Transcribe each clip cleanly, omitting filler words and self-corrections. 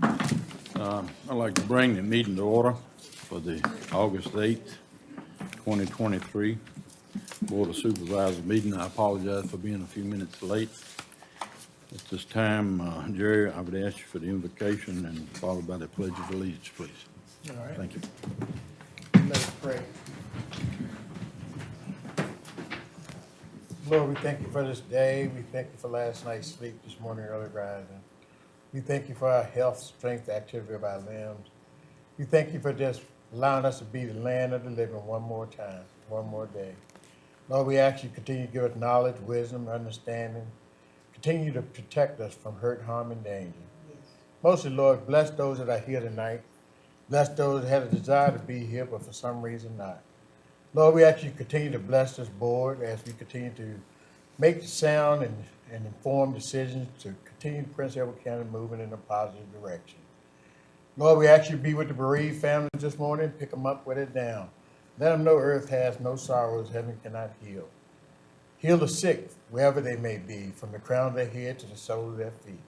I'd like to bring the meeting to order for the August 8th, 2023 Board of Supervisors meeting. I apologize for being a few minutes late. At this time, Jerry, I would ask you for the invocation and followed by the Pledge of Allegiance, please. All right. Thank you. Let us pray. Lord, we thank you for this day. We thank you for last night's sleep, this morning early rising. We thank you for our health, strength, activity of our limbs. We thank you for just allowing us to be the land of the living one more time, one more day. Lord, we ask you to continue to give us knowledge, wisdom, understanding. Continue to protect us from hurt, harm, and danger. Yes. Mostly, Lord, bless those that are here tonight. Bless those that had a desire to be here, but for some reason not. Lord, we ask you to continue to bless this board as we continue to make sound and informed decisions to continue Prince Edward County moving in a positive direction. Lord, we ask you to be with the bereaved families this morning, pick them up, put it down. Let them know earth has no sorrows, heaven cannot heal. Heal the sick, wherever they may be, from the crown of their head to the sole of their feet.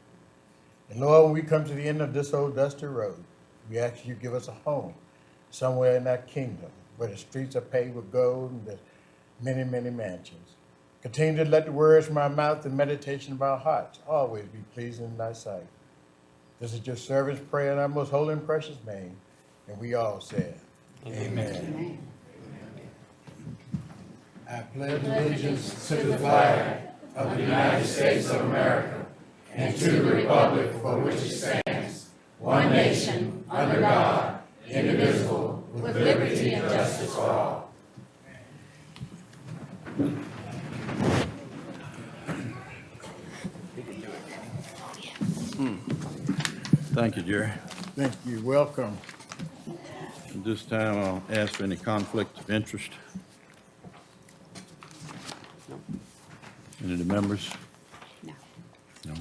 And Lord, when we come to the end of this old dusty road, we ask you to give us a home somewhere in that kingdom where the streets are paved with gold and there's many, many mansions. Continue to let the words from our mouth and meditation of our hearts always be pleasing in thy sight. This is your servant's prayer in our most holy and precious name. And we all said, Amen. Amen. I pledge allegiance to the flag of the United States of America and to the republic for which it stands, one nation, under God, indivisible, with liberty and justice for all. Thank you, Jerry. Thank you. Welcome. At this time, I'll ask for any conflict of interest. Any of the members? No. No.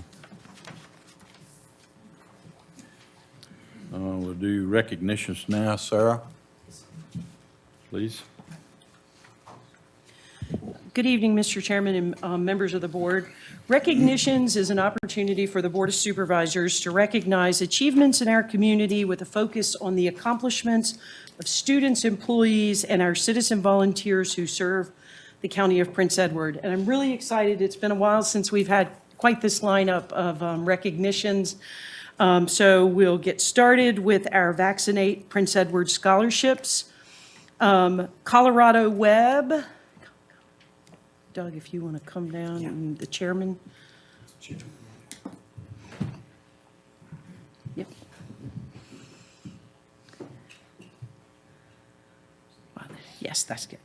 We'll do recognitions now. Sarah, please. Good evening, Mr. Chairman and members of the board. Recognitions is an opportunity for the Board of Supervisors to recognize achievements in our community with a focus on the accomplishments of students, employees, and our citizen volunteers who serve the County of Prince Edward. And I'm really excited. It's been a while since we've had quite this lineup of recognitions. So we'll get started with our Vaccinate Prince Edward scholarships. Colorado Web. Doug, if you want to come down, and the chairman. Yep. Yes, that's good.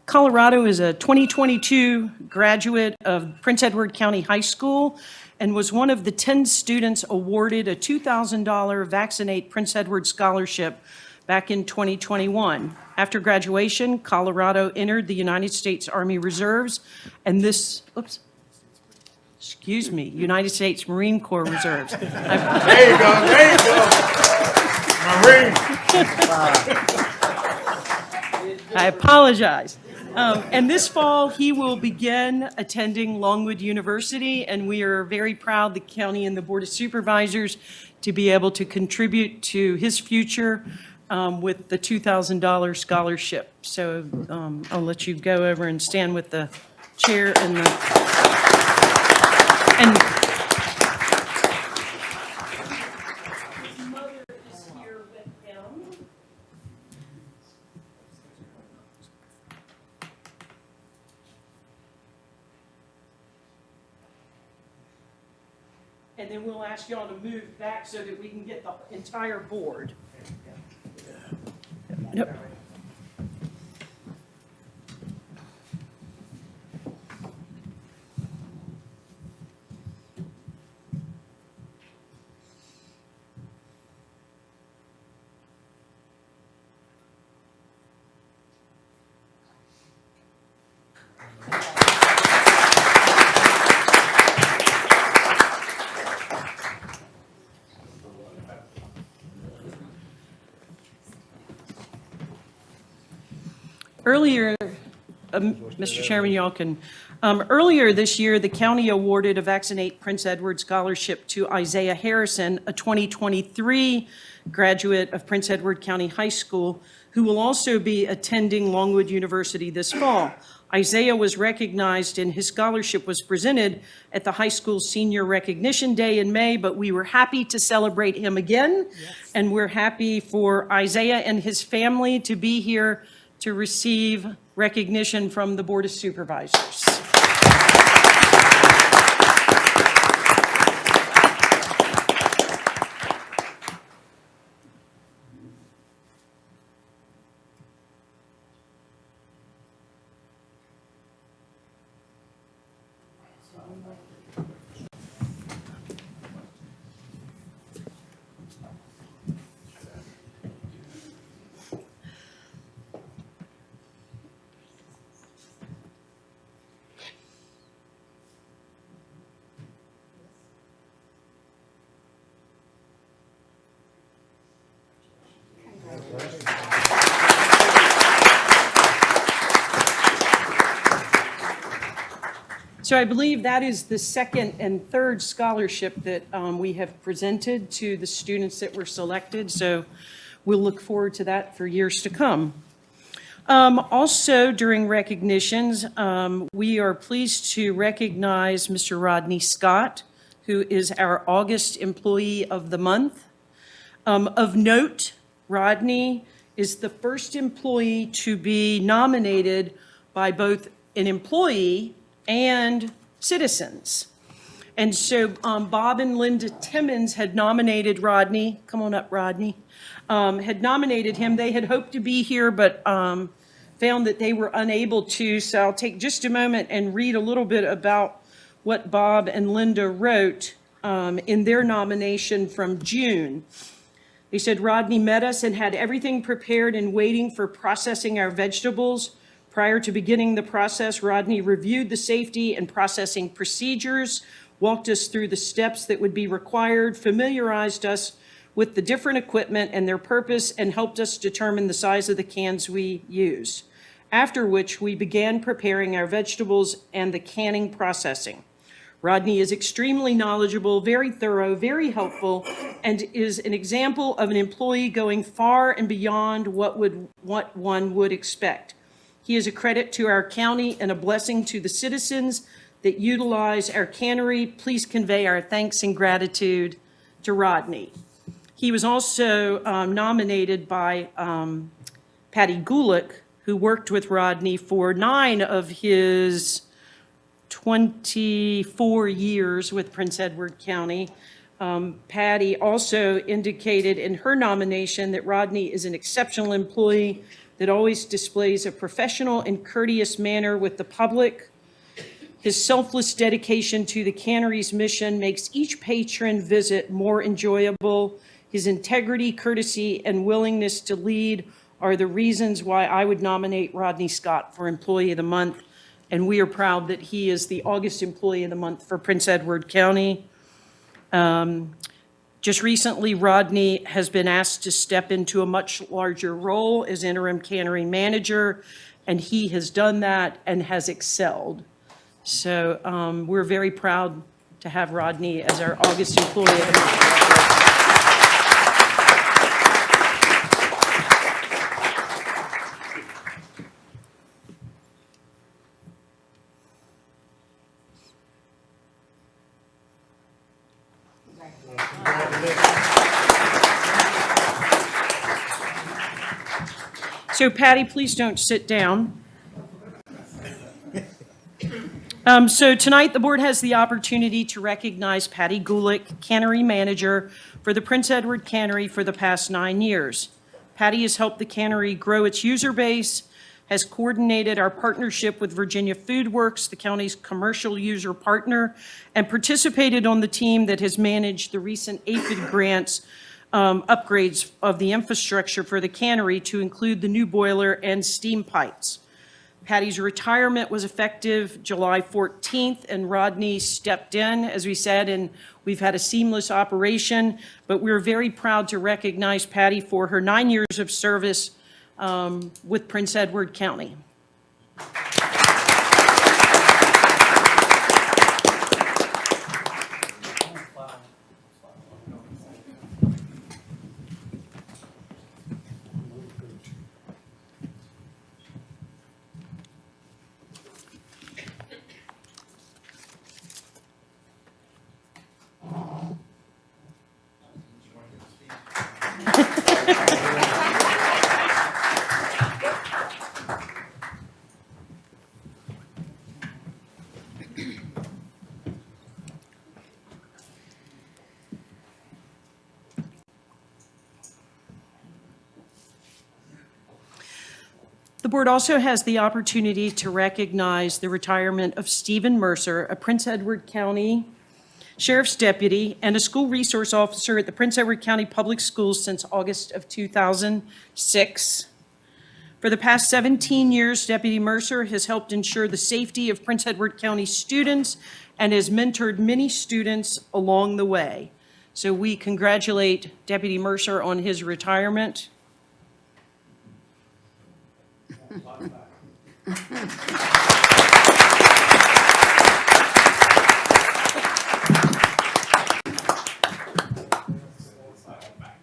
Colorado is a 2022 graduate of Prince Edward County High School and was one of the 10 students awarded a $2,000 Vaccinate Prince Edward scholarship back in 2021. After graduation, Colorado entered the United States Army Reserves and United States Marine Corps Reserves. There you go. Marine. I apologize. And this fall, he will begin attending Longwood University, and we are very proud, the county and the Board of Supervisors, to be able to contribute to his future with the $2,000 scholarship. So I'll let you go over and stand with the chair and his mother is here with him. And then we'll ask y'all to move back so that we can get the entire board. Yep. Mr. Chairman, y'all can, earlier this year, the county awarded a Vaccinate Prince Edward Scholarship to Isaiah Harrison, a 2023 graduate of Prince Edward County High School, who will also be attending Longwood University this fall. Isaiah was recognized and his scholarship was presented at the high school senior recognition day in May, but we were happy to celebrate him again. Yes. And we're happy for Isaiah and his family to be here to receive recognition from the Board of Supervisors. So I believe that is the second and third scholarship that we have presented to the students that were selected. So we'll look forward to that for years to come. Also, during recognitions, we are pleased to recognize Mr. Rodney Scott, who is our August Employee of the Month. Of note, Rodney is the first employee to be nominated by both an employee and citizens. And so Bob and Linda Timmons had nominated Rodney. Come on up, Rodney. Had nominated him. They had hoped to be here, but found that they were unable to. So I'll take just a moment and read a little bit about what Bob and Linda wrote in their nomination from June. They said, Rodney met us and had everything prepared and waiting for processing our vegetables. Prior to beginning the process, Rodney reviewed the safety and processing procedures, walked us through the steps that would be required, familiarized us with the different equipment and their purpose, and helped us determine the size of the cans we use. After which, we began preparing our vegetables and the canning processing. Rodney is extremely knowledgeable, very thorough, very helpful, and is an example of an employee going far and beyond what one would expect. He is a credit to our county and a blessing to the citizens that utilize our cannery. Please convey our thanks and gratitude to Rodney. He was also nominated by Patty Gulick, who worked with Rodney for 9 of his 24 years with Prince Edward County. Patty also indicated in her nomination that Rodney is an exceptional employee that always displays a professional and courteous manner with the public. His selfless dedication to the cannery's mission makes each patron visit more enjoyable. His integrity, courtesy, and willingness to lead are the reasons why I would nominate Rodney Scott for Employee of the Month. And we are proud that he is the August Employee of the Month for Prince Edward County. Just recently, Rodney has been asked to step into a much larger role as interim cannery manager, and he has done that and has excelled. So we're very proud to have Rodney as our August Employee of the Month. So Patty, please don't sit down. So tonight, the board has the opportunity to recognize Patty Gulick, Cannery Manager for the Prince Edward Cannery for the past 9 years. Patty has helped the cannery grow its user base, has coordinated our partnership with Virginia Food Works, the county's commercial user partner, and participated on the team that has managed the recent APHID grants upgrades of the infrastructure for the cannery to include the new boiler and steam pipes. Patty's retirement was effective July 14th, and Rodney stepped in, as we said, and we've had a seamless operation, but we're very proud to recognize Patty for her 9 years of service with Prince Edward County. board also has the opportunity to recognize the retirement of Stephen Mercer, a Prince Edward County Sheriff's Deputy and a school resource officer at the Prince Edward County Public Schools since August of 2006. For the past 17 years, Deputy Mercer has helped ensure the safety of Prince Edward County students and has mentored many students along the way. So we congratulate Deputy Mercer on his retirement.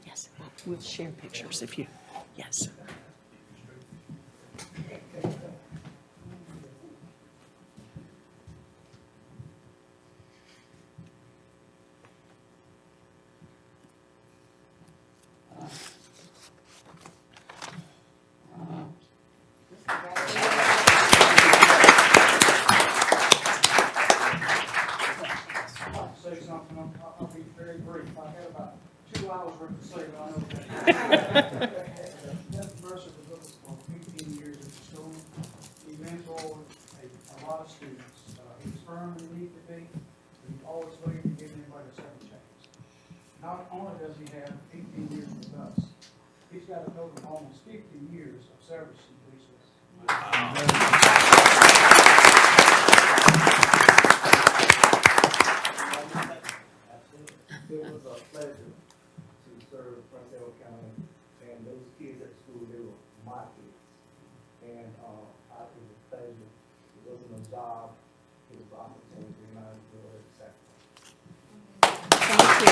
Yes, we'll share pictures if you, yes. Say something, I'll be very brief. I had about 2 hours worth to say, but I know that. Mr. Mercer was with us for 15 years at the school. He mentored a lot of students. He was firm when he needed to be, but he always believed in giving anybody a second chance. Not only does he have 18 years with us, he's got a total of almost 50 years of service in police service. It was a pleasure to serve Prince Edward County, and those kids at school, they were my kids. And it was a pleasure. It wasn't a job, it was an opportunity, and I enjoyed it sacrifice. Thank you.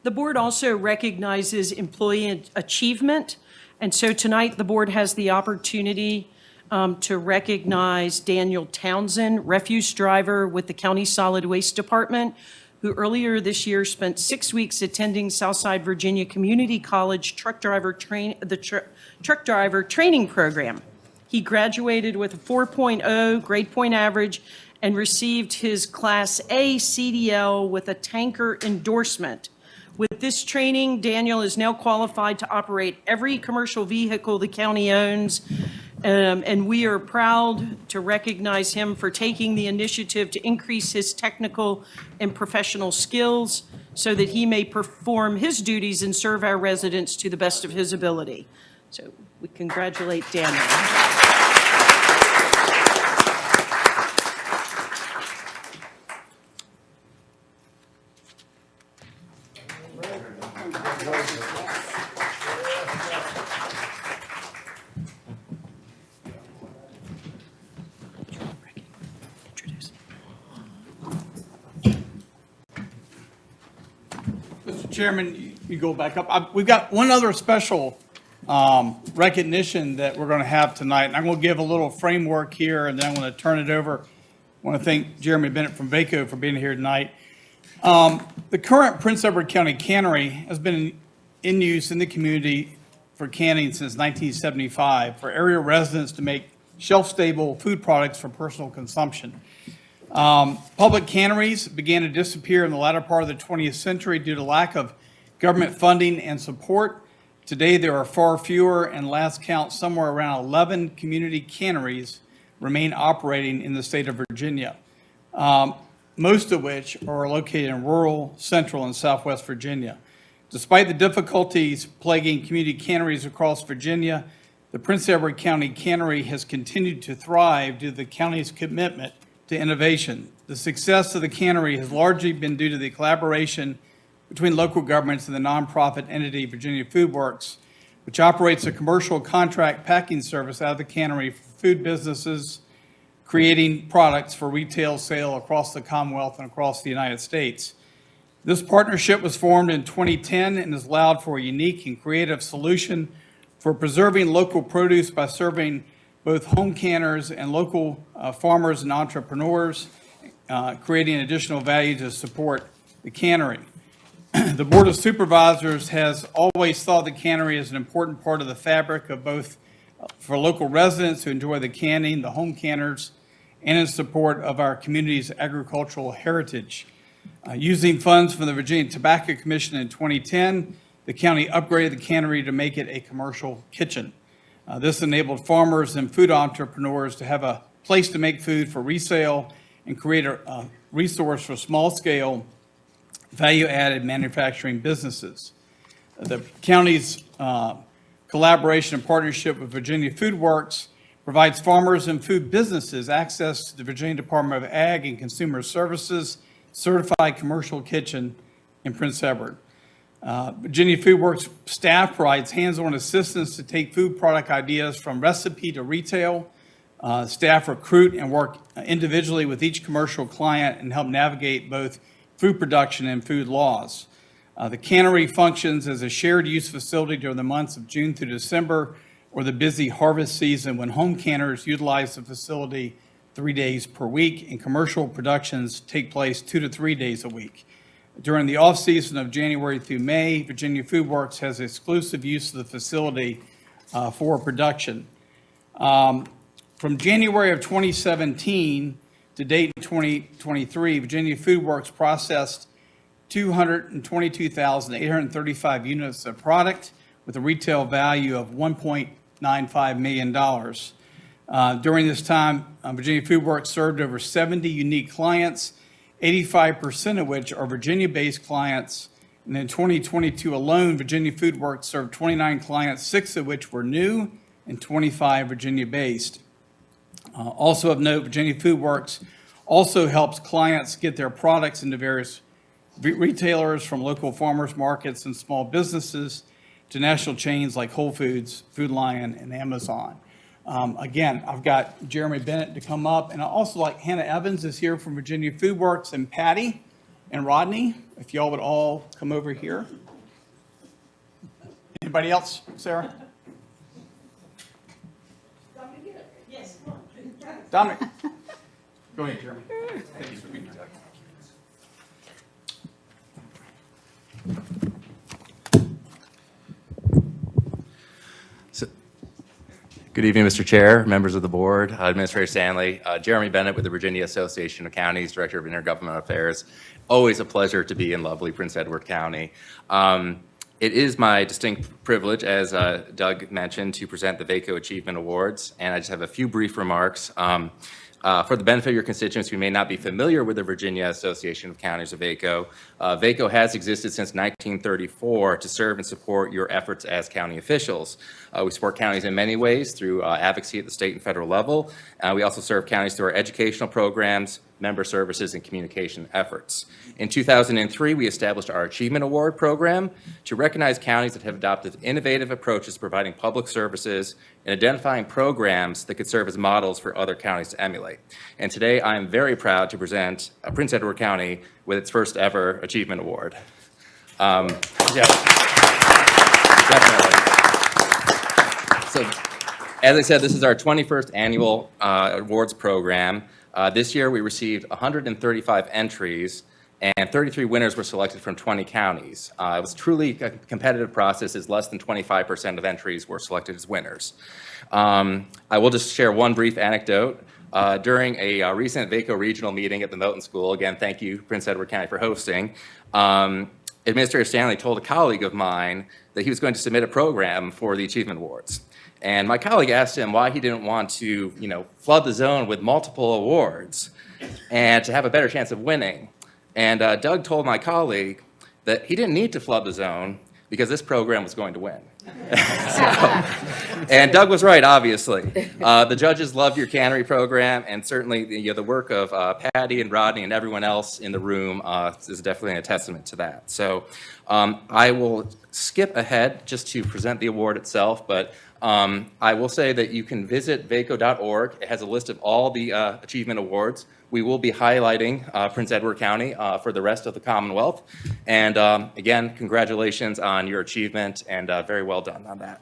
The board also recognizes employee achievement, and so tonight the board has the opportunity to recognize Daniel Townsend, refuse driver with the County Solid Waste Department, who earlier this year spent 6 weeks attending Southside Virginia Community College truck driver training program. He graduated with a 4.0 grade point average and received his Class A CDL with a tanker endorsement. With this training, Daniel is now qualified to operate every commercial vehicle the county owns, and we are proud to recognize him for taking the initiative to increase his technical and professional skills so that he may perform his duties and serve our residents to the best of his ability. So we congratulate Daniel. Mr. Chairman, you go back up. We've got one other special recognition that we're going to have tonight, and I'm going to give a little framework here, and then I'm going to turn it over. I want to thank Jeremy Bennett from VACO for being here tonight. The current Prince Edward County cannery has been in use in the community for canning since 1975 for area residents to make shelf-stable food products for personal consumption. Public canneries began to disappear in the latter part of the 20th century due to lack of government funding and support. Today, there are far fewer, and last count, somewhere around 11 community canneries remain operating in the state of Virginia, most of which are located in rural, central, and southwest Virginia. Despite the difficulties plaguing community canneries across Virginia, the Prince Edward County Cannery has continued to thrive due to the county's commitment to innovation. The success of the cannery has largely been due to the collaboration between local governments and the nonprofit entity Virginia Food Works, which operates a commercial contract packing service out of the cannery for food businesses, creating products for retail sale across the Commonwealth and across the United States. This partnership was formed in 2010 and has allowed for a unique and creative solution for preserving local produce by serving both home canners and local farmers and entrepreneurs, creating additional value to support the cannery. The Board of Supervisors has always thought the cannery is an important part of the fabric of both for local residents who enjoy the canning, the home canners, and in support of our community's agricultural heritage. Using funds from the Virginia Tobacco Commission in 2010, the county upgraded the cannery to make it a commercial kitchen. This enabled farmers and food entrepreneurs to have a place to make food for resale and create a resource for small-scale, value-added manufacturing businesses. The county's collaboration and partnership with Virginia Food Works provides farmers and food businesses access to the Virginia Department of Ag and Consumer Services Certified Commercial Kitchen in Prince Edward. Virginia Food Works staff provides hands-on assistance to take food product ideas from recipe to retail. Staff recruit and work individually with each commercial client and help navigate both food production and food laws. The cannery functions as a shared use facility during the months of June through December, or the busy harvest season when home canners utilize the facility 3 days per week and commercial productions take place 2 to 3 days a week. During the off-season of January through May, Virginia Food Works has exclusive use of the facility for production. From January of 2017 to date in 2023, Virginia Food Works processed 222,835 units of product with a retail value of $1.95 million. During this time, Virginia Food Works served over 70 unique clients, 85% of which are Virginia-based clients. And in 2022 alone, Virginia Food Works served 29 clients, 6 of which were new and 25 Virginia-based. Also of note, Virginia Food Works also helps clients get their products into various retailers, from local farmers markets and small businesses to national chains like Whole Foods, Food Lion, and Amazon. Again, I've got Jeremy Bennett to come up, and I also like Hannah Evans is here from Virginia Food Works, and Patty and Rodney, if y'all would all come over here. Anybody else, Sarah? Yes. Dominic? Go ahead, Jeremy. Good evening, Mr. Chair, members of the board, Administrator Stanley, Jeremy Bennett with the Virginia Association of Counties, Director of Intergovernmental Affairs. Always a pleasure to be in lovely Prince Edward County. It is my distinct privilege, as Doug mentioned, to present the VACO Achievement Awards, and I just have a few brief remarks. For the benefit of your constituents who may not be familiar with the Virginia Association of Counties, or VACO, VACO has existed since 1934 to serve and support your efforts as county officials. We support counties in many ways through advocacy at the state and federal level. We also serve counties through our educational programs, member services, and communication efforts. In 2003, we established our Achievement Award program to recognize counties that have adopted innovative approaches to providing public services and identifying programs that could serve as models for other counties to emulate. And today, I am very proud to present Prince Edward County with its first ever Achievement Award. Yeah, definitely. So, as I said, this is our 21st annual awards program. This year, we received 135 entries, and 33 winners were selected from 20 counties. It was truly a competitive process, as less than 25% of entries were selected as winners. I will just share one brief anecdote. During a recent VACO regional meeting at the Milton School, again, thank you, Prince Edward County, for hosting, Administrator Stanley told a colleague of mine that he was going to submit a program for the Achievement Awards. And my colleague asked him why he didn't want to, flood the zone with multiple awards and to have a better chance of winning. And Doug told my colleague that he didn't need to flood the zone because this program was going to win. And Doug was right, obviously. The judges loved your cannery program, and certainly the work of Patty and Rodney and everyone else in the room is definitely a testament to that. So I will skip ahead just to present the award itself, but I will say that you can visit vaco.org. It has a list of all the achievement awards. We will be highlighting Prince Edward County for the rest of the Commonwealth. And again, congratulations on your achievement, and very well done on that.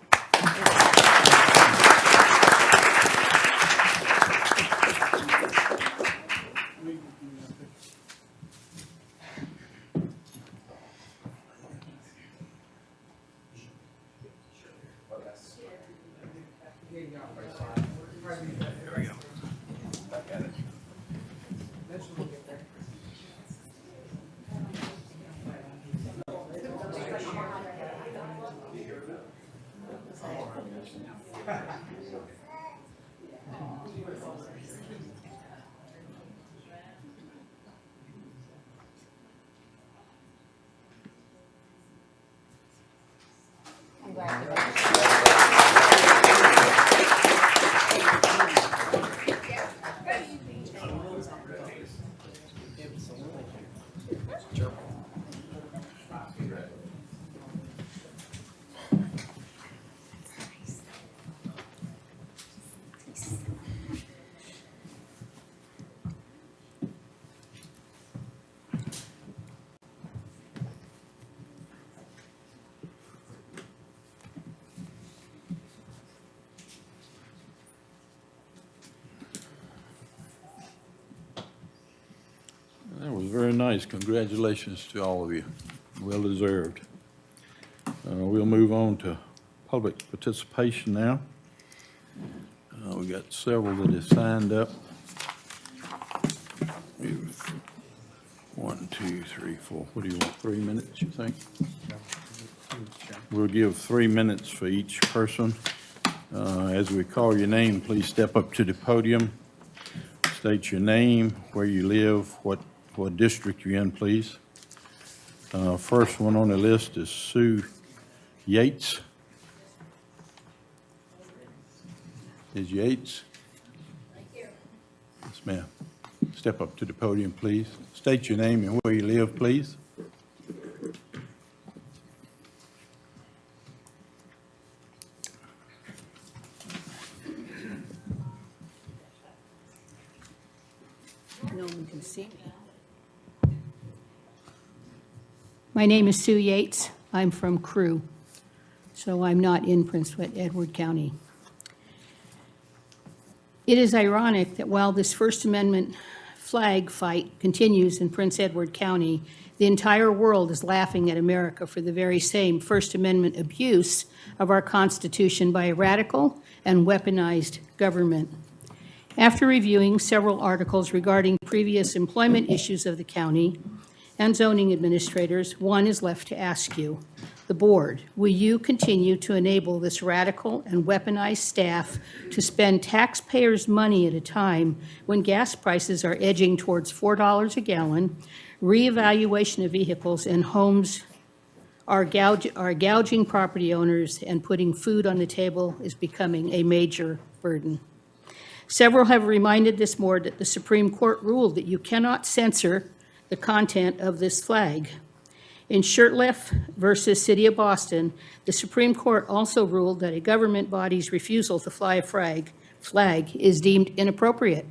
That was very nice. Congratulations to all of you. Well deserved. We'll move on to public participation now. We got several that have signed up. We've 1, 2, 3, 4. What do you want, 3 minutes, you think? We'll give 3 minutes for each person. As we call your name, please step up to the podium. State your name, where you live, what district you're in, please. First one on the list is Sue Yates. Is Yates? Right here. Yes, ma'am. Step up to the podium, please. State your name and where you live, please. No one can see me. My name is Sue Yates. I'm from Crew, so I'm not in Prince Edward County. It is ironic that while this First Amendment flag fight continues in Prince Edward County, the entire world is laughing at America for the very same First Amendment abuse of our Constitution by a radical and weaponized government. After reviewing several articles regarding previous employment issues of the county and zoning administrators, one is left to ask you, the board, will you continue to enable this radical and weaponized staff to spend taxpayers' money at a time when gas prices are edging towards $4 a gallon, reevaluation of vehicles, and homes are gouging property owners, and putting food on the table is becoming a major burden? Several have reminded this board that the Supreme Court ruled that you cannot censor the content of this flag. In Shurtleff versus City of Boston, the Supreme Court also ruled that a government body's refusal to fly a flag is deemed inappropriate,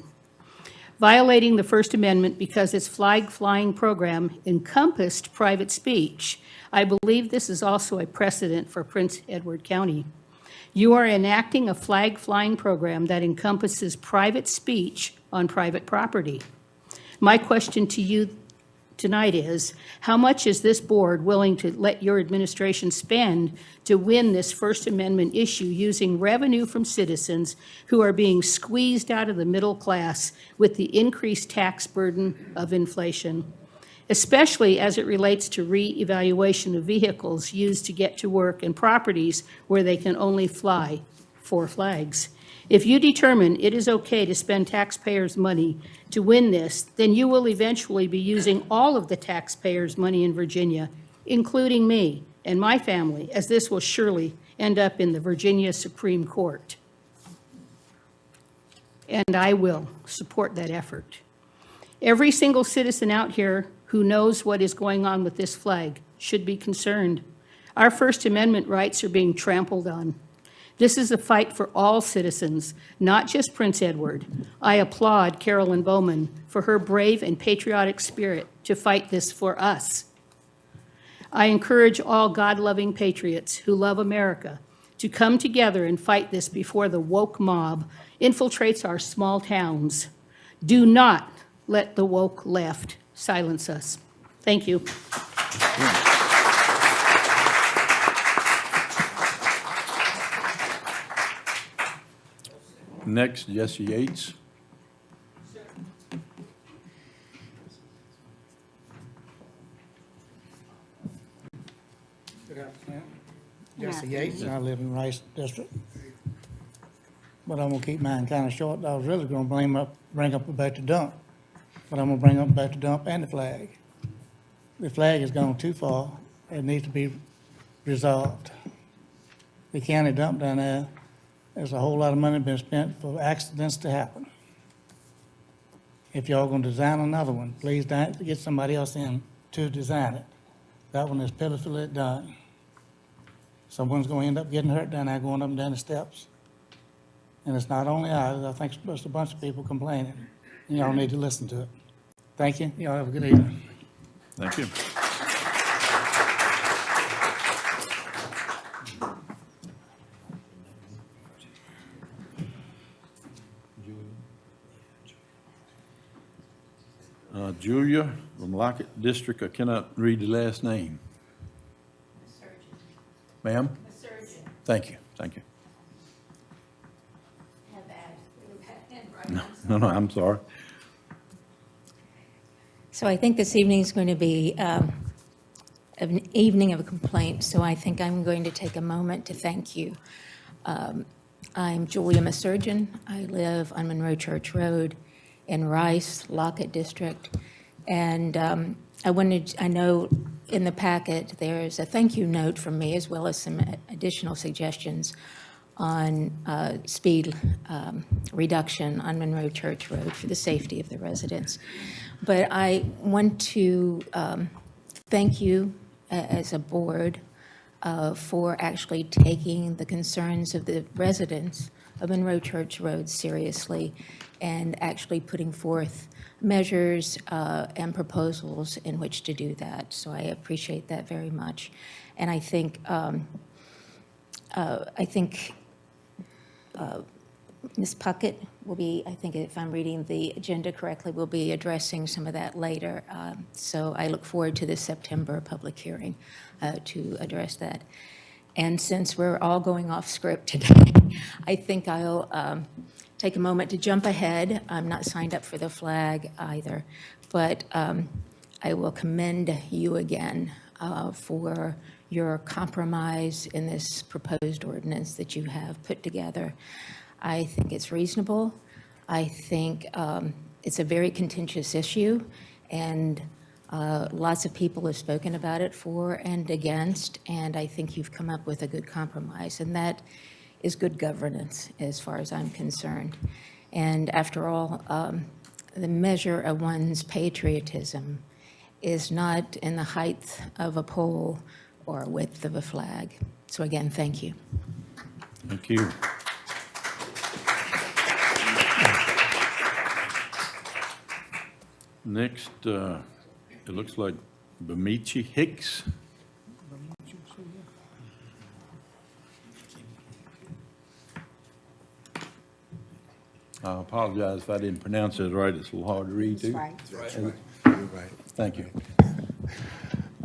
violating the First Amendment because its flag-flying program encompassed private speech. I believe this is also a precedent for Prince Edward County. You are enacting a flag-flying program that encompasses private speech on private property. My question to you tonight is, how much is this board willing to let your administration spend to win this First Amendment issue using revenue from citizens who are being squeezed out of the middle class with the increased tax burden of inflation, especially as it relates to re-evaluation of vehicles used to get to work and properties where they can only fly 4 flags? If you determine it is okay to spend taxpayers' money to win this, then you will eventually be using all of the taxpayers' money in Virginia, including me and my family, as this will surely end up in the Virginia Supreme Court. And I will support that effort. Every single citizen out here who knows what is going on with this flag should be concerned. Our First Amendment rights are being trampled on. This is a fight for all citizens, not just Prince Edward. I applaud Carolyn Bowman for her brave and patriotic spirit to fight this for us. I encourage all God-loving patriots who love America to come together and fight this before the woke mob infiltrates our small towns. Do not let the woke left silence us. Thank you. Next, Jesse Yates. Good afternoon. Jesse Yates, and I live in Rice District. but I'm gonna keep mine kind of short. I was really gonna bring up about the dump, but I'm gonna bring up about the dump and the flag. The flag has gone too far. It needs to be resolved. The county dump down there, there's a whole lot of money been spent for accidents to happen. If y'all gonna design another one, please don't get somebody else in to design it. That one is pitifully done. Someone's gonna end up getting hurt down there, going up and down the steps. And it's not only ours, I think there's a bunch of people complaining. And y'all need to listen to it. Thank you. Y'all have a good evening. Thank you. Julia from Lockett District, I cannot read the last name. Ma'am? Thank you, thank you. No, I'm sorry. So I think this evening is going to be an evening of complaints, so I think I'm going to take a moment to thank you. I'm Julia Masurgeon. I live on Monroe Church Road in Rice, Lockett District. And I know in the packet, there's a thank you note from me, as well as some additional suggestions on speed reduction on Monroe Church Road for the safety of the residents. But I want to thank you as a board for actually taking the concerns of the residents of Monroe Church Road seriously and actually putting forth measures and proposals in which to do that. So I appreciate that very much. And I think Ms. Puckett will be, I think if I'm reading the agenda correctly, will be addressing some of that later. So I look forward to the September public hearing to address that. And since we're all going off script today, I think I'll take a moment to jump ahead. I'm not signed up for the flag either, but I will commend you again for your compromise in this proposed ordinance that you have put together. I think it's reasonable. I think it's a very contentious issue, and lots of people have spoken about it for and against, and I think you've come up with a good compromise, and that is good governance as far as I'm concerned. And after all, the measure of one's patriotism is not in the height of a pole or width of a flag. So again, thank you. Thank you. Next, it looks like Bamichi Hicks. I apologize if I didn't pronounce it right. It's a little hard to read, too. That's right. You're right. Thank you.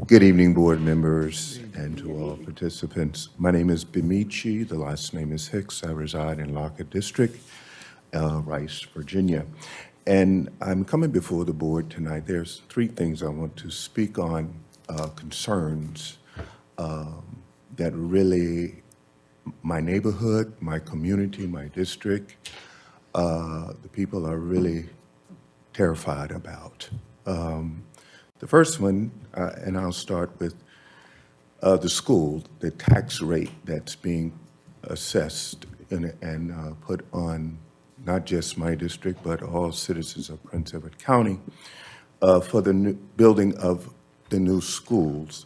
Good evening, board members, and to all participants. My name is Bimici. The last name is Hicks. I reside in Lockett District, Rice, Virginia. And I'm coming before the board tonight. There's three things I want to speak on, concerns that really my neighborhood, my community, my district, the people are really terrified about. The first one, and I'll start with the school, the tax rate that's being assessed and put on not just my district, but all citizens of Prince Edward County for the new building of the new schools.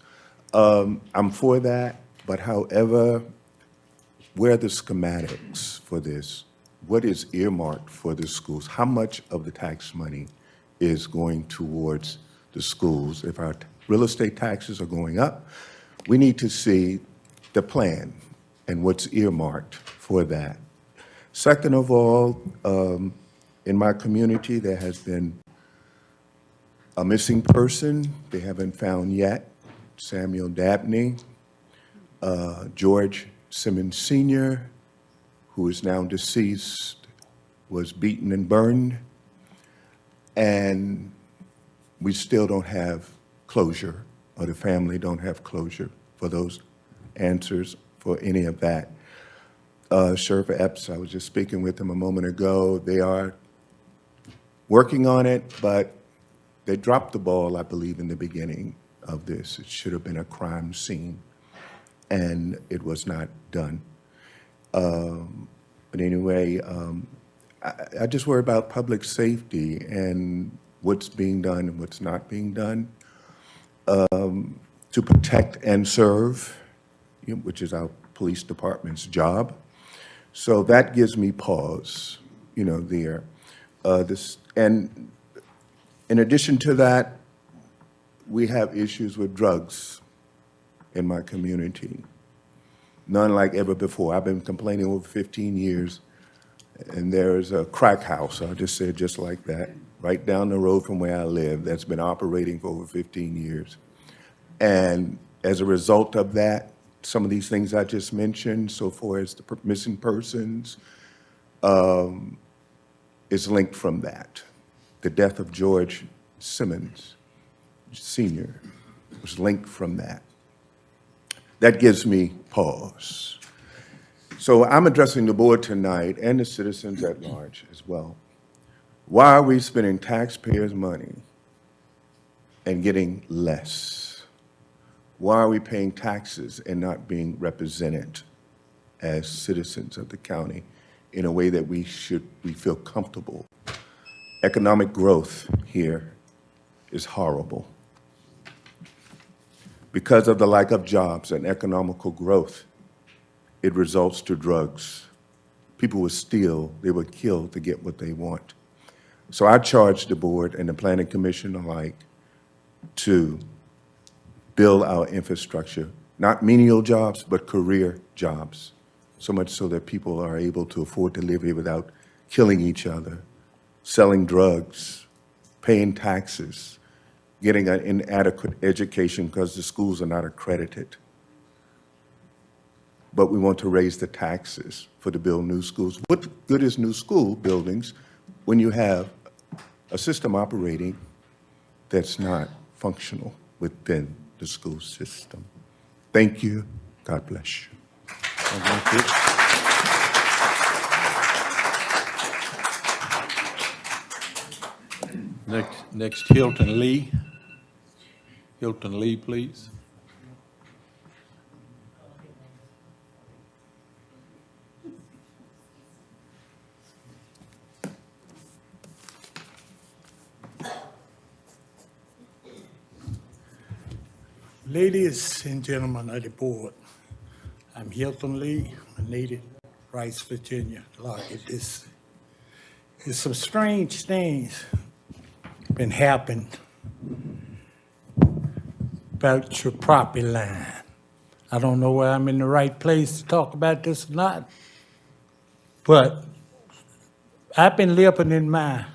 I'm for that, but however, where are the schematics for this? What is earmarked for the schools? How much of the tax money is going towards the schools? If our real estate taxes are going up, we need to see the plan and what's earmarked for that. Second of all, in my community, there has been a missing person they haven't found yet, Samuel Dabney, George Simmons Sr., who is now deceased, was beaten and burned, and we still don't have closure, or the family don't have closure for those answers for any of that. Sheriff Epps, I was just speaking with him a moment ago. They are working on it, but they dropped the ball, I believe, in the beginning of this. It should have been a crime scene, and it was not done. But anyway, I just worry about public safety and what's being done and what's not being done to protect and serve, which is our police department's job. So that gives me pause, there. And in addition to that, we have issues with drugs in my community. None like ever before. I've been complaining over 15 years, and there's a crack house, I'll just say it just like that, right down the road from where I live, that's been operating for over 15 years. And as a result of that, some of these things I just mentioned, so far as the missing persons, is linked from that. The death of George Simmons, Sr., was linked from that. That gives me pause. So I'm addressing the board tonight and the citizens at large as well. Why are we spending taxpayers' money and getting less? Why are we paying taxes and not being represented as citizens of the county in a way that we feel comfortable? Economic growth here is horrible. Because of the lack of jobs and economical growth, it results to drugs. People will steal, they will kill to get what they want. So I charge the board and the planning commission alike to build our infrastructure, not menial jobs, but career jobs, so much so that people are able to afford to live here without killing each other, selling drugs, paying taxes, getting an inadequate education because the schools are not accredited. But we want to raise the taxes to build new schools. What good is new school buildings when you have a system operating that's not functional within the school system? Thank you. God bless you. Next, Hilton Lee. Hilton Lee, please. Ladies and gentlemen of the board, I'm Hilton Lee, a native Rice, Virginia. There's some strange things been happening about your property line. I don't know whether I'm in the right place to talk about this or not, but I've been living in my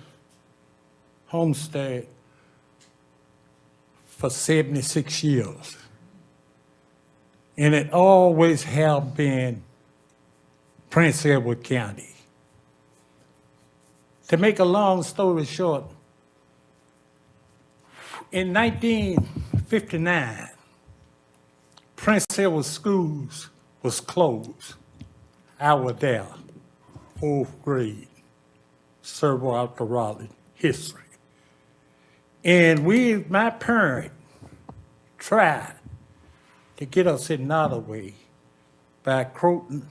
homestead for 76 years. And it always have been Prince Edward County. To make a long story short, in 1959, Prince Edward Schools was closed. I was there, 4th grade, Servo out to Raleigh, history. And my parent tried to get us another way by quoting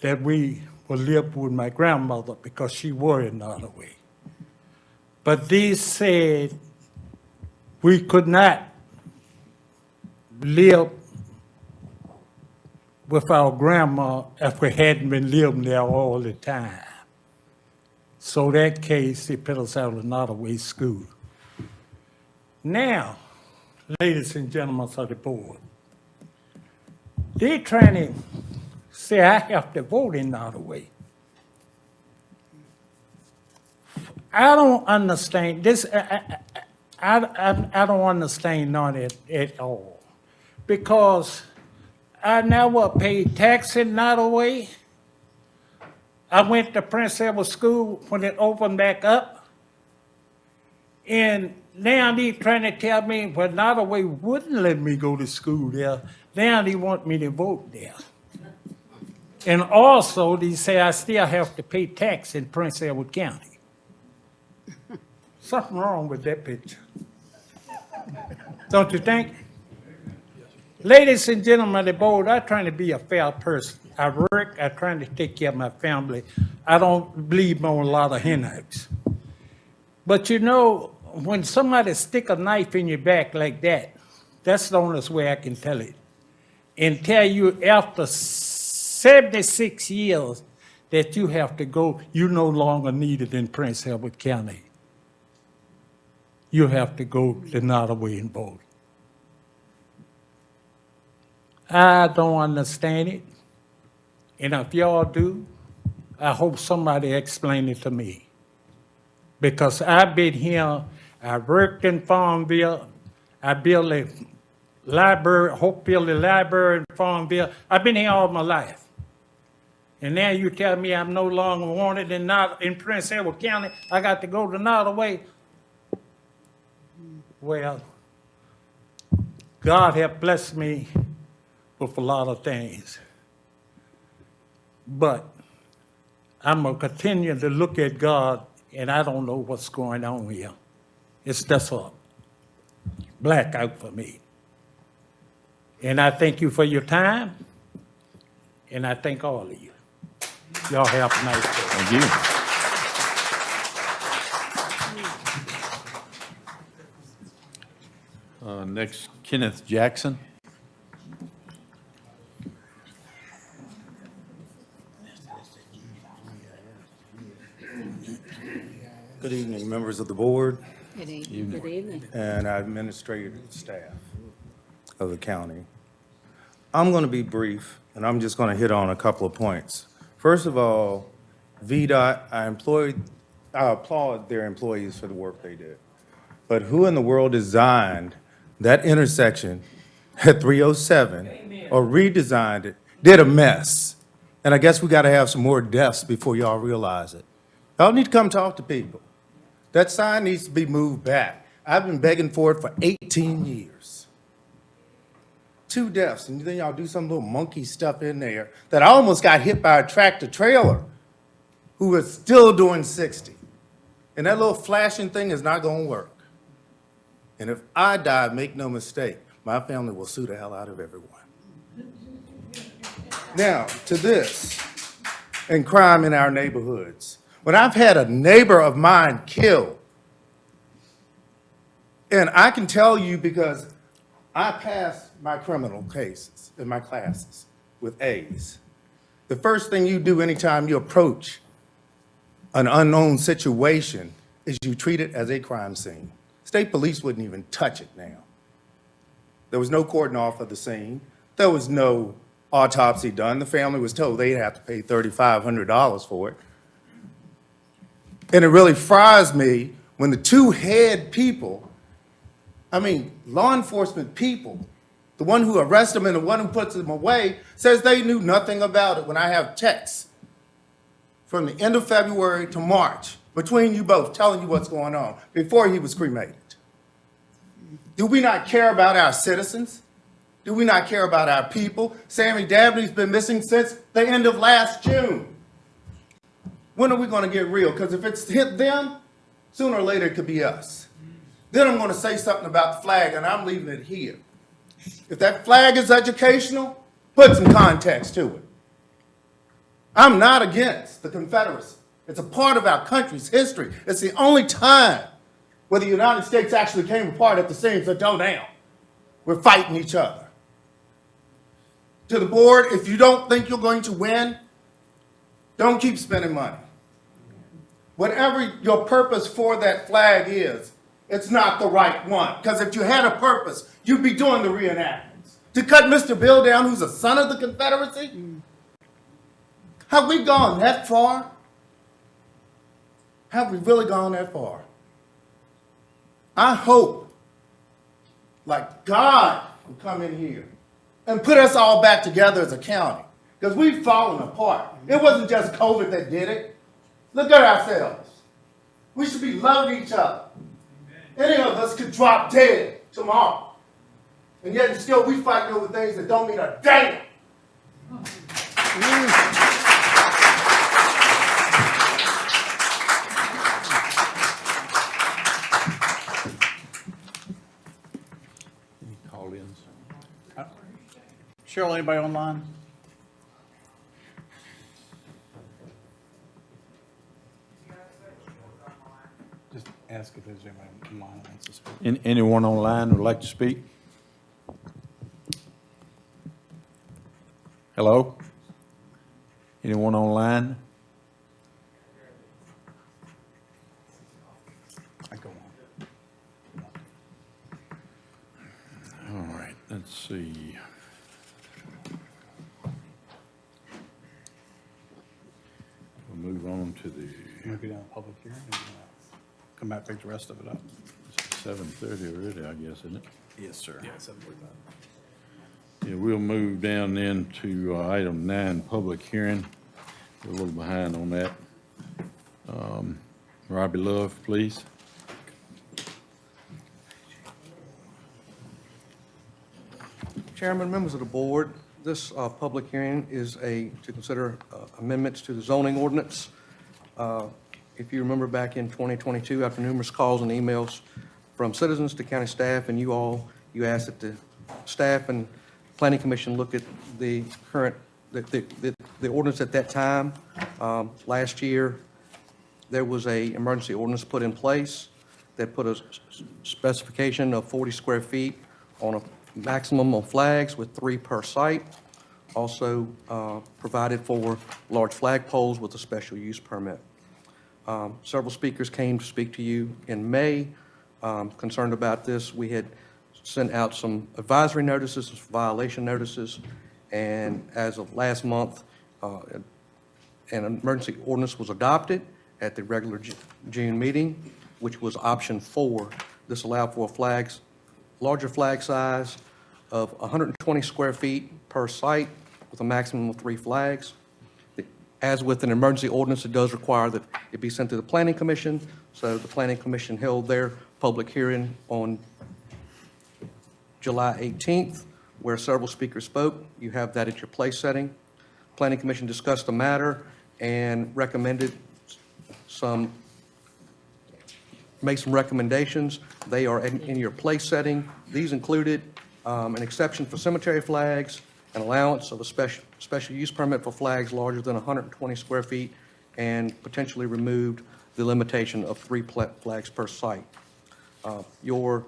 that we would live with my grandmother because she was another way. But they said we could not live with our grandma if we hadn't been living there all the time. So that case, they put us out of another way school. Now, ladies and gentlemen of the board, they're trying to say I have to vote another way. I don't understand this. I don't understand none at all, because I never paid tax another way. I went to Prince Edward School when it opened back up, and now they trying to tell me, well, another way wouldn't let me go to school there. Now they want me to vote there. And also, they say I still have to pay tax in Prince Edward County. Something wrong with that picture. Don't you think? Ladies and gentlemen of the board, I'm trying to be a fair person. I work, I'm trying to take care of my family. I don't believe on a lot of handouts. But you know, when somebody stick a knife in your back like that, that's the only way I can tell it. And tell you after 76 years that you have to go, you no longer needed in Prince Edward County. You have to go to Nottaway and vote. I don't understand it. And if y'all do, I hope somebody explain it to me. Because I've been here, I worked in Farmville, I built a library, Hope built a library in Farmville. I've been here all my life. And now you tell me I'm no longer wanted in Prince Edward County, I got to go to Nottaway. Well, God have blessed me with a lot of things. But I'm going to continue to look at God, and I don't know what's going on here. It's just a blackout for me. And I thank you for your time, and I thank all of you. Y'all have a nice day. Thank you. Next, Kenneth Jackson. Good evening, members of the board Good evening. and our administrative staff of the county. I'm going to be brief, and I'm just going to hit on a couple of points. First of all, VDOT, I applaud their employees for the work they did. But who in the world designed that intersection at 307 or redesigned it, did a mess? And I guess we got to have some more deaths before y'all realize it. Y'all need to come talk to people. That sign needs to be moved back. I've been begging for it for 18 years. 2 deaths, and then y'all do some little monkey stuff in there that I almost got hit by a tractor trailer who was still doing 60. And that little flashing thing is not gonna work. And if I die, make no mistake, my family will sue the hell out of everyone. Now, to this, and crime in our neighborhoods. When I've had a neighbor of mine killed, and I can tell you because I passed my criminal cases in my classes with A's. The first thing you do anytime you approach an unknown situation is you treat it as a crime scene. State police wouldn't even touch it now. There was no cordon off of the scene. There was no autopsy done. The family was told they'd have to pay $3,500 for it. And it really fries me when the 2 head people, law enforcement people, the one who arrests them and the one who puts them away, says they knew nothing about it when I have texts from the end of February to March between you both telling you what's going on before he was cremated. Do we not care about our citizens? Do we not care about our people? Sammy Dabney's been missing since the end of last June. When are we going to get real? Because if it's hit them, sooner or later it could be us. Then I'm going to say something about the flag, and I'm leaving it here. If that flag is educational, put some context to it. I'm not against the Confederacy. It's a part of our country's history. It's the only time where the United States actually came apart at the seams until now. We're fighting each other. To the board, if you don't think you're going to win, don't keep spending money. Whatever your purpose for that flag is, it's not the right one. Because if you had a purpose, you'd be doing the reenactments. To cut Mr. Bill down, who's a son of the Confederacy? Have we gone that far? Have we really gone that far? I hope, like God will come in here and put us all back together as a county. Because we've fallen apart. It wasn't just COVID that did it. Look at ourselves. We should be loving each other. Any of us could drop dead tomorrow. And yet still we fight over things that don't mean a damn. Cheryl, anybody online? Just ask if there's anybody online that wants to speak. Anyone online who'd like to speak? Hello? Anyone online? I go on. All right, let's see. We'll move on to the You want to go down to public hearing? Or you wanna come back, pick the rest of it up? 7:30 already, I guess, isn't it? Yes, sir. Yeah, 7:45. Yeah, we'll move down then to item 9, public hearing. We're a little behind on that. Robbie Love, please. Chairman, members of the board, this public hearing is to consider amendments to the zoning ordinance. If you remember back in 2022, after numerous calls and emails from citizens to county staff and you asked that the staff and planning commission look at the current, the ordinance at that time. Last year, there was a emergency ordinance put in place that put a specification of 40 square feet on a maximum of flags with 3 per site. Also provided for large flag poles with a special use permit. Several speakers came to speak to you in May concerned about this. We had sent out some advisory notices, violation notices, and as of last month, an emergency ordinance was adopted at the regular June meeting, which was option 4. This allowed for larger flag size of 120 square feet per site with a maximum of 3 flags. As with an emergency ordinance, it does require that it be sent to the Planning Commission. So the Planning Commission held their public hearing on July 18th, where several speakers spoke. You have that at your place setting. Planning Commission discussed the matter and made some recommendations. They are in your place setting. These included an exception for cemetery flags, an allowance of a special use permit for flags larger than 120 square feet, and potentially removed the limitation of 3 flags per site. Your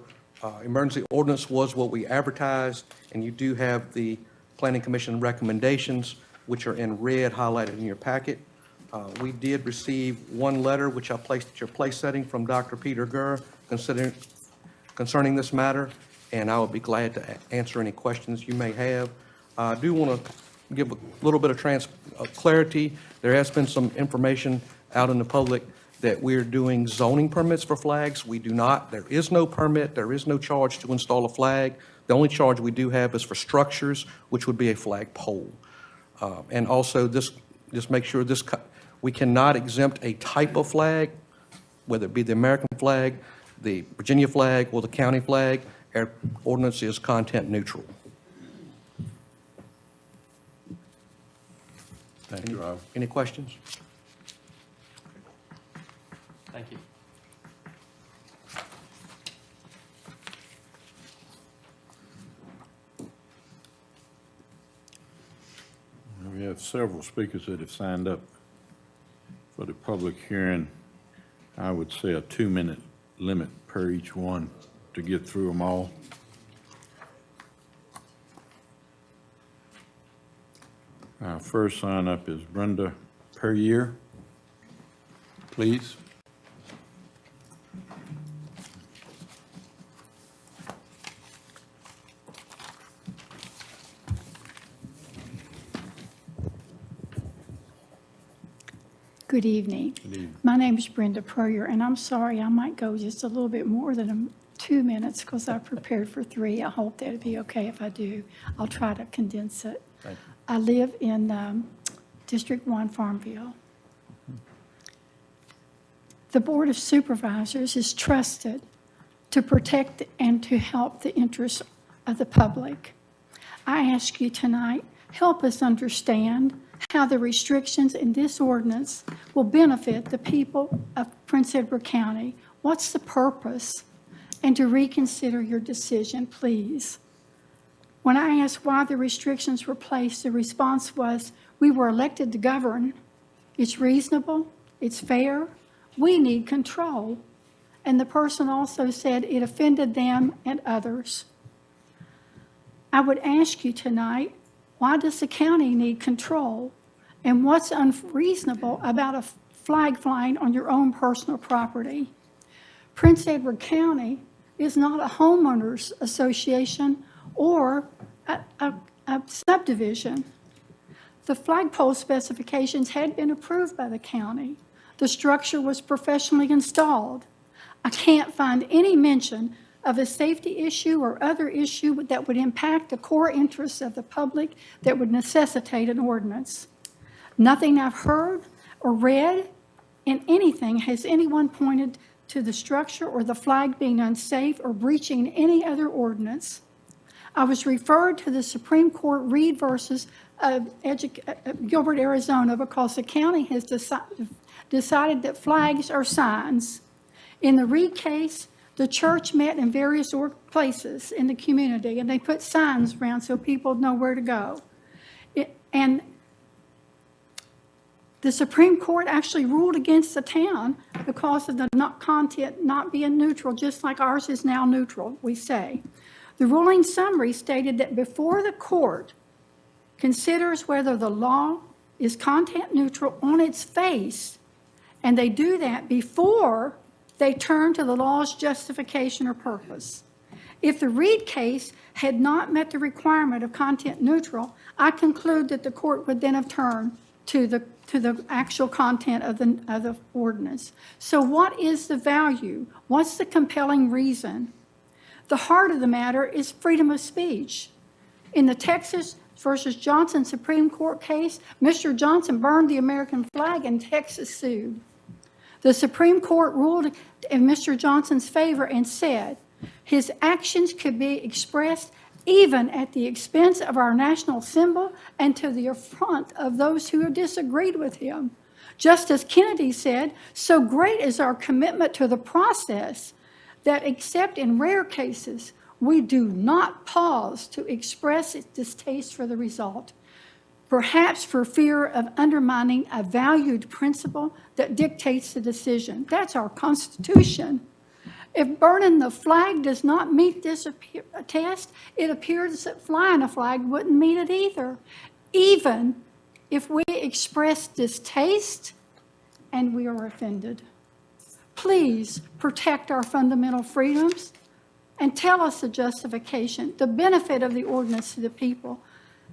emergency ordinance was what we advertised, and you do have the Planning Commission recommendations, which are in red highlighted in your packet. We did receive one letter, which I placed at your place setting, from Dr. Peter Gurr concerning this matter, and I would be glad to answer any questions you may have. I do want to give a little bit of clarity. There has been some information out in the public that we're doing zoning permits for flags. We do not. There is no permit. There is no charge to install a flag. The only charge we do have is for structures, which would be a flag pole. And also, just make sure we cannot exempt a type of flag, whether it be the American flag, the Virginia flag, or the county flag. Our ordinance is content neutral. Thank you, Rob. Any questions? Thank you. We have several speakers that have signed up for the public hearing. I would say a 2-minute limit per each one to get through them all. Our first sign-up is Brenda Perrier. Please. Good evening. Good evening. My name is Brenda Proyer, and I'm sorry I might go just a little bit more than 2 minutes because I prepared for 3. I hope that'd be okay if I do. I'll try to condense it. Thank you. I live in District 1, Farmville. The Board of Supervisors is trusted to protect and to help the interests of the public. I ask you tonight, help us understand how the restrictions in this ordinance will benefit the people of Prince Edward County. What's the purpose? And to reconsider your decision, please. When I asked why the restrictions were placed, the response was, we were elected to govern. It's reasonable, it's fair, we need control. And the person also said it offended them and others. I would ask you tonight, why does the county need control? And what's unreasonable about a flag flying on your own personal property? Prince Edward County is not a homeowners association or a subdivision. The flagpole specifications had been approved by the county. The structure was professionally installed. I can't find any mention of a safety issue or other issue that would impact the core interests of the public that would necessitate an ordinance. Nothing I've heard or read in anything has anyone pointed to the structure or the flag being unsafe or breaching any other ordinance. I was referred to the Supreme Court Reed versus Gilbert, Arizona, because the county has decided that flags are signs. In the Reed case, the church met in various places in the community, and they put signs around so people know where to go. And the Supreme Court actually ruled against the town because of the content not being neutral, just like ours is now neutral, we say. The ruling summary stated that before the court considers whether the law is content neutral on its face, and they do that before they turn to the law's justification or purpose. If the Reed case had not met the requirement of content neutral, I conclude that the court would then have turned to the actual content of the ordinance. So what is the value? What's the compelling reason? The heart of the matter is freedom of speech. In the Texas versus Johnson Supreme Court case, Mr. Johnson burned the American flag and Texas sued. The Supreme Court ruled in Mr. Johnson's favor and said his actions could be expressed even at the expense of our national symbol and to the affront of those who have disagreed with him. Just as Kennedy said, so great is our commitment to the process that except in rare cases, we do not pause to express its distaste for the result, perhaps for fear of undermining a valued principle that dictates the decision. That's our Constitution. If burning the flag does not meet this test, it appears that flying a flag wouldn't meet it either, even if we express distaste and we are offended. Please protect our fundamental freedoms and tell us the justification, the benefit of the ordinance to the people,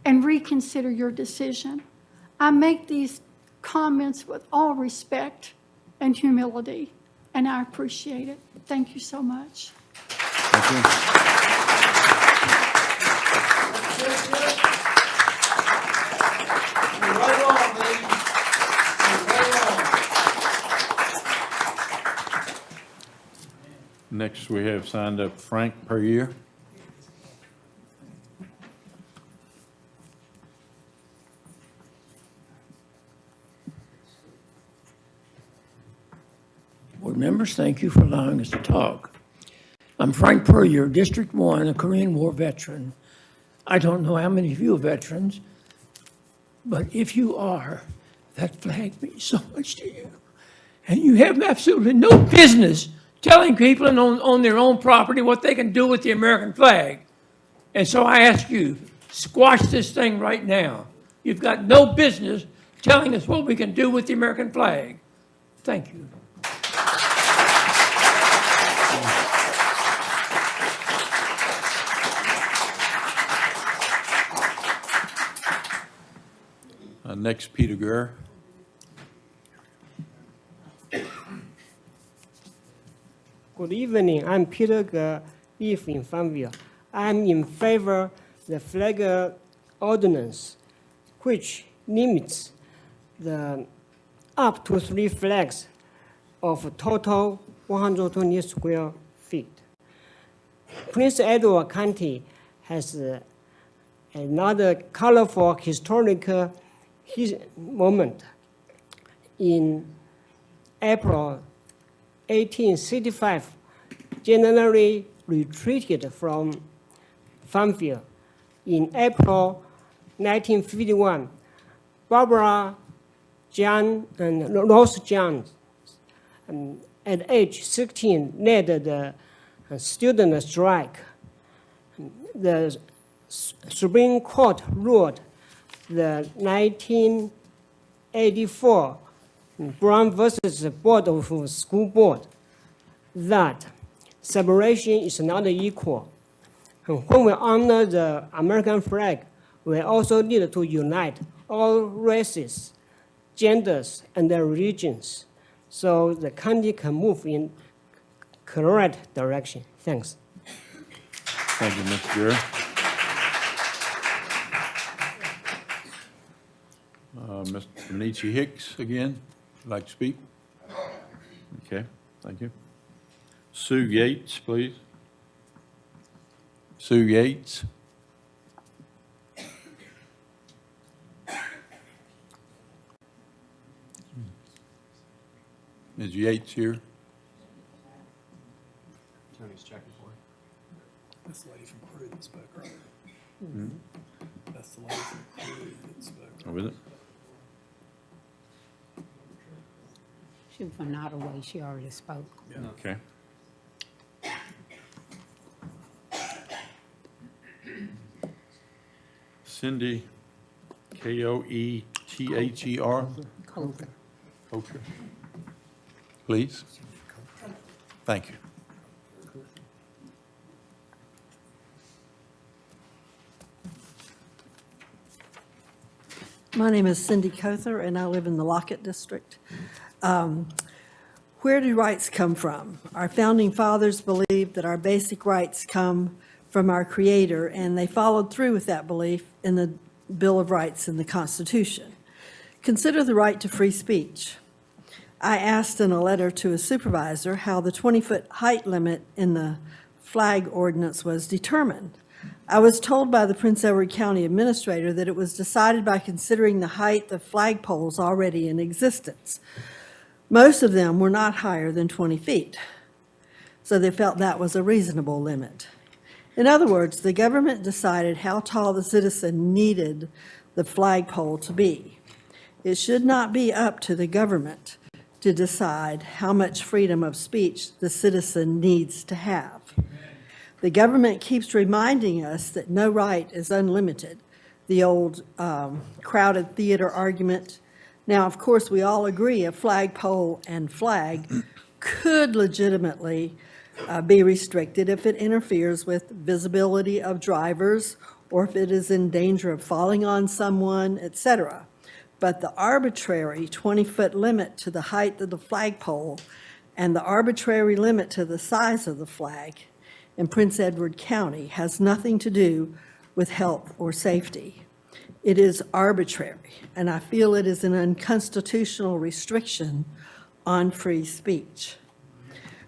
and reconsider your decision. I make these comments with all respect and humility, and I appreciate it. Thank you so much. Thank you. Right on, ladies. Right on. Next, we have signed up Frank Perrier. Board members, thank you for allowing us to talk. I'm Frank Perrier, District 1, a Korean War veteran. I don't know how many of you are veterans, but if you are, that flag means so much to you. And you have absolutely no business telling people on their own property what they can do with the American flag. And so I ask you, squash this thing right now. You've got no business telling us what we can do with the American flag. Thank you. Next, Peter Gurr. Good evening. I'm Peter Gurr, live in Farmville. I'm in favor of the flag ordinance, which limits the up to 3 flags of total 120 square feet. Prince Edward County has another colorful historical moment. In April 1865, generally retreated from Farmville In April 1951, Barbara John and Rose Jones, at age 16, led the student strike. The Supreme Court ruled the 1984 Brown versus Board of School Board that separation is not equal. And when we honor the American flag, we also need to unite all races, genders, and their religions, so the country can move in correct direction. Thanks. Thank you, Mr. Jerry. Mr. Benici Hicks again, would like to speak? Okay, thank you. Sue Yates, please. Sue Yates. Is Yates here? Tony's checking for it. That's the lady from Peru that spoke earlier. That's the lady from Peru that spoke. Oh, is it? She was from Nottaway, she already spoke. Okay. Cindy, Koether. Coulter. Kocher. Please. Thank you. My name is Cindy Koether, and I live in the Lockett District. Where do rights come from? Our founding fathers believed that our basic rights come from our Creator, and they followed through with that belief in the Bill of Rights in the Constitution. Consider the right to free speech. I asked in a letter to a supervisor how the 20-foot height limit in the flag ordinance was determined. I was told by the Prince Edward County Administrator that it was decided by considering the height of flagpoles already in existence. Most of them were not higher than 20 feet, so they felt that was a reasonable limit. In other words, the government decided how tall the citizen needed the flagpole to be. It should not be up to the government to decide how much freedom of speech the citizen needs to have. The government keeps reminding us that no right is unlimited, the old crowded theater argument. Now, of course, we all agree a flagpole and flag could legitimately be restricted if it interferes with visibility of drivers or if it is in danger of falling on someone, etc. But the arbitrary 20-foot limit to the height of the flagpole and the arbitrary limit to the size of the flag in Prince Edward County has nothing to do with health or safety. It is arbitrary, and I feel it is an unconstitutional restriction on free speech.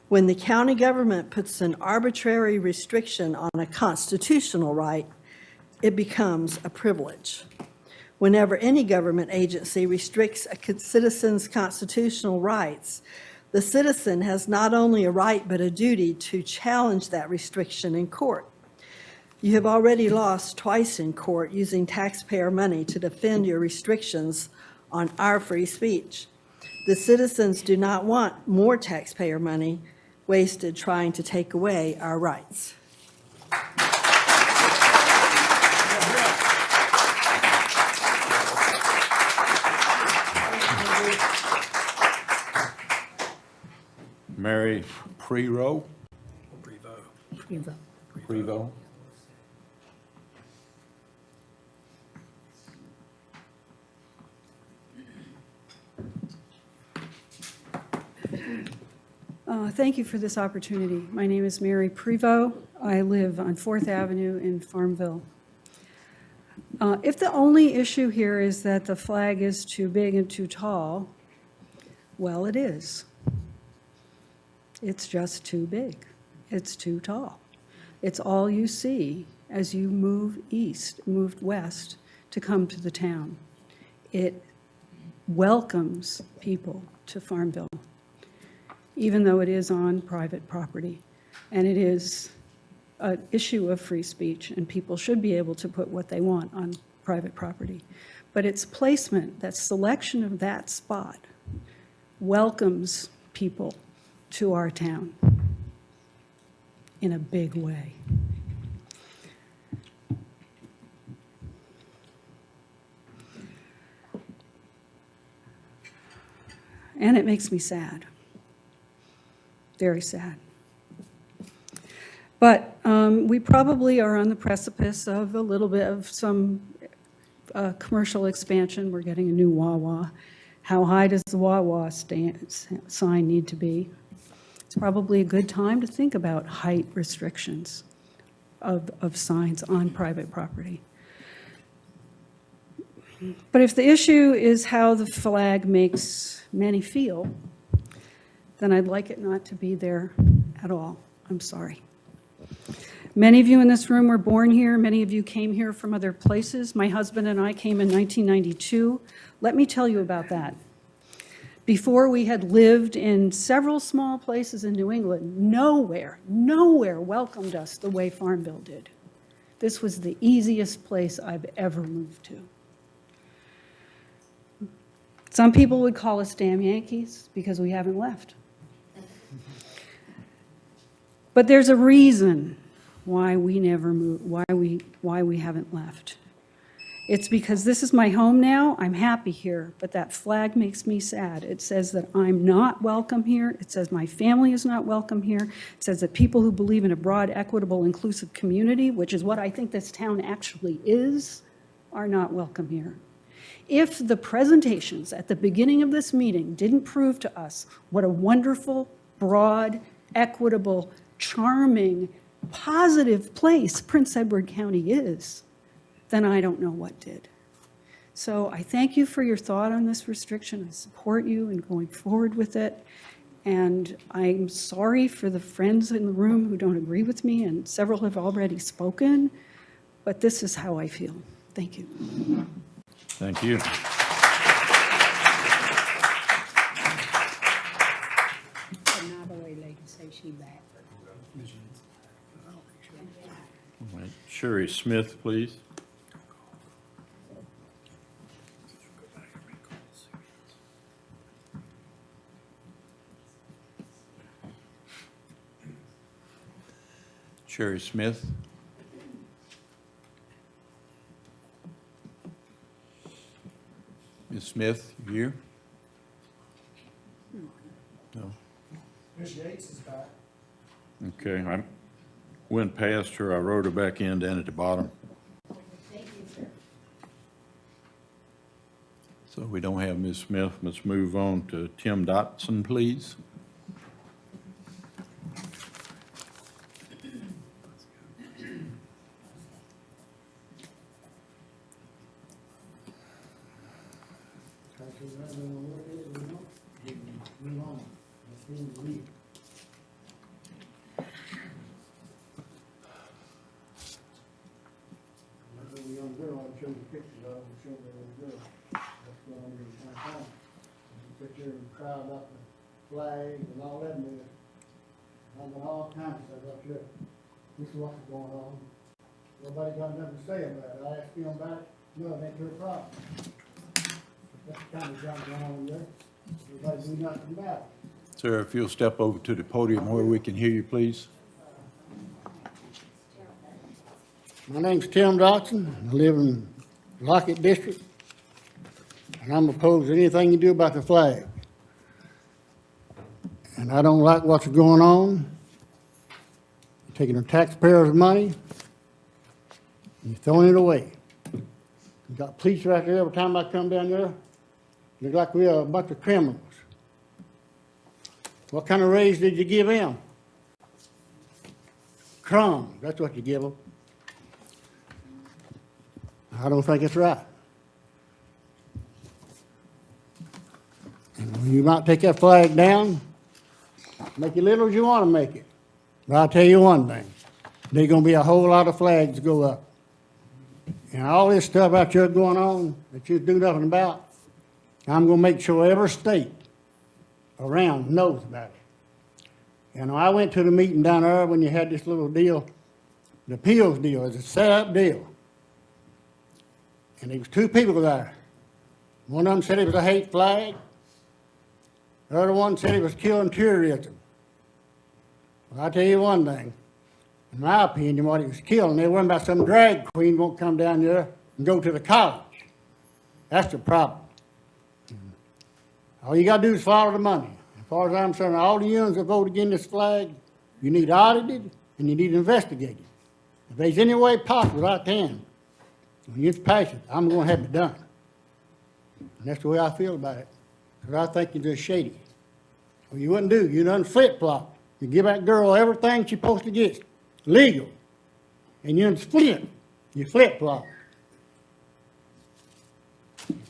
When the county government puts an arbitrary restriction on a constitutional right, it becomes a privilege. Whenever any government agency restricts a citizen's constitutional rights, the citizen has not only a right but a duty to challenge that restriction in court. You have already lost twice in court using taxpayer money to defend your restrictions on our free speech. The citizens do not want more taxpayer money wasted trying to take away our rights. Mary Prevost. Prevost. Prevost. Thank you for this opportunity. My name is Mary Prevost. I live on 4th Avenue in Farmville. If the only issue here is that the flag is too big and too tall, well, it is. It's just too big. It's too tall. It's all you see as you move west to come to the town. It welcomes people to Farmville, even though it is on private property. And it is an issue of free speech, and people should be able to put what they want on private property. But its placement, that selection of that spot, welcomes people to our town in a big way. And it makes me sad, very sad. But we probably are on the precipice of a little bit of some commercial expansion. We're getting a new Wawa. How high does the Wawa sign need to be? It's probably a good time to think about height restrictions of signs on private property. But if the issue is how the flag makes many feel, then I'd like it not to be there at all. I'm sorry. Many of you in this room were born here. Many of you came here from other places. My husband and I came in 1992. Let me tell you about that. Before, we had lived in several small places in New England. Nowhere welcomed us the way Farmville did. This was the easiest place I've ever moved to. Some people would call us damn Yankees because we haven't left. But there's a reason why we never moved, why we haven't left. It's because this is my home now. I'm happy here, but that flag makes me sad. It says that I'm not welcome here. It says my family is not welcome here. It says that people who believe in a broad, equitable, inclusive community, which is what I think this town actually is, are not welcome here. If the presentations at the beginning of this meeting didn't prove to us what a wonderful, broad, equitable, charming, positive place Prince Edward County is, then I don't know what did. So I thank you for your thought on this restriction. I support you in going forward with it. And I'm sorry for the friends in the room who don't agree with me, and several have already spoken, but this is how I feel. Thank you. Thank you. All right. Sherry Smith, please. Sherry Smith. Ms. Smith, you here? No. Ms. Yates is back. Okay, I went past her. I wrote her back in down at the bottom. Thank you, sir. So we don't have Ms. Smith. Let's move on to Tim Dotson, please. Crowd up the flag and all that mess. I've got all kinds of stuff up here. This is what's going on. Nobody got nothing to say about it. I asked them about it. No, it ain't your problem. That's the kind of junk going on there. Everybody do nothing about it. Sir, if you'll step over to the podium where we can hear you, please. My name's Tim Dotson. I live in Lockett District. And I'm opposed to anything you do about the flag. And I don't like what's going on. You're taking the taxpayers' money, and you're throwing it away. You got police right there every time I come down there. Look like we are a bunch of criminals. What kind of raise did you give them? Crumbs, that's what you give them. I don't think it's right. And you might take that flag down, make it little as you want to make it. But I'll tell you one thing, there's going to be a whole lot of flags go up. And all this stuff out there going on that you do nothing about, I'm going to make sure every state around knows about it. And I went to the meeting down there when you had this little deal the appeals deal, it's a set-up deal. And there was two people there. One of them said it was a hate flag. The other one said it was killing terrorism. Well, I'll tell you one thing. In my opinion, what it was killing, they weren't about some drag queen won't come down there and go to the college. That's the problem. All you gotta do is follow the money. As far as I'm concerned, all the unions that vote against this flag, you need audited and you need investigated. If there's any way possible I can, when you pass it, I'm gonna have it done. And that's the way I feel about it. Because I think you're just shady. Well, you wouldn't do, you done flip-flop. You give that girl everything she's supposed to get, legal. And you done split, you flip-flop.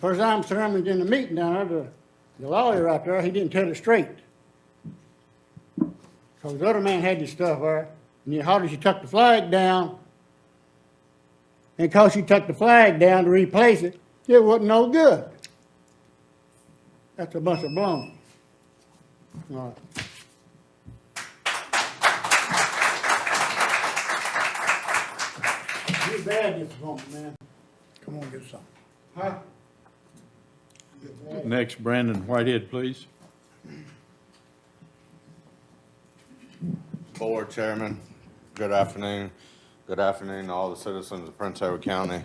First time Sam was in the meeting down there, the lawyer out there, he didn't tell it straight. Because the other man had this stuff there, and how did she tuck the flag down? And because she took the flag down to replace it, it wasn't no good. That's a bunch of baloney. All right. You bad this moment, man. Come on, get some. Huh? Next, Brandon Whitehead, please. Board Chairman, good afternoon. Good afternoon to all the citizens of Prince Edward County.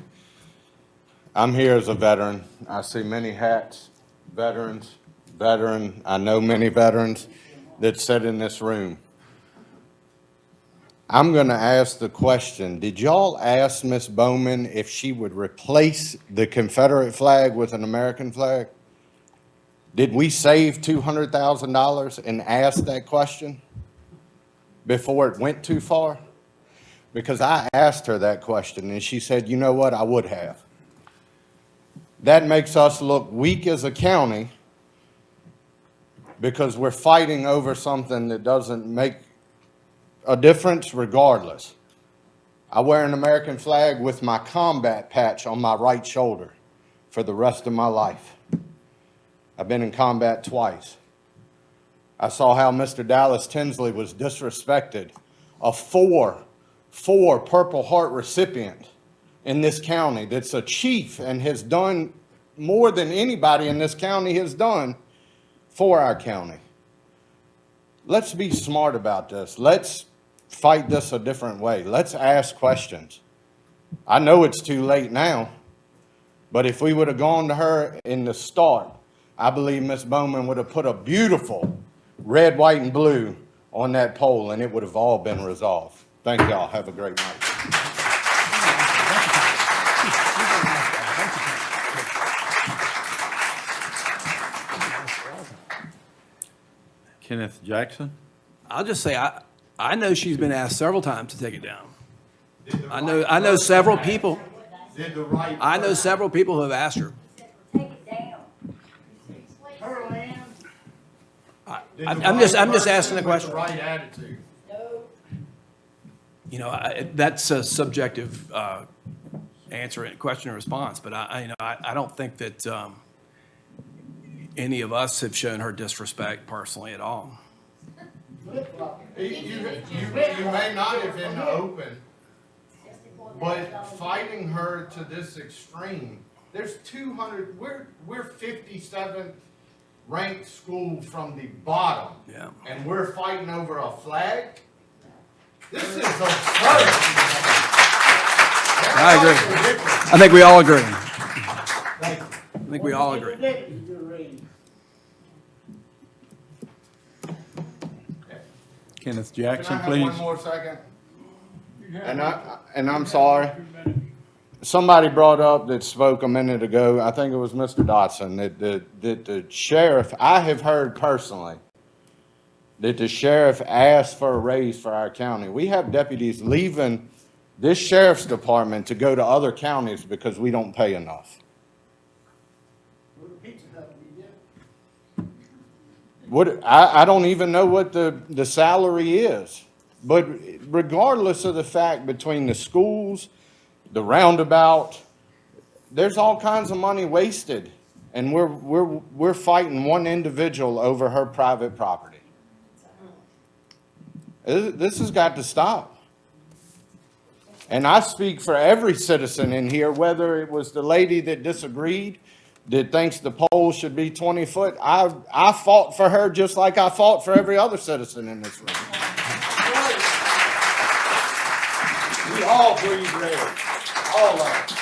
I'm here as a veteran. I see many hats, veteran. I know many veterans that sit in this room. I'm going to ask the question, did y'all ask Ms. Bowman if she would replace the Confederate flag with an American flag? Did we save $200,000 and ask that question before it went too far? Because I asked her that question and she said, you know what, I would have. That makes us look weak as a county because we're fighting over something that doesn't make a difference regardless. I wear an American flag with my combat patch on my right shoulder for the rest of my life. I've been in combat twice. I saw how Mr. Dallas Tinsley was disrespected, a four Purple Heart recipient in this county that's a chief and has done more than anybody in this county has done for our county. Let's be smart about this. Let's fight this a different way. Let's ask questions. I know it's too late now, but if we would have gone to her in the start, I believe Ms. Bowman would have put a beautiful red, white, and blue on that pole, and it would have all been resolved. Thank y'all. Have a great night. Kenneth Jackson. I'll just say, I know she's been asked several times to take it down. I know several people. I know several people who have asked her. I'm just asking the question. Right attitude. You know, that's a subjective answer, question and response. But I don't think that any of us have shown her disrespect personally at all. You may not have in the open, but fighting her to this extreme, there's 200, we're 57th ranked school from the bottom. Yeah. And we're fighting over a flag? This is absurd. I agree. I think we all agree. I think we all agree. Kenneth Can Jackson, I have please. one more second? And I'm sorry. Somebody brought up that spoke a minute ago, I think it was Mr. Dotson, that the sheriff, I have heard personally, that the sheriff asked for a raise for our county. We have deputies leaving this sheriff's department to go to other counties because we don't pay enough. I don't even know what the salary is. But regardless of the fact, between the schools, the roundabout, there's all kinds of money wasted. And we're fighting one individual over her private property. This has got to stop. And I speak for every citizen in here, whether it was the lady that disagreed, that thinks the pole should be 20 foot. I fought for her just like I fought for every other citizen in this room. We all breathe red, all of us.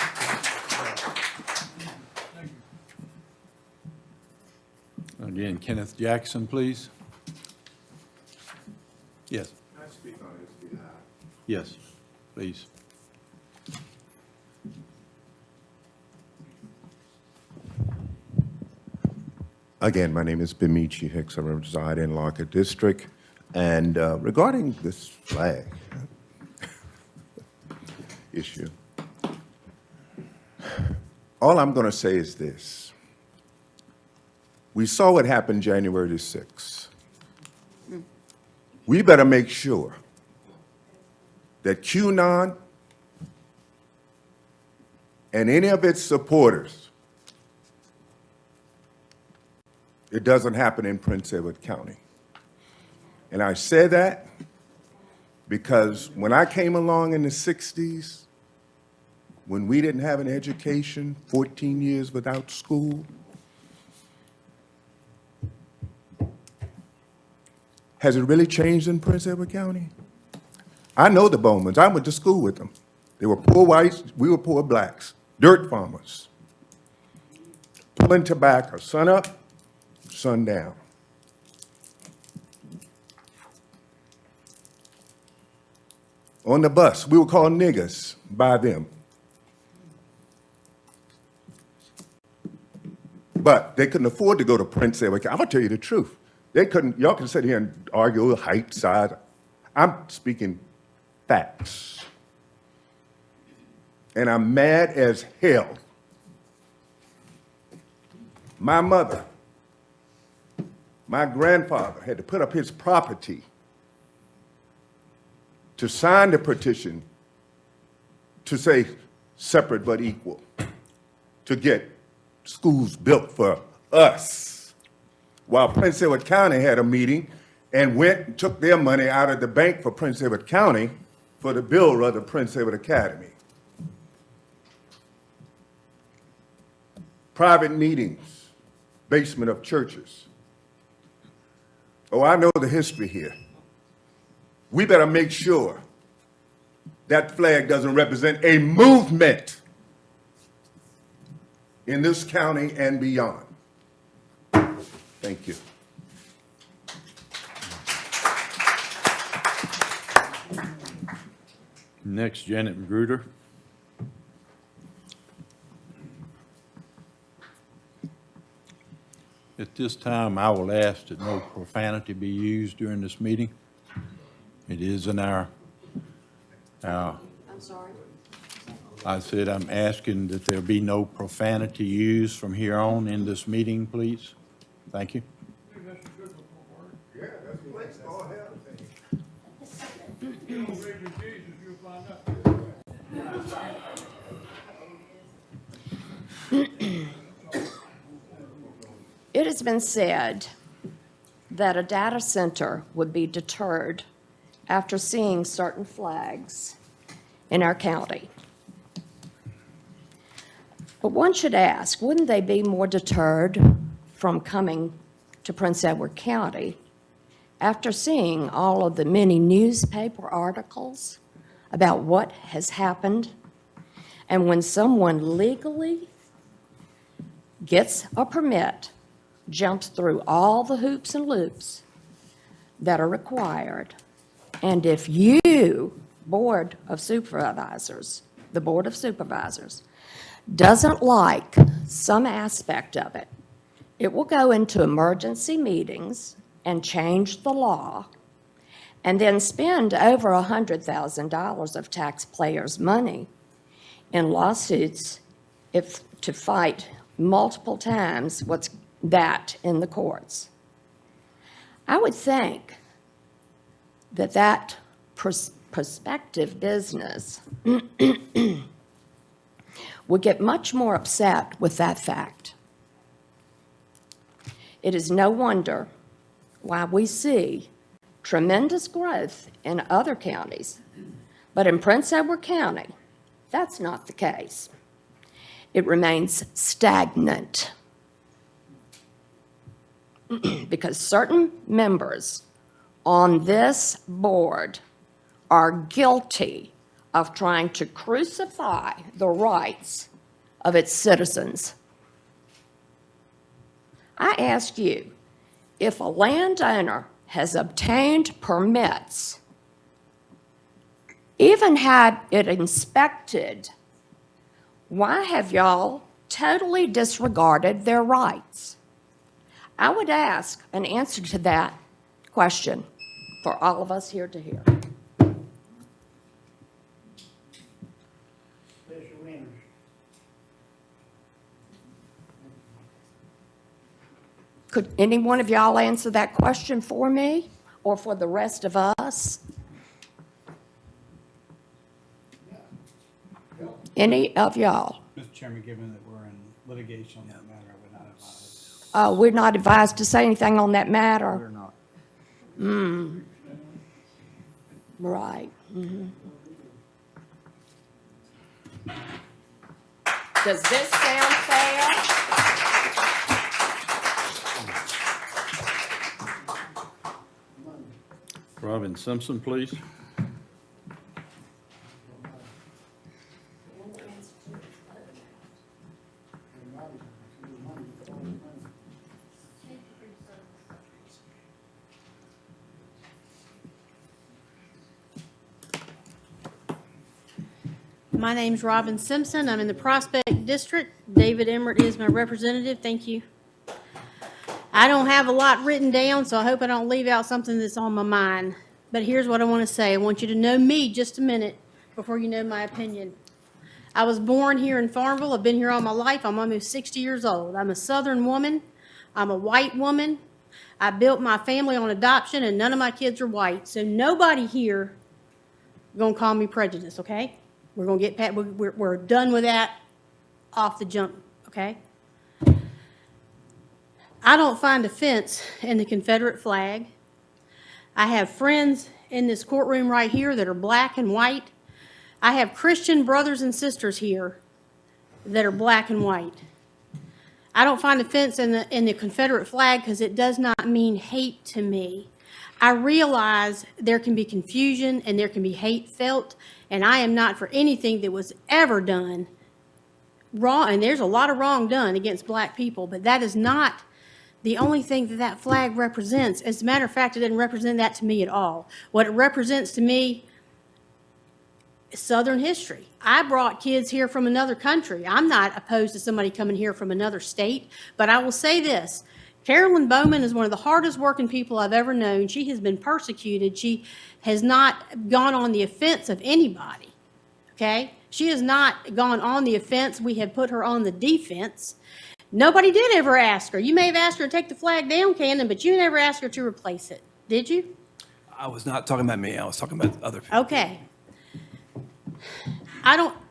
Again, Kenneth Jackson, please. Yes. Can I speak on his behalf? Yes, please. Again, my name is Bimichi Hicks. I reside in Lockett District. And regarding this flag issue, all I'm going to say is this. We saw what happened January the 6th. We better make sure that QAnon and any of its supporters, it doesn't happen in Prince Edward County. And I say that because when I came along in the 60s, when we didn't have an education, 14 years without school, has it really changed in Prince Edward County? I know the Bowmans. I went to school with them. They were poor whites, we were poor blacks, dirt farmers, pulling tobacco, sun up, sun down. On the bus, we were called niggers by them. But they couldn't afford to go to Prince Edward County. I'm gonna tell you the truth. They couldn't, y'all can sit here and argue height, size. I'm speaking facts. And I'm mad as hell. My mother, my grandfather had to put up his property to sign the petition to say separate but equal, to get schools built for us. While Prince Edward County had a meeting and went and took their money out of the bank for Prince Edward County for the build of the Prince Edward Academy. Private meetings, basement of churches. Oh, I know the history here. We better make sure that flag doesn't represent a movement in this county and beyond. Thank you. Next, Janet Magruder. At this time, I will ask that no profanity be used during this meeting. It is in our I'm sorry. I said I'm asking that there be no profanity used from here on in this meeting, please. Thank you. It has been said that a data center would be deterred after seeing certain flags in our county. But one should ask, wouldn't they be more deterred from coming to Prince Edward County after seeing all of the many newspaper articles about what has happened? And when someone legally gets a permit, jumps through all the hoops and loops that are required, and if you, Board of Supervisors, the Board of Supervisors, doesn't like some aspect of it, it will go into emergency meetings and change the law, and then spend over $100,000 of taxpayers' money in lawsuits to fight multiple times what's that in the courts. I would think that prospective business would get much more upset with that fact. It is no wonder why we see tremendous growth in other counties But in Prince Edward County, that's not the case. It remains stagnant because certain members on this board are guilty of trying to crucify the rights of its citizens. I ask you, if a landowner has obtained permits, even had it inspected, why have y'all totally disregarded their rights? I would ask an answer to that question for all of us here to hear. Could any one of y'all answer that question for me or for the rest of us? Any of y'all? Mr. Chairman, given that we're in litigation on that matter, I would not advise. We're not advised to say anything on that matter? We're not. Right. Does this sound fair? Robin Simpson, please. My name's Robin Simpson. I'm in the Prospect District. David Emmert is my representative. Thank you. I don't have a lot written down, so I hope I don't leave out something that's on my mind. But here's what I want to say. I want you to know me just a minute before you know my opinion. I was born here in Farmville. I've been here all my life. I'm almost 60 years old. I'm a Southern woman. I'm a white woman. I built my family on adoption, and none of my kids are white. So nobody here is going to call me prejudiced, okay? We're going to get, we're done with that off the jump, okay? I don't find offense in the Confederate flag. I have friends in this courtroom right here that are black and white. I have Christian brothers and sisters here that are black and white. I don't find offense in the Confederate flag because it does not mean hate to me. I realize there can be confusion and there can be hate felt, and I am not for anything that was ever done wrong, and there's a lot of wrong done against black people, but that is not the only thing that that flag represents. As a matter of fact, it doesn't represent that to me at all. What it represents to me is Southern history. I brought kids here from another country. I'm not opposed to somebody coming here from another state, but I will say this. Carolyn Bowman is one of the hardest working people I've ever known. She has been persecuted. She has not gone on the offense of anybody, okay? She has not gone on the offense. We have put her on the defense. Nobody did ever ask her. You may have asked her to take the flag down, Cannon, but you never asked her to replace it, did you? I was not talking about me. I was talking about other people. Okay.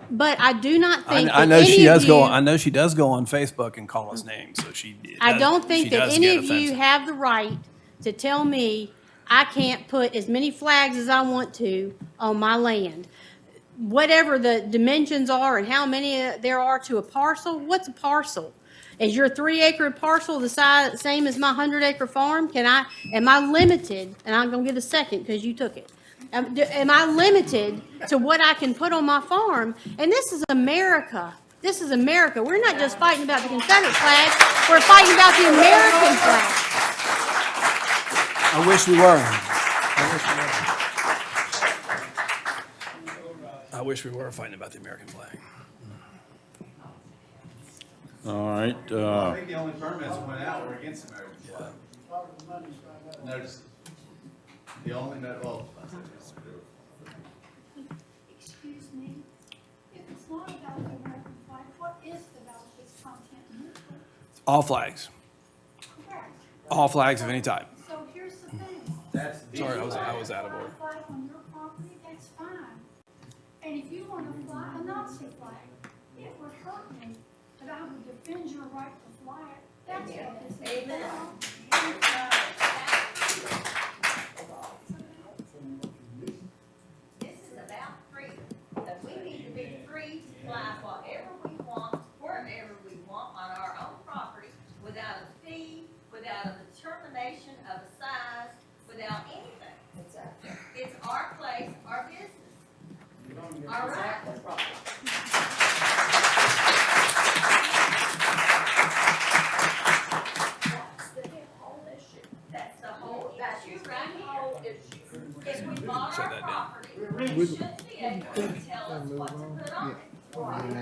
But I do not think I that know she any of does go. you- I know she does go on Facebook and call us names. So she. I don't think she that does any get of you offensive. have the right to tell me I can't put as many flags as I want to on my land. Whatever the dimensions are and how many there are to a parcel, what's a parcel? Is your 3-acre parcel the same as my 100-acre farm? Am I limited, and I'm gonna get a second because you took it. Am I limited to what I can put on my farm? And this is America. This is America. We're not just fighting about the Confederate flag. We're fighting about the American flag. I wish we were. I wish we were fighting about the American flag. All right, I think the only permits that went out were against American flag. Notice, the only, Excuse me, if it's not about the American flag, what is the values content neutral? All flags. Correct. All flags of any type. So here's the thing. Sorry, I was out of order. If you want a flag on your property, that's fine. And if you want a flag, a Nazi flag, it would hurt me, but I would defend your right to fly it. That's what this is about. This is about freedom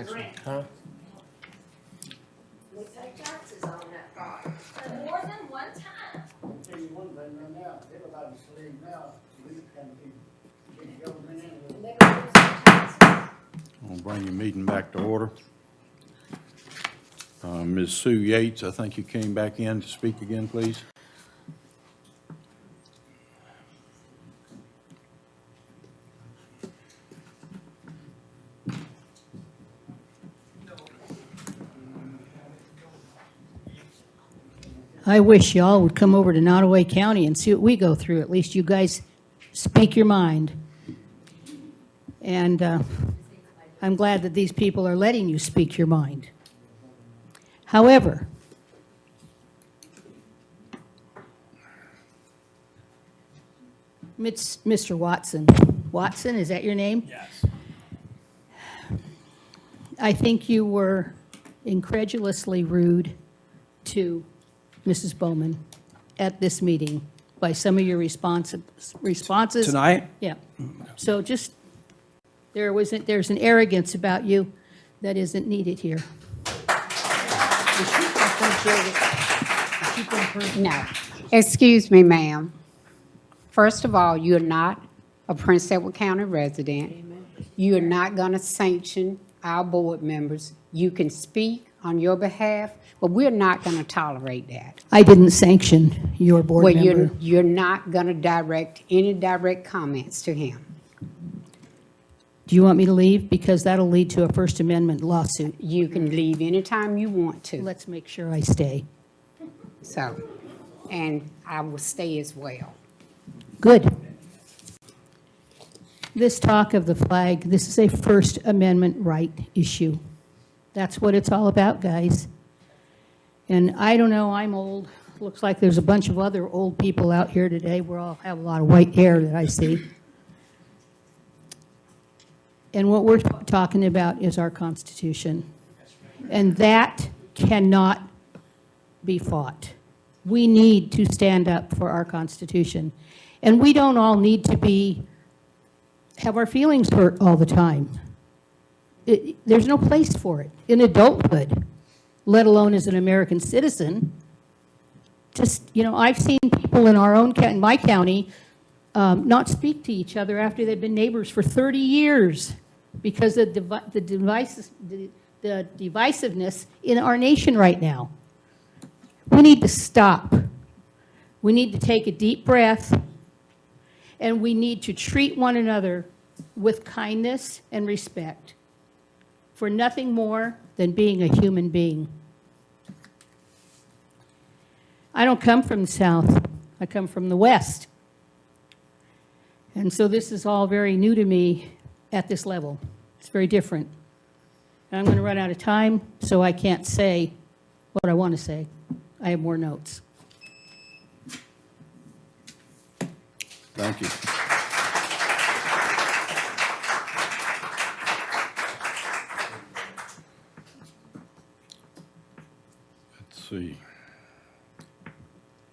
Huh? We take taxes on that card. More than one time. I'll tell you one thing right now, everybody's saying now, we can keep government anyway. I'll bring your meeting back to order. Ms. Sue Yates, I think you came back in to speak again, please. I wish y'all would come over to Nottaway County and see what we go through. At least you guys speak your mind. And I'm glad that these people are letting you speak your mind. However, Mr. Watson, Watson, is that your name? Yes. I think you were incredulously rude to Mrs. Bowman at this meeting by some of your responses. Tonight? Yeah. So just, there's an arrogance about you that isn't needed here. No. Excuse me, ma'am. First of all, you're not a Prince Edward County resident. You are not going to sanction our board members. You can speak on your behalf, but we're not going to tolerate that. I didn't sanction your board Well, member. you're not going to direct any direct comments to him. Do you want me to leave? Because that'll lead to a First Amendment lawsuit. You can leave anytime you want to. Let's make sure I stay. So, and I will stay as well. Good. This talk of the flag, this is a First Amendment right issue. That's what it's all about, guys. And I don't know, I'm old. Looks like there's a bunch of other old people out here today. We all have a lot of white hair that I see. And what we're talking about is our Constitution. And that cannot be fought. We need to stand up for our Constitution. And we don't all need to have our feelings hurt all the time. There's no place for it in adulthood, let alone as an American citizen. Just, I've seen people in my county, not speak to each other after they've been neighbors for 30 years because of the divisiveness in our nation right now. We need to stop. We need to take a deep breath, and we need to treat one another with kindness and respect for nothing more than being a human being. I don't come from the South. I come from the West. And so this is all very new to me at this level. It's very different. And I'm going to run out of time, so I can't say what I want to say. I have more notes. Thank you. Let's see.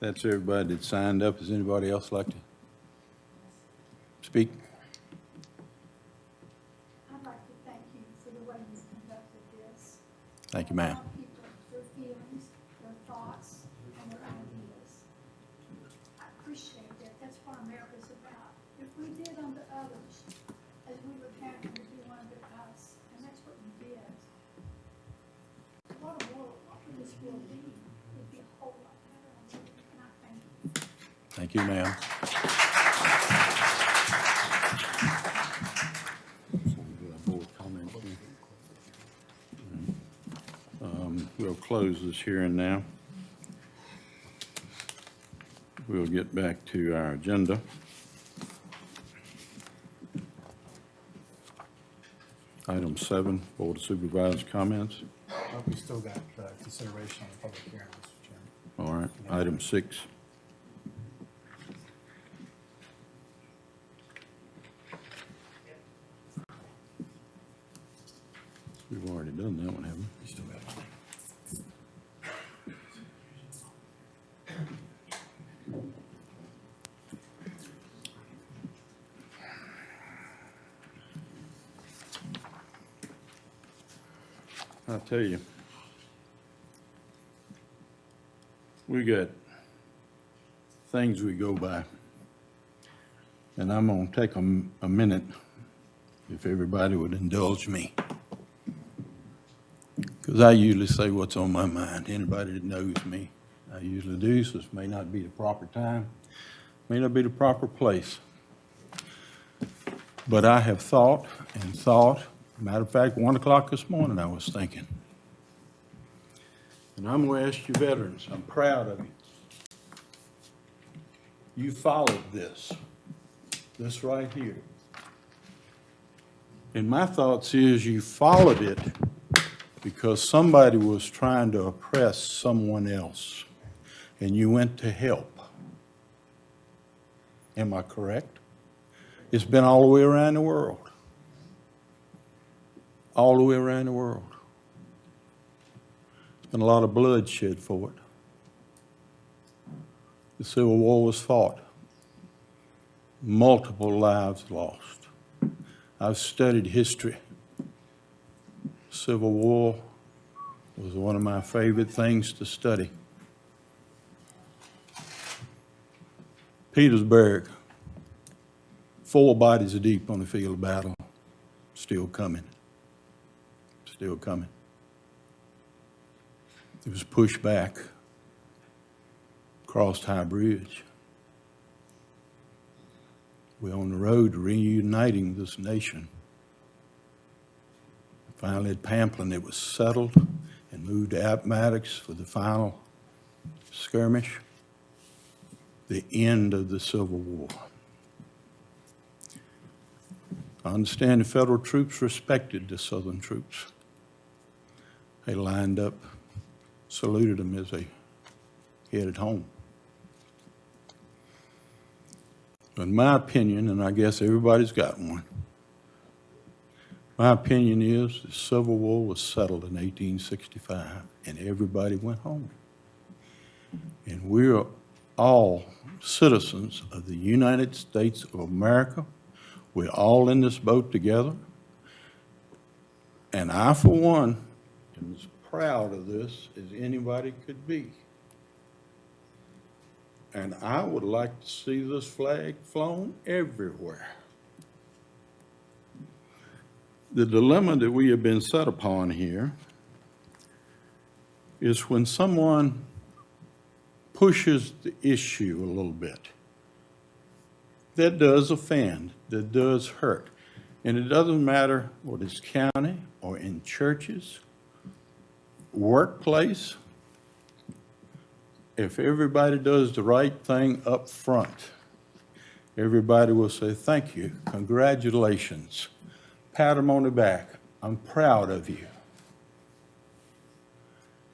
That's everybody that signed up. Does anybody else like to speak? I'd like to thank you for the way you've conducted this. Thank you, ma'am. Allow people their feelings, their thoughts, and their ideas. I appreciate that. That's what America's about. If we did unto others as we would have them to do unto us, and that's what you did. What a world, what would this world be? It'd be a whole lot better. And I thank you. Thank you, ma'am. We'll close this hearing now. We'll get back to our agenda. Item 7, Board of Supervisors comments. We still got consideration on the public hearing, Mr. Chairman. All right, item 6. We've already done that one, haven't we? We still got one. I tell you, we got things we go by. And I'm going to take a minute, if everybody would indulge me. Because I usually say what's on my mind. Anybody that knows me, I usually do, so this may not be the proper time, may not be the proper place. But I have thought and thought. Matter of fact, 1 o'clock this morning I was thinking. And I'm going to ask you veterans, I'm proud of you. You followed this right here. And my thoughts is you followed it because somebody was trying to oppress someone else, and you went to help. Am I correct? It's been all the way around the world. All the way around the world. There's been a lot of bloodshed for it. The Civil War was fought. Multiple lives lost. I've studied history. Civil War was one of my favorite things to study. Petersburg, 4 bodies deep on the field of battle, still coming. Still coming. It was pushed back, crossed High Bridge. We're on the road to reuniting this nation. Finally at Pamplin, it was settled and moved to Appomattox for the final skirmish, the end of the Civil War. I understand the federal troops respected the Southern troops. They lined up, saluted them as they headed home. In my opinion, and I guess everybody's got one, my opinion is the Civil War was settled in 1865 and everybody went home. And we're all citizens of the United States of America. We're all in this boat together. And I, for one, am as proud of this as anybody could be. And I would like to see this flag flown everywhere. The dilemma that we have been set upon here is when someone pushes the issue a little bit. That does offend, that does hurt. And it doesn't matter what is county or in churches, workplace. If everybody does the right thing up front, everybody will say, thank you, congratulations, pat them on the back, I'm proud of you.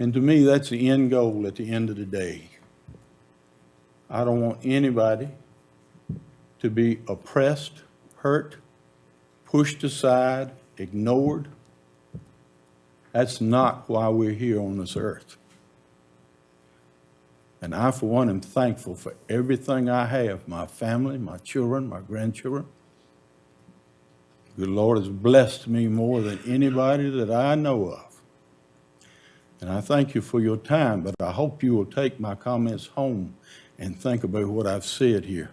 And to me, that's the end goal at the end of the day. I don't want anybody to be oppressed, hurt, pushed aside, ignored. That's not why we're here on this earth. And I, for one, am thankful for everything I have, my family, my children, my grandchildren. The Lord has blessed me more than anybody that I know of. And I thank you for your time, but I hope you will take my comments home and think about what I've said here.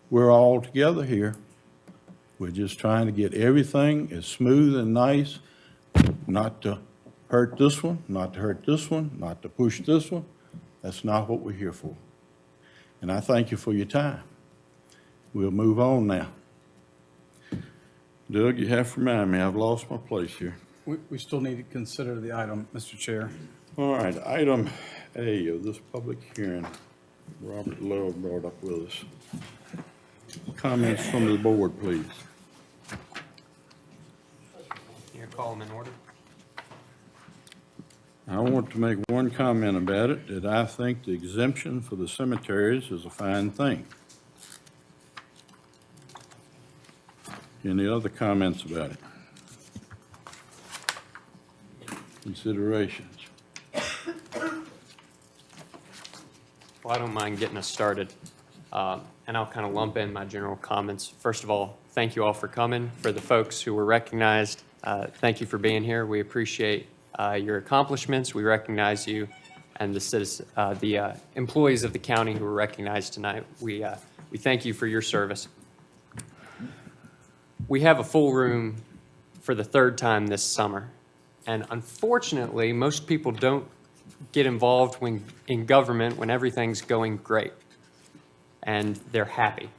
We're all together here. We're just trying to get everything as smooth and nice, not to hurt this one, not to hurt this one, not to push this one. That's not what we're here for. And I thank you for your time. We'll move on now. Doug, you have to remind me, I've lost my place here. We still need to consider the item, Mr. Chair. All right, item A of this public hearing, Robert Lowe brought up with us. Comments from the board, please. You call them in order. I want to make one comment about it, that I think the exemption for the cemeteries is a fine thing. Any other comments about it? Considerations? Well, I don't mind getting us started, and I'll kind of lump in my general comments. First of all, thank you all for coming. For the folks who were recognized, thank you for being here. We appreciate your accomplishments. We recognize you and the employees of the county who were recognized tonight. We thank you for your service. We have a full room for the third time this summer. And unfortunately, most people don't get involved in government when everything's going great and they're happy.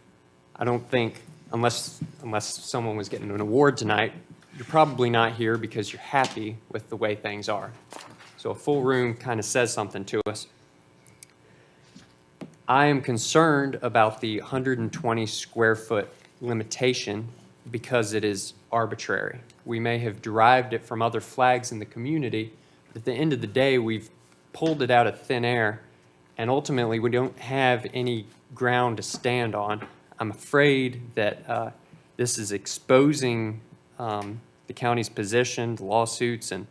I don't think, unless someone was getting an award tonight, you're probably not here because you're happy with the way things are. So a full room kind of says something to us. I am concerned about the 120 square foot limitation because it is arbitrary. We may have derived it from other flags in the community, but at the end of the day, we've pulled it out of thin air, and ultimately we don't have any ground to stand on. I'm afraid that this is exposing the county's position, the lawsuits, and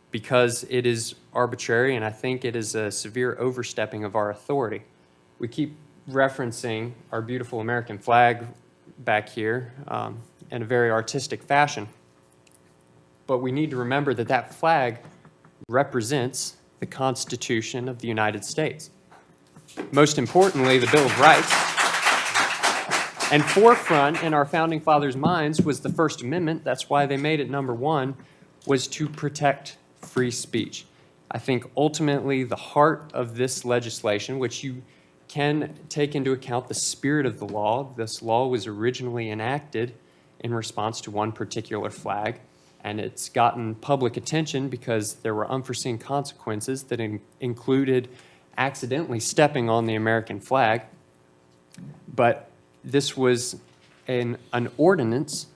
because it is arbitrary, and I think it is a severe overstepping of our authority. We keep referencing our beautiful American flag back here in a very artistic fashion, but we need to remember that that flag represents the Constitution of the United States. Most importantly, the Bill of Rights. And forefront in our founding fathers' minds was the First Amendment. That's why they made it number one, was to protect free speech. I think ultimately the heart of this legislation, which you can take into account the spirit of the law. This law was originally enacted in response to one particular flag, and it's gotten public attention because there were unforeseen consequences that included accidentally stepping on the American flag. But this was an ordinance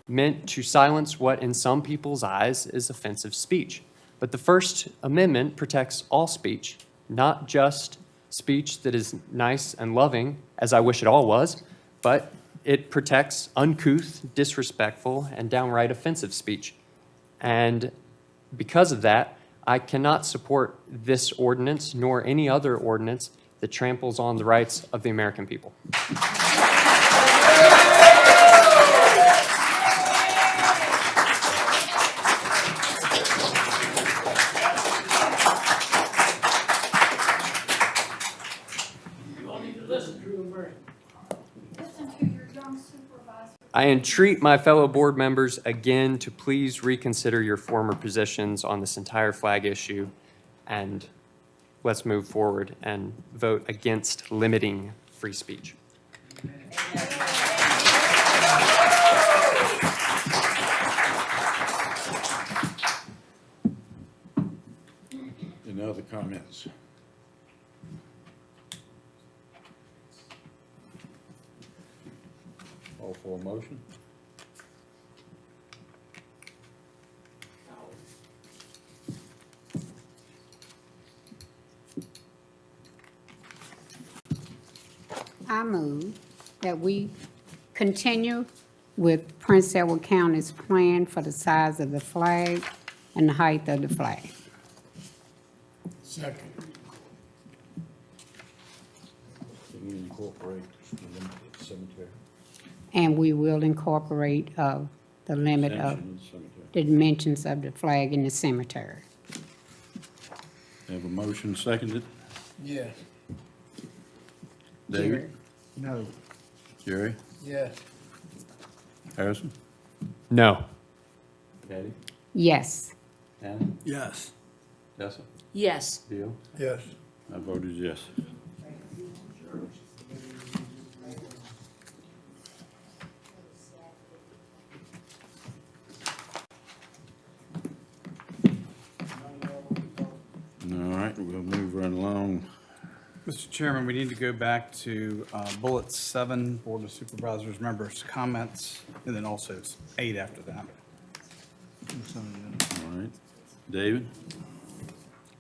meant to silence what in some people's eyes is offensive speech. But the First Amendment protects all speech, not just speech that is nice and loving, as I wish it all was, but it protects uncouth, disrespectful, and downright offensive speech. And because of that, I cannot support this ordinance nor any other ordinance that tramples on the rights of the American people. I entreat my fellow board members again to please reconsider your former positions on this entire flag issue, and let's move forward and vote against limiting free speech. Any other comments? All for a motion? I move that we continue with Prince Edward County's plan for the size of the flag and the height of the flag. Second. Can you incorporate the limit of the cemetery? And we will incorporate the limit of Extension of the cemetery. the dimensions of the flag in the cemetery. Have a motion seconded. Yes. David? No. Jerry? Yes. Harrison? No. Patty? Yes. Anna? Yes. Tessa? Yes. Bill? Yes. My vote is yes. All right, we'll move right along. Mr. Chairman, we need to go back to bullet 7, Board of Supervisors members' comments, and then also 8 after that. All right. David?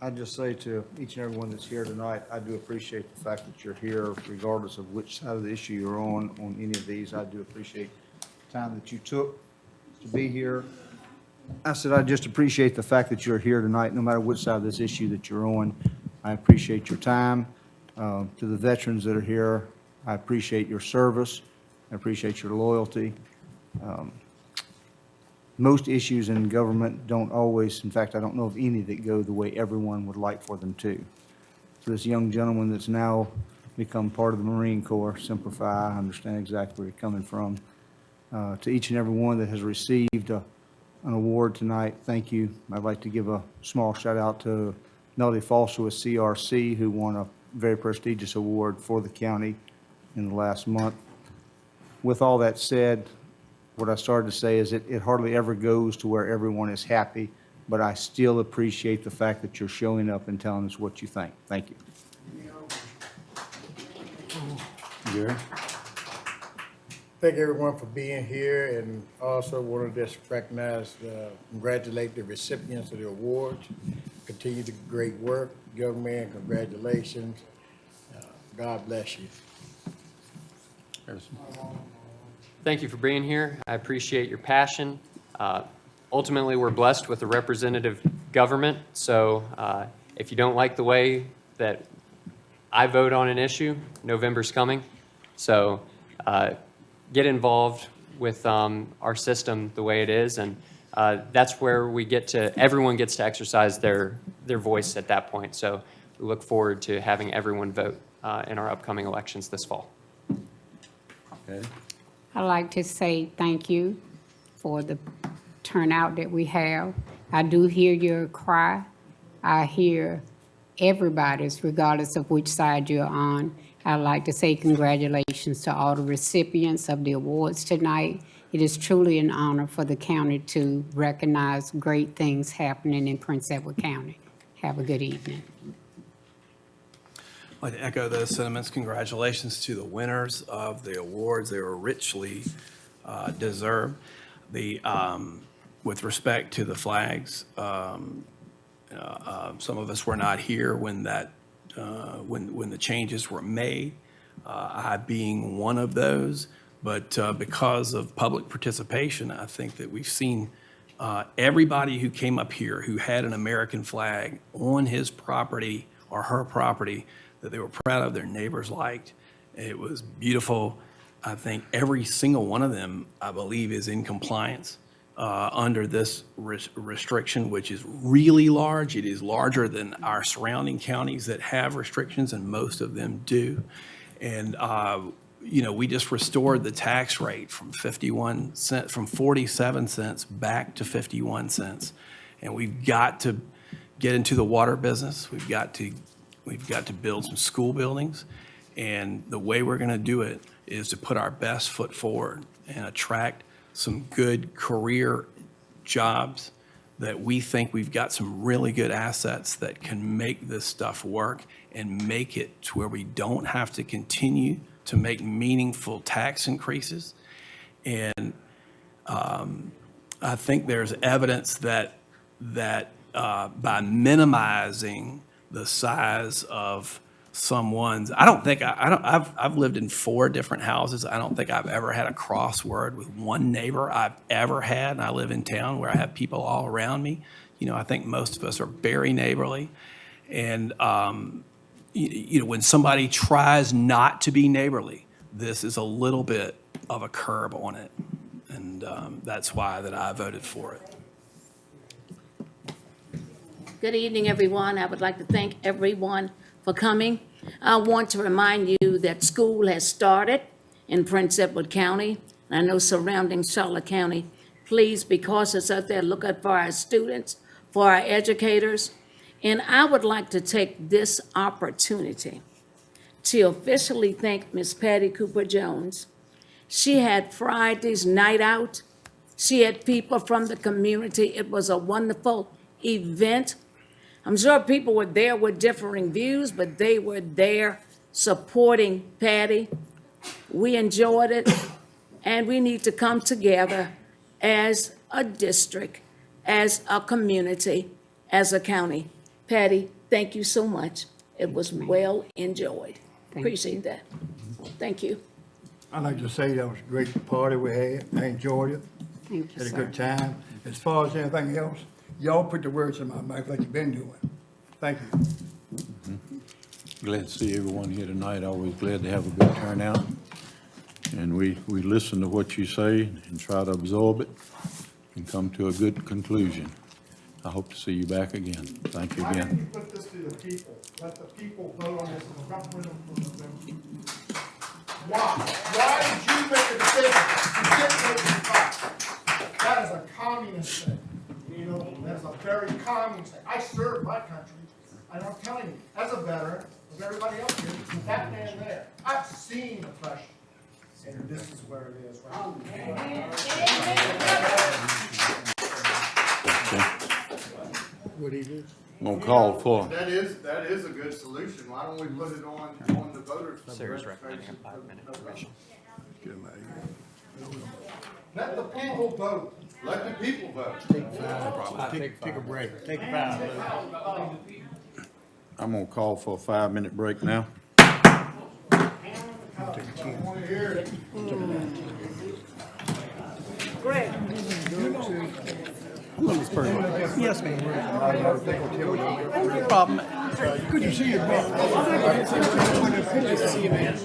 I'd just say to each and everyone that's here tonight, I do appreciate the fact that you're here, regardless of which side of the issue you're on any of these. I do appreciate the time that you took to be here. I said I just appreciate the fact that you're here tonight, no matter which side of this issue that you're on. I appreciate your time. To the veterans that are here, I appreciate your service. I appreciate your loyalty. most issues in government don't always, in fact, I don't know of any that go the way everyone would like for them to. So this young gentleman that's now become part of the Marine Corps, Semper Fi, I understand exactly where you're coming from. To each and every one that has received an award tonight, thank you. I'd like to give a small shout out to Melody Foster with CRC, who won a very prestigious award for the county in the last month. With all that said, what I started to say is it hardly ever goes to where everyone is happy, but I still appreciate the fact that you're showing up and telling us what you think. Thank you. Gary? Thank everyone for being here, and also want to just recognize, congratulate the recipients of the awards. Continue the great work. Young man, congratulations. God bless you. Thank you for being here. I appreciate your passion. Ultimately, we're blessed with a representative government, so if you don't like the way that I vote on an issue, November's coming. So get involved with our system the way it is, and that's where everyone gets to exercise their voice at that point. So we look forward to having everyone vote in our upcoming elections this fall. Okay. I'd like to say thank you for the turnout that we have. I do hear your cry. I hear everybody's, regardless of which side you're on. I'd like to say congratulations to all the recipients of the awards tonight. It is truly an honor for the county to recognize great things happening in Prince Edward County. Have a good evening. I'd like to echo those sentiments. Congratulations to the winners of the awards. They were richly deserved. With respect to the flags, some of us were not here when when the changes were made. I being one of those, but because of public participation, I think that we've seen everybody who came up here who had an American flag on his property or her property that they were proud of, their neighbors liked. It was beautiful. I think every single one of them, I believe, is in compliance under this restriction, which is really large. It is larger than our surrounding counties that have restrictions, and most of them do. And we just restored the tax rate from 47 cents back to 51 cents. And we've got to get into the water business. We've got to build some school buildings. And the way we're going to do it is to put our best foot forward and attract some good career jobs that we think we've got some really good assets that can make this stuff work and make it to where we don't have to continue to make meaningful tax increases. And I think there's evidence that by minimizing the size of someone's, I've lived in 4 different houses. I don't think I've ever had a crossword with one neighbor I've ever had. And I live in town where I have people all around me. I think most of us are very neighborly. And, when somebody tries not to be neighborly, this is a little bit of a curb on it. And that's why that I voted for it. Good evening, everyone. I would like to thank everyone for coming. I want to remind you that school has started in Prince Edward County. I know surrounding Charlotte County. Please be cautious out there. Look out for our students, for our educators. And I would like to take this opportunity to officially thank Miss Patty Cooper Jones. She had Friday's night out. She had people from the community. It was a wonderful event. I'm sure people were there with differing views, but they were there supporting Patty. We enjoyed it, and we need to come together as a district, as a community, as a county. Patty, thank you so much. It was well enjoyed. Appreciate that. Thank you. I'd like to say that was a great party we had. I enjoyed it. Thank you, Had a sir. good time. As far as anything else, y'all put the words in my mouth like you've been doing. Thank you. Glad to see everyone here tonight. Always glad to have a good turnout. And we listen to what you say and try to absorb it. and come to a good conclusion. I hope to see you back again. Thank you Why didn't you again. put this to the people? Let the people vote on this and referendum from November. Why? Why did you make a decision to dictate the fight? That is a communist thing. You know, that's a very communist thing. I served my country, and I'm telling you, as a veteran, with everybody else here, with that man there, I've seen oppression. And this is where it is right What do you do? I'm gonna call for, That is a good solution. Why don't we put it on the voters? Sarah's recommending a 5-minute intermission. Let the people vote. Let the people vote. Take a break. Take a 5 minutes. I'm gonna call for a 5-minute break now. Yes, ma'am. No problem. Good to see you, man.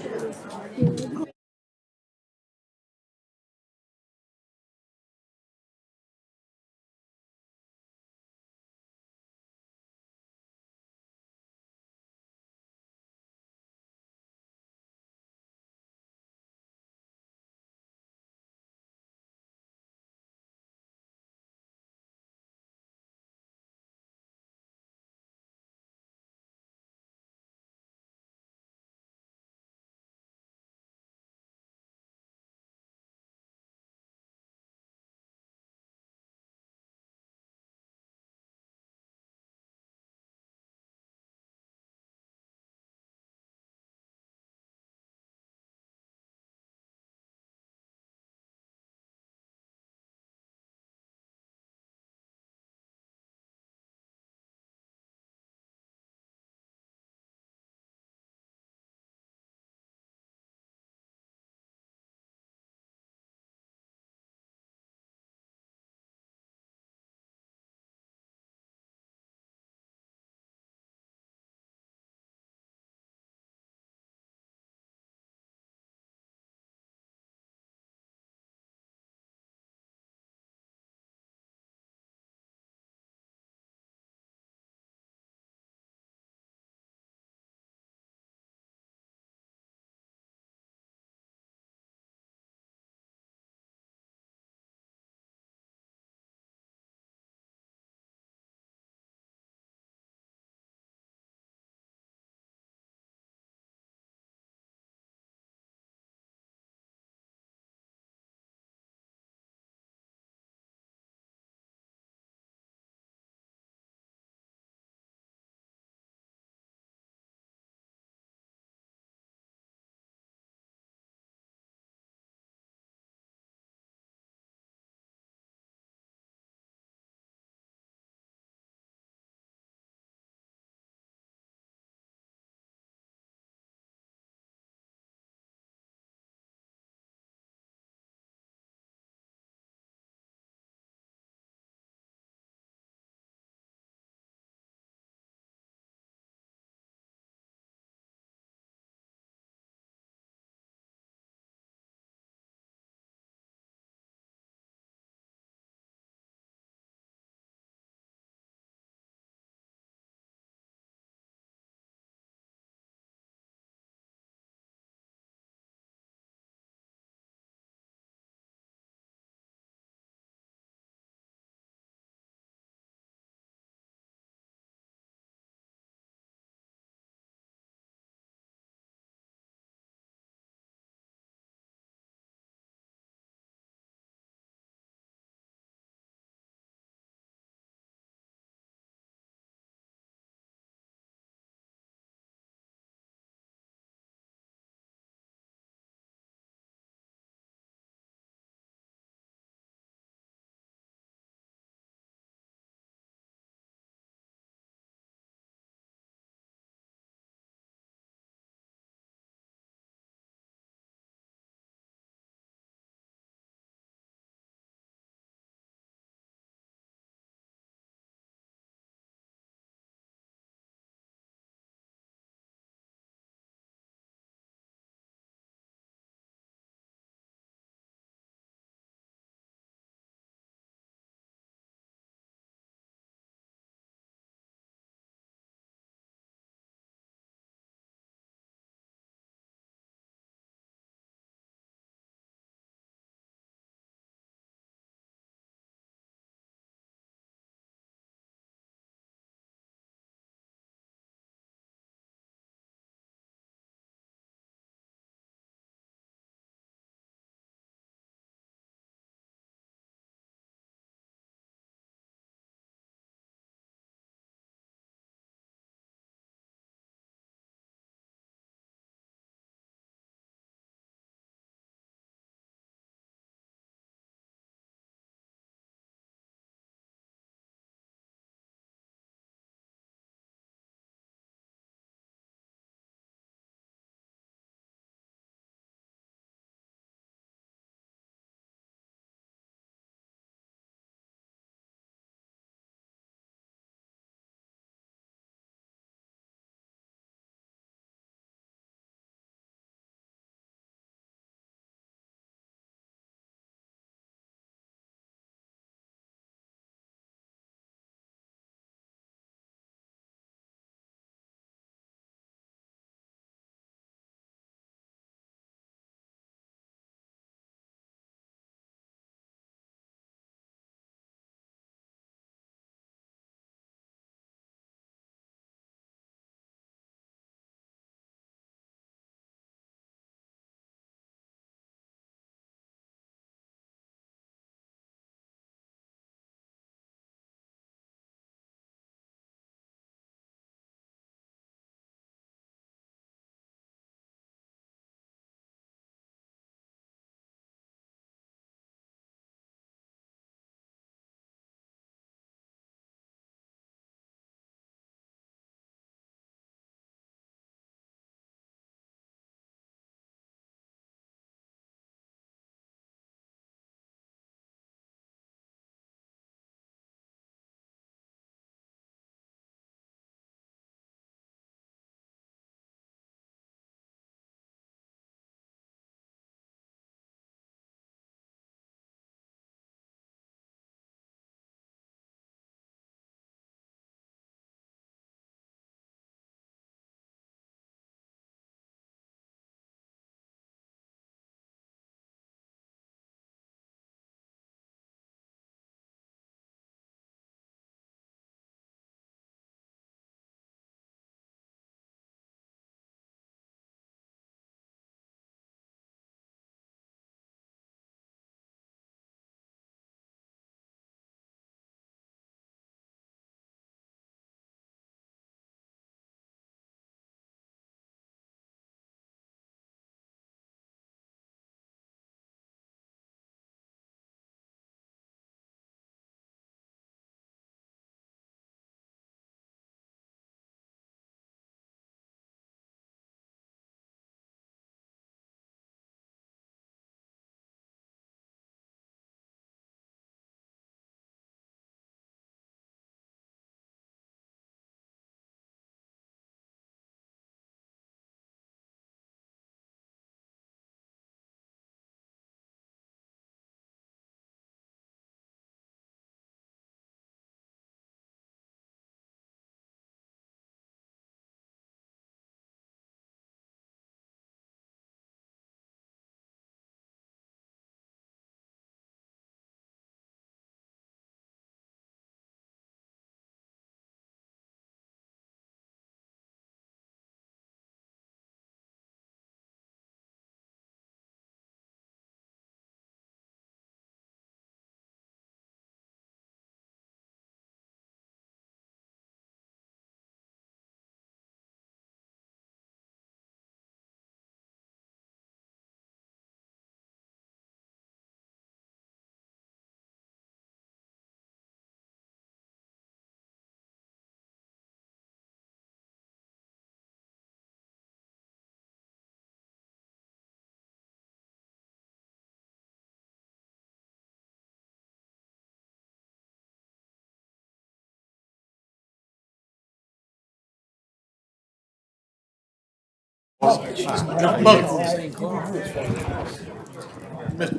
Mr.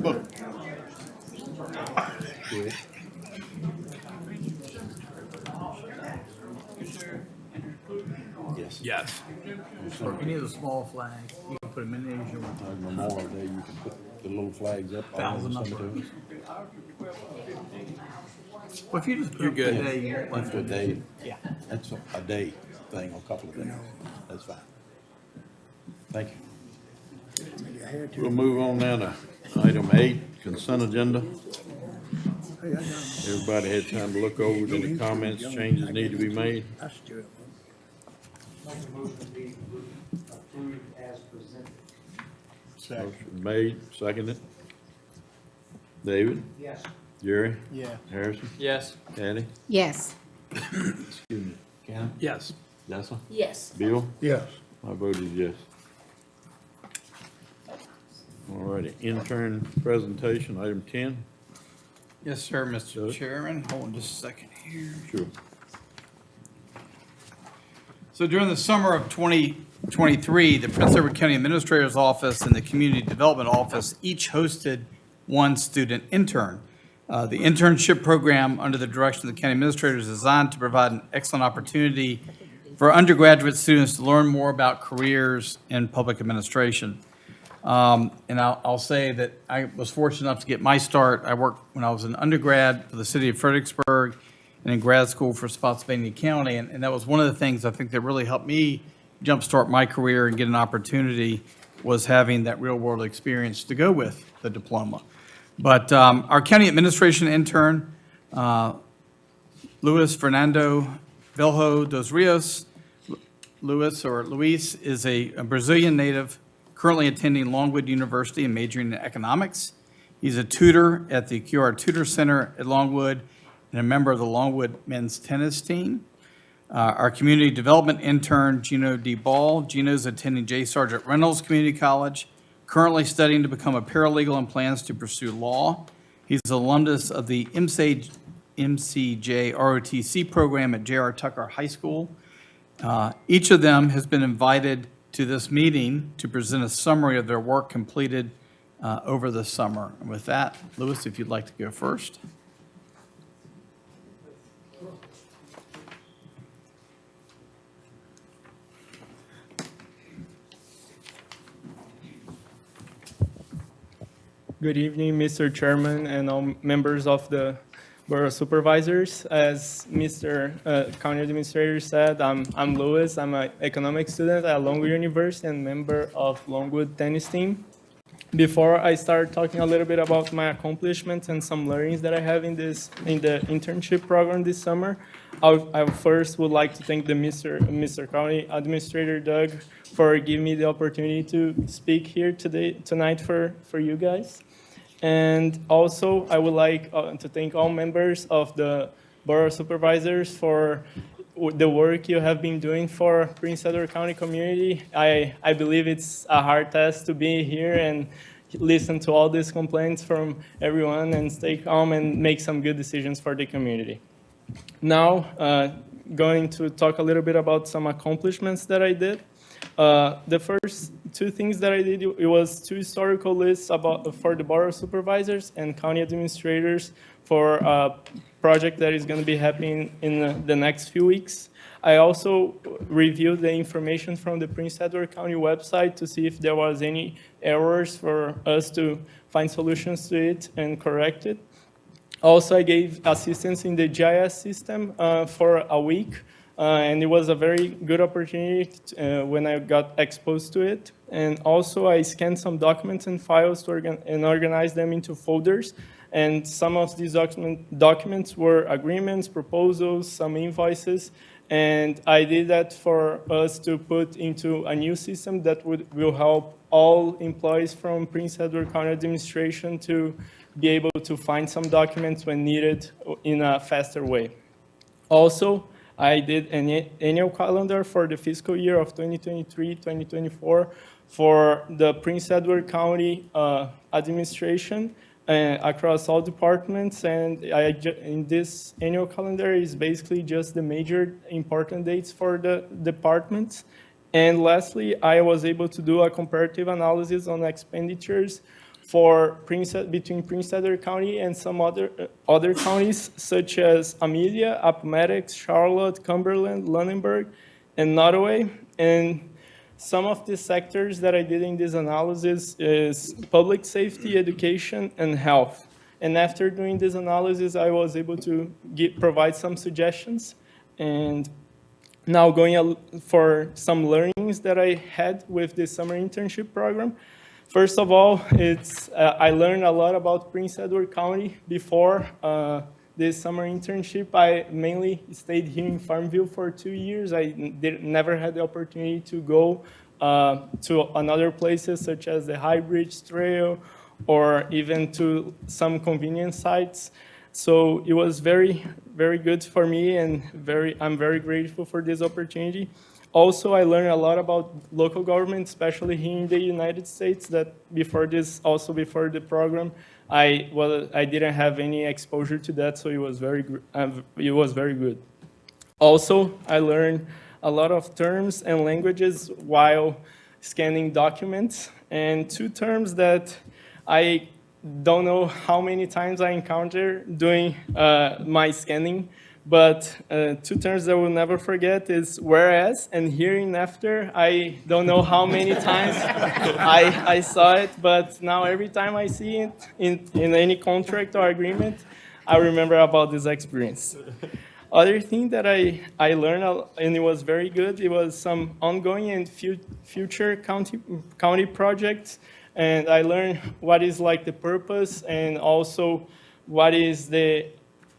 Booker. Yes. For any of the small flags, you can put them in there as you want. Like Memorial Day, you can put the little flags up. all over 1,000 up. cemeteries. Well, if you just put You're up good. today, you want That's a day. Yeah. That's a day thing, a couple of days. That's fine. Thank you. We'll move on now to item 8, consent agenda. Everybody had time to look over it. Any comments, changes need to be made? Motion made, seconded. David? Yes. Jerry? Yeah. Harrison? Yes. Patty? Yes. Excuse me. Ken? Yes. Jessa? Yes. Bill? Yes. My vote is yes. All righty, intern presentation, item 10. Yes, sir, Mr. Chairman. Hold on just a second here. Sure. So during the summer of 2023, the Prince Edward County Administrator's Office and the Community Development Office each hosted one student intern. The internship program under the direction of the county administrator is designed to provide an excellent opportunity for undergraduate students to learn more about careers in public administration. And I'll say that I was fortunate enough to get my start. I worked when I was an undergrad for the city of Fredericksburg and in grad school for Spotsylvania County. And that was one of the things I think that really helped me jumpstart my career and get an opportunity, was having that real world experience to go with the diploma. But our county administration intern, Luis Fernando Velho dos Rios, Luis is a Brazilian native currently attending Longwood University and majoring in economics. He's a tutor at the QR Tutor Center at Longwood and a member of the Longwood men's tennis team. Our community development intern, Gino D. Ball. Gino's attending J. Sargent Reynolds Community College, currently studying to become a paralegal and plans to pursue law. He's an alumnus of the MCJ ROTC program at J.R. Tucker High School. Each of them has been invited to this meeting to present a summary of their work completed over the summer. And with that, Louis, if you'd like to go first. Good evening, Mr. Chairman and all members of the Board of Supervisors. As Mr. County Administrator said, I'm Louis. I'm an economics student at Longwood University and member of Longwood tennis team. Before I start talking a little bit about my accomplishments and some learnings that I have in the internship program this summer, I first would like to thank the Mr. County Administrator Doug for giving me the opportunity to speak here tonight for you guys. And also, I would like to thank all members of the Board of Supervisors for the work you have been doing for Prince Edward County community. I believe it's a hard task to be here and listen to all these complaints from everyone and stay calm and make some good decisions for the community. Now, going to talk a little bit about some accomplishments that I did. The first two things that I did, it was 2 historical lists for the Board of Supervisors and county administrators for a project that is going to be happening in the next few weeks. I also reviewed the information from the Prince Edward County website to see if there was any errors for us to find solutions to it and correct it. Also, I gave assistance in the GIS system for a week. And it was a very good opportunity when I got exposed to it. And also, I scanned some documents and files to organize them into folders. And some of these documents were agreements, proposals, some invoices. And I did that for us to put into a new system that will help all employees from Prince Edward County Administration to be able to find some documents when needed in a faster way. Also, I did an annual calendar for the fiscal year of 2023-2024 for the Prince Edward County administration across all departments. And in this annual calendar is basically just the major important dates for the departments. And lastly, I was able to do a comparative analysis on expenditures for between Prince Edward County and some other counties, such as Amelia, Appomattox, Charlotte, Cumberland, Lunenburg, and Nottoway. And some of the sectors that I did in this analysis is public safety, education, and health. And after doing this analysis, I was able to provide some suggestions. And now going for some learnings that I had with the summer internship program. First of all, I learned a lot about Prince Edward County before this summer internship. I mainly stayed here in Farmville for 2 years. I never had the opportunity to go to another places such as the High Bridge Trail or even to some convenience sites. So it was very, very good for me, and I'm very grateful for this opportunity. Also, I learned a lot about local government, especially here in the United States, that before the program, I didn't have any exposure to that, so it was very good. Also, I learned a lot of terms and languages while scanning documents, and 2 terms that I don't know how many times I encountered doing my scanning, but 2 terms that I will never forget is whereas and hereinafter. I don't know how many times I saw it, but now every time I see it in any contract or agreement, I remember about this experience. Other thing that I learned, and it was very good, it was some ongoing and future county projects. And I learned what is like the purpose and also what is the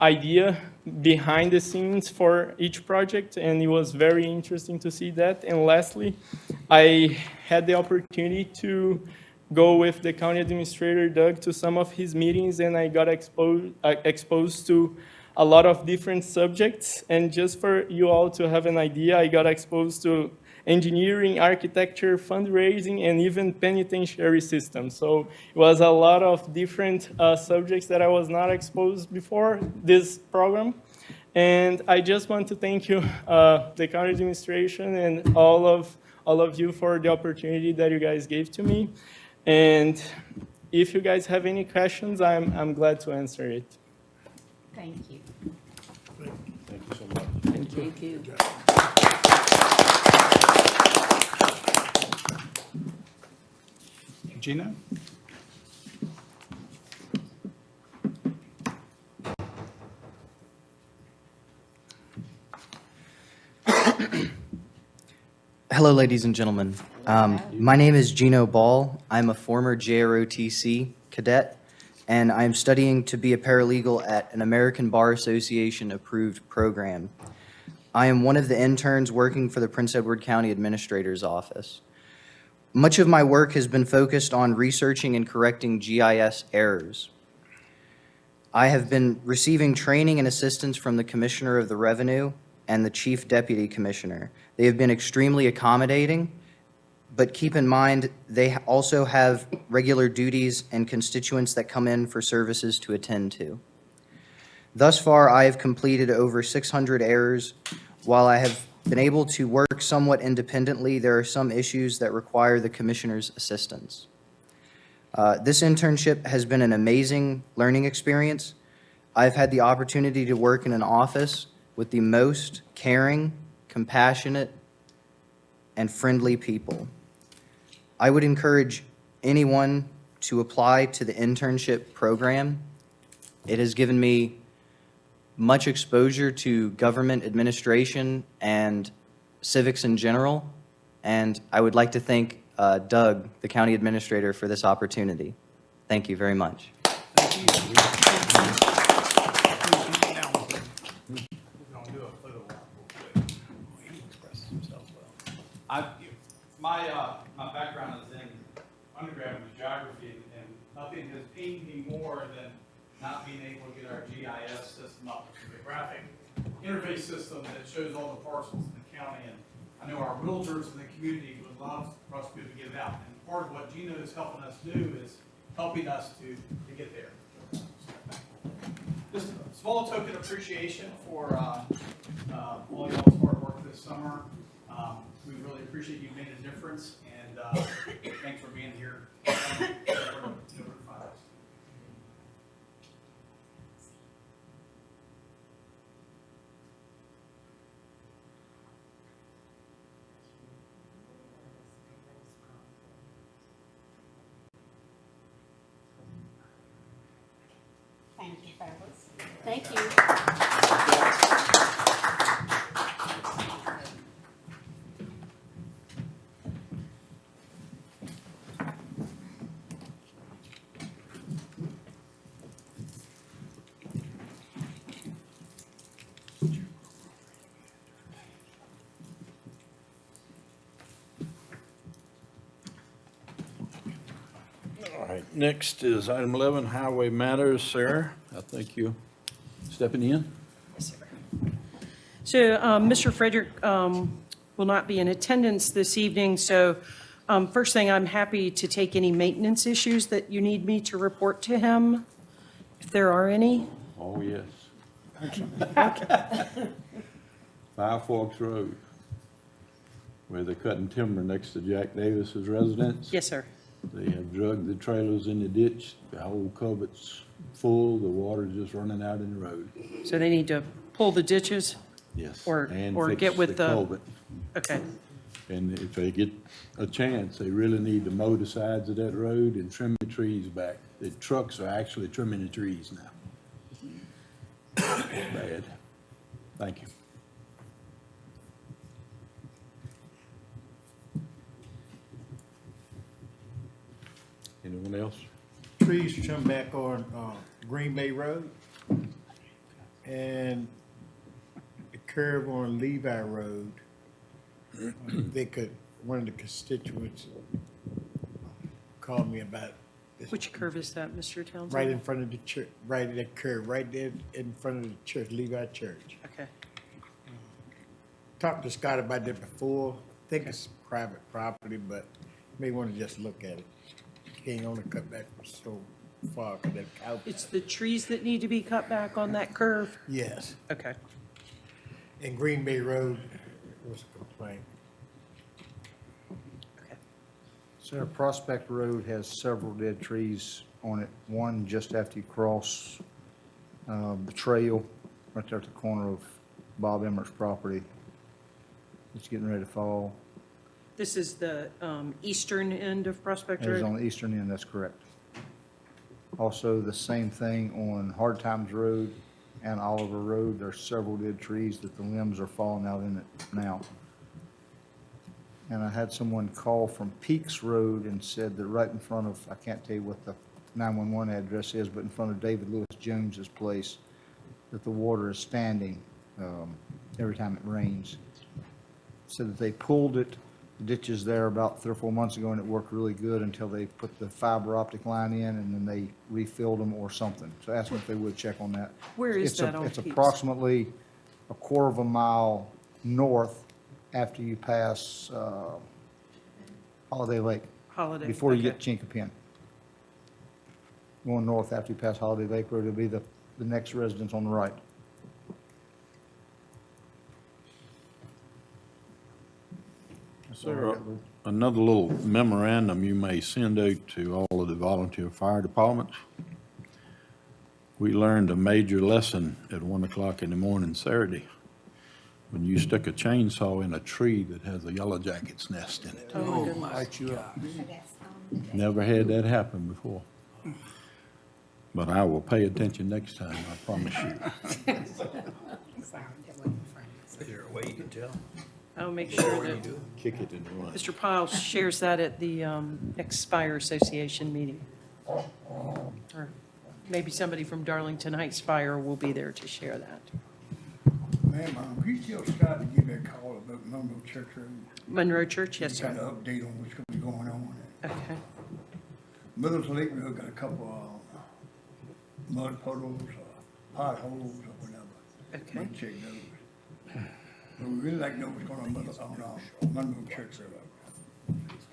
idea behind the scenes for each project. And it was very interesting to see that. And lastly, I had the opportunity to go with the county administrator, Doug, to some of his meetings, and I got exposed to a lot of different subjects. And just for you all to have an idea, I got exposed to engineering, architecture, fundraising, and even penitentiary systems. So it was a lot of different subjects that I was not exposed before this program. And I just want to thank you, the county administration, and all of you for the opportunity that you guys gave to me. And if you guys have any questions, I'm glad to answer it. Thank you. Thank you so much. Thank you. Gina? Hello, ladies and gentlemen. My name is Gino Ball. I'm a former JROTC cadet, and I'm studying to be a paralegal at an American Bar Association approved program. I am one of the interns working for the Prince Edward County Administrator's Office. Much of my work has been focused on researching and correcting GIS errors. I have been receiving training and assistance from the Commissioner of the Revenue and the Chief Deputy Commissioner. They have been extremely accommodating, but keep in mind, they also have regular duties and constituents that come in for services to attend to. Thus far, I have completed over 600 errors. While I have been able to work somewhat independently, there are some issues that require the Commissioner's assistance. This internship has been an amazing learning experience. I've had the opportunity to work in an office with the most caring, compassionate, and friendly people. I would encourage anyone to apply to the internship program. It has given me much exposure to government administration and civics in general, and I would like to thank Doug, the county administrator, for this opportunity. Thank you very much. My background is in undergraduate geography, and nothing has pained me more than not being able to get our GIS system up, the graphic interface system that shows all the parcels in the county. And I know our realtors in the community would love for us to be able to get it out. And part of what Gino is helping us do is helping us to get there. Just a small token appreciation for all y'all's hard work this summer. We really appreciate you made a difference, and thanks for being here. Thank you, fellas. Thank you. All right, next is item 11, Highway Matters. Sarah, I think you stepping in. So Mr. Frederick will not be in attendance this evening, so first thing, I'm happy to take any maintenance issues that you need me to report to him, if there are any. Oh, yes. 5 Forks Road, where they're cutting timber next to Jack Davis's residence. Yes, sir. They have drugged the trailers in the ditch. The whole culvert's full. The water's just running out in the road. So they need to pull the ditches? Yes. Or And get fix with the, culvert. okay. And if they get a chance, they really need to mow the sides of that road and trim the trees back. The trucks are actually trimming the trees now. It's bad. Thank you. Anyone else? Trees trimmed back on Green Bay Road. And the curve on Levi Road, one of the constituents called me about this. Which curve is that, Mr. Townsend? Right in front of the church, right at that curve, right there in front of the church, Levi Church. Okay. Talked to Scott about that before. Think it's private property, but you may want to just look at it. Can't only cut back so far because that cow. It's the trees that need to be cut back on that curve? Yes. Okay. And Green Bay Road was a complaint. Sarah, Prospect Road has several dead trees on it. One just after you cross the trail, right there at the corner of Bob Emmert's property. It's getting ready to fall. This is the eastern end of Prospect It is on Road? the eastern end, that's correct. Also, the same thing on Hard Times Road and Oliver Road. There's several dead trees that the limbs are falling out in it now. And I had someone call from Peaks Road and said that right in front of, I can't tell you what the 911 address is, but in front of David Lewis Jones's place, that the water is standing every time it rains. Said that they pulled it, the ditches there about 3 or 4 months ago, and it worked really good until they put the fiber optic line in and then they refilled them or something. So ask them if they would check on that. Where is that on It's Peaks? approximately a quarter of a mile north after you pass Holiday Lake. Holiday, Before you okay. get Chinkapin. Going north after you pass Holiday Lake Road, it'll be the next residence on the right. Sir, another little memorandum you may send out to all of the volunteer fire departments. We learned a major lesson at 1 o'clock in the morning Saturday, when you stick a chainsaw in a tree that has a yellow jacket's nest in it. Oh, my goodness. Never had that happen before. But I will pay attention next time, I promise you. Is there a way you can tell? I'll make sure that Kick it in the run. Mr. Pyle shares that at the next Fire Association meeting. Or maybe somebody from Darlington Heights Fire will be there to share that. Ma'am, he still Scott to give me a call about Monroe Church Road. Monroe Church, yes, Kind sir. of update on what's going to be going on. Okay. Middle Lake Road got a couple of mud puddles, potholes, or whatever. Okay. Might check those. But we really like to know what's going on Monroe Church Road.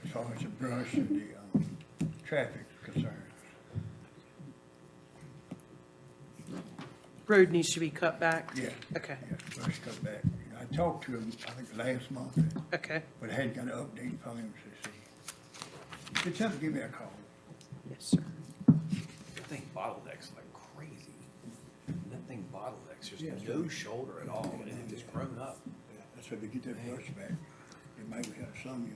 As far as the brush and the traffic concerns. Road needs to be cut back? Yeah. Okay. Yeah, brush cut back. I I talked to him, I think last month, Okay. but I hadn't got an update from him to see. Could somebody give me a call? Yes, sir. That thing bottlenecks like crazy. That thing bottlenecks, Yeah, there's so- no shoulder at all, and it just grown up. Yeah, that's why we get that brush back. It might have some, you know.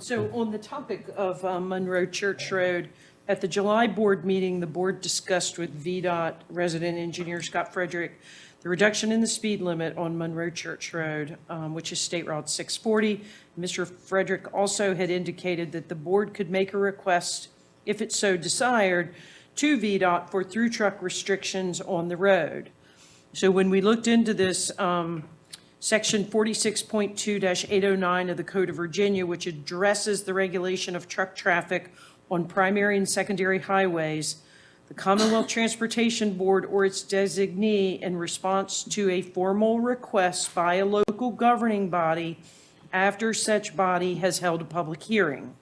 So on the topic of Monroe Church Road, at the July board meeting, the board discussed with VDOT resident engineer Scott Frederick the reduction in the speed limit on Monroe Church Road, which is State Route 640. Mr. Frederick also had indicated that the board could make a request, if it so desired, to VDOT for through truck restrictions on the road. So when we looked into this, Section 46.2-809 of the Code of Virginia, which addresses the regulation of truck traffic on primary and secondary highways, the Commonwealth Transportation Board or its designee, in response to a formal request by a local governing body after such body has held a public hearing.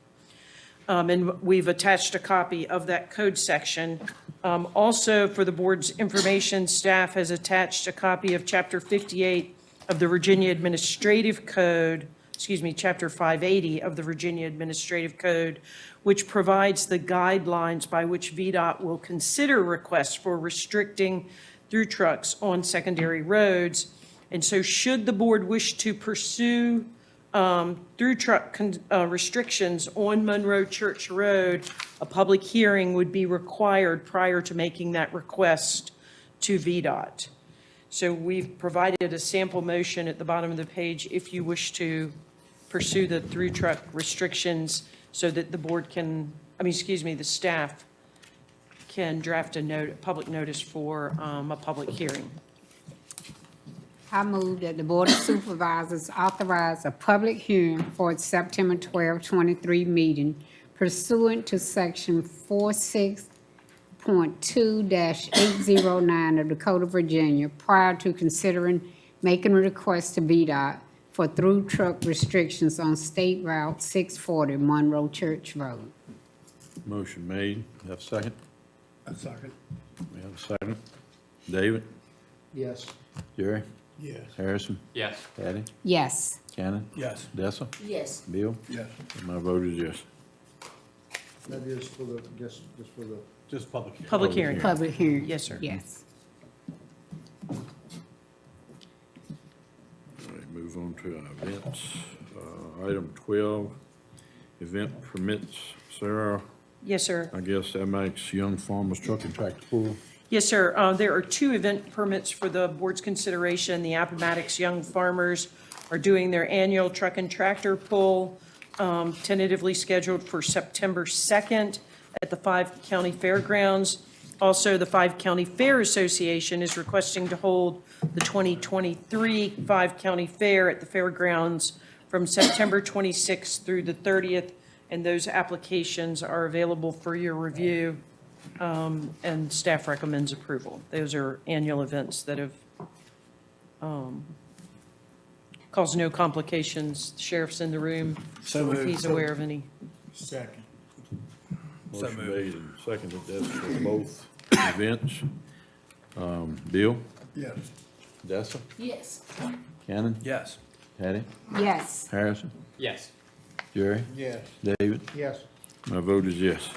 And we've attached a copy of that code section. Also, for the board's information, staff has attached a copy of Chapter 58 of the Virginia Administrative Code, Chapter 580 of the Virginia Administrative Code, which provides the guidelines by which VDOT will consider requests for restricting through trucks on secondary roads. And so should the board wish to pursue through truck restrictions on Monroe Church Road, a public hearing would be required prior to making that request to VDOT. So we've provided a sample motion at the bottom of the page if you wish to pursue the through truck restrictions so that the board can, the staff can draft a public notice for a public hearing. I move that the Board of Supervisors authorize a public hearing for its September 12, 23 meeting pursuant to Section 46.2-809 of the Code of Virginia prior to considering making a request to VDOT for through truck restrictions on State Route 640 Monroe Church Road. Motion made. Have a second? A second. We have a second. David? Yes. Jerry? Yes. Harrison? Yes. Patty? Yes. Cannon? Yes. Dessa? Yes. Bill? Yes. And my vote is yes. That is for the, just for the. Just public hearing. Public hearing. Public hearing. Yes, sir. Yes. All right, move on to our events. Item 12, event permits. Sarah, Yes, sir. I guess that makes Young Farmers Truck and Tractor Pull. Yes, sir. There are two event permits for the board's consideration. The Appomattox Young Farmers are doing their annual truck and tractor pull, tentatively scheduled for September 2nd at the 5 County Fairgrounds. Also, the 5 County Fair Association is requesting to hold the 2023 5 County Fair at the fairgrounds from September 26th through the 30th, and those applications are available for your review. And staff recommends approval. Those are annual events that have caused no complications. The sheriff's in the room, so if he's aware of any. Second. Motion made and seconded. That's for both events. Bill? Yes. Dessa? Yes. Cannon? Yes. Patty? Yes. Harrison? Yes. Jerry? Yes. David? Yes. My vote is yes.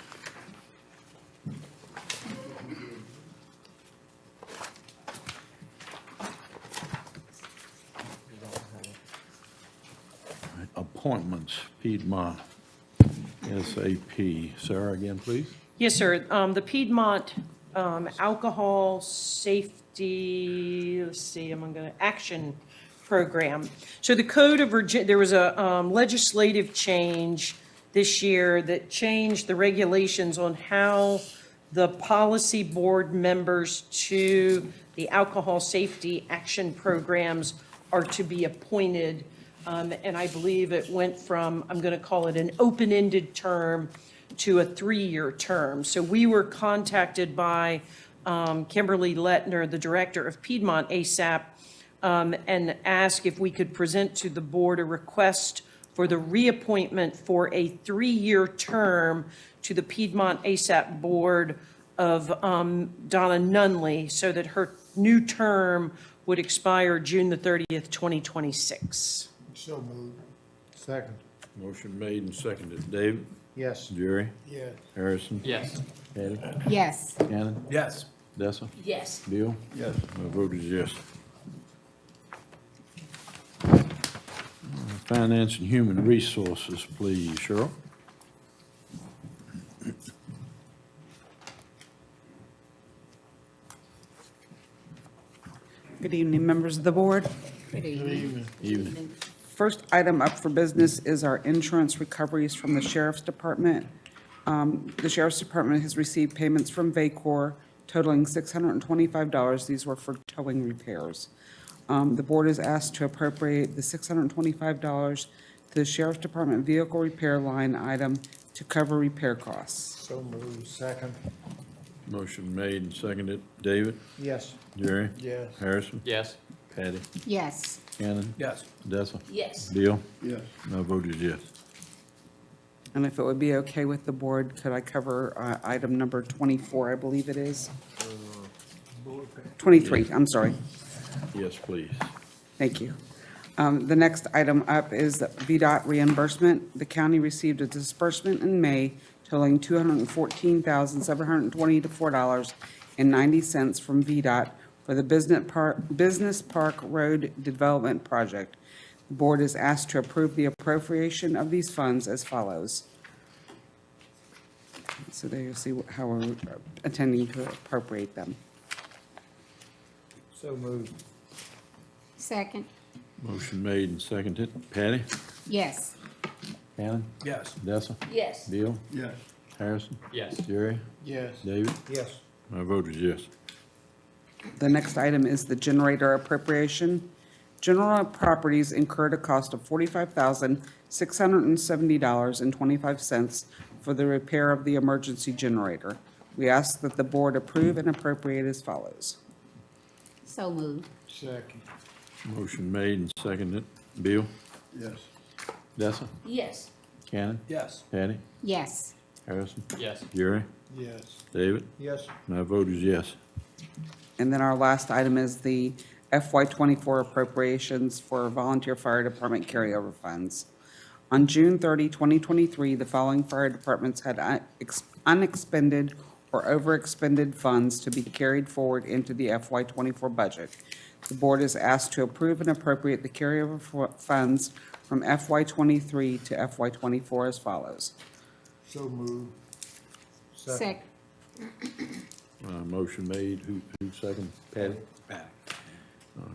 Appointments, Piedmont, SAP. Sarah, again, please. Yes, sir. The Piedmont Alcohol Safety, Action Program. So the Code of Virginia, there was a legislative change this year that changed the regulations on how the policy board members to the alcohol safety action programs are to be appointed. And I believe it went from, I'm going to call it an open-ended term to a 3-year term. So we were contacted by Kimberly Lettner, the director of Piedmont ASAP, and asked if we could present to the board a request for the reappointment for a 3-year term to the Piedmont ASAP board of Donna Nunley so that her new term would expire June the 30th, 2026. So moved. Second. Motion made and seconded. David? Yes. Jerry? Yes. Harrison? Yes. Patty? Yes. Shannon? Yes. Dessa? Yes. Bill? Yes. My vote is yes. Finance and Human Resources, please, Cheryl. Good evening, members of the board. Good evening. Evening. First item up for business is our insurance recoveries from the Sheriff's Department. The Sheriff's Department has received payments from VACOR totaling $625. These were for towing repairs. The board is asked to appropriate the $625 to the Sheriff's Department vehicle repair line item to cover repair costs. So moved. Second. Motion made and seconded. David? Yes. Jerry? Yes. Harrison? Yes. Patty? Yes. Shannon? Yes. Dessa? Yes. Bill? Yes. My vote is yes. And if it would be okay with the board, could I cover item number 24, I believe it is? 23, I'm sorry. Yes, please. Thank you. The next item up is the VDOT reimbursement. The county received a disbursement in May totaling $214,724.90 from VDOT for the Business Park Road Development Project. The board is asked to approve the appropriation of these funds as follows. So there you see how we're intending to appropriate them. So moved. Second. Motion made and seconded. Patty? Yes. Shannon? Yes. Dessa? Yes. Bill? Yes. Harrison? Yes. Jerry? Yes. David? Yes. My vote is yes. The next item is the generator appropriation. General Properties incurred a cost of $45,670.25 for the repair of the emergency generator. We ask that the board approve and appropriate as follows. So moved. Second. Motion made and seconded. Bill? Yes. Dessa? Yes. Shannon? Yes. Patty? Yes. Harrison? Yes. Jerry? Yes. David? Yes. My vote is yes. And then our last item is the FY24 appropriations for volunteer fire department carryover funds. On June 30, 2023, the following fire departments had unexpended or overexpended funds to be carried forward into the FY24 budget. The board is asked to approve and appropriate the carryover funds from FY23 to FY24 as follows. So moved. Second. Motion made. Who second? Patty?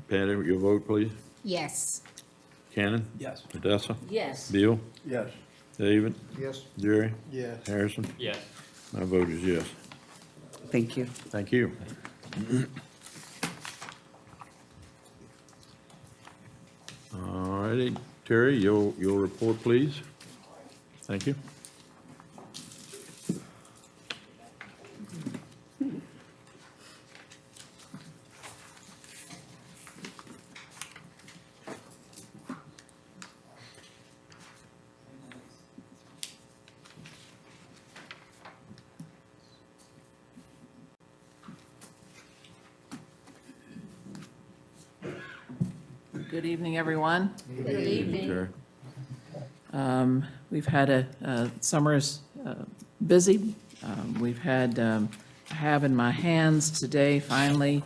Patty, your vote, please. Yes. Shannon? Yes. Dessa? Yes. Bill? Yes. David? Yes. Jerry? Yes. Harrison? Yes. My vote is yes. Thank you. Thank you. All righty, Terry, your report, please. Thank you. Good evening, everyone. Good evening. Terry. We've had a summer's busy. We've had, I have in my hands today, finally,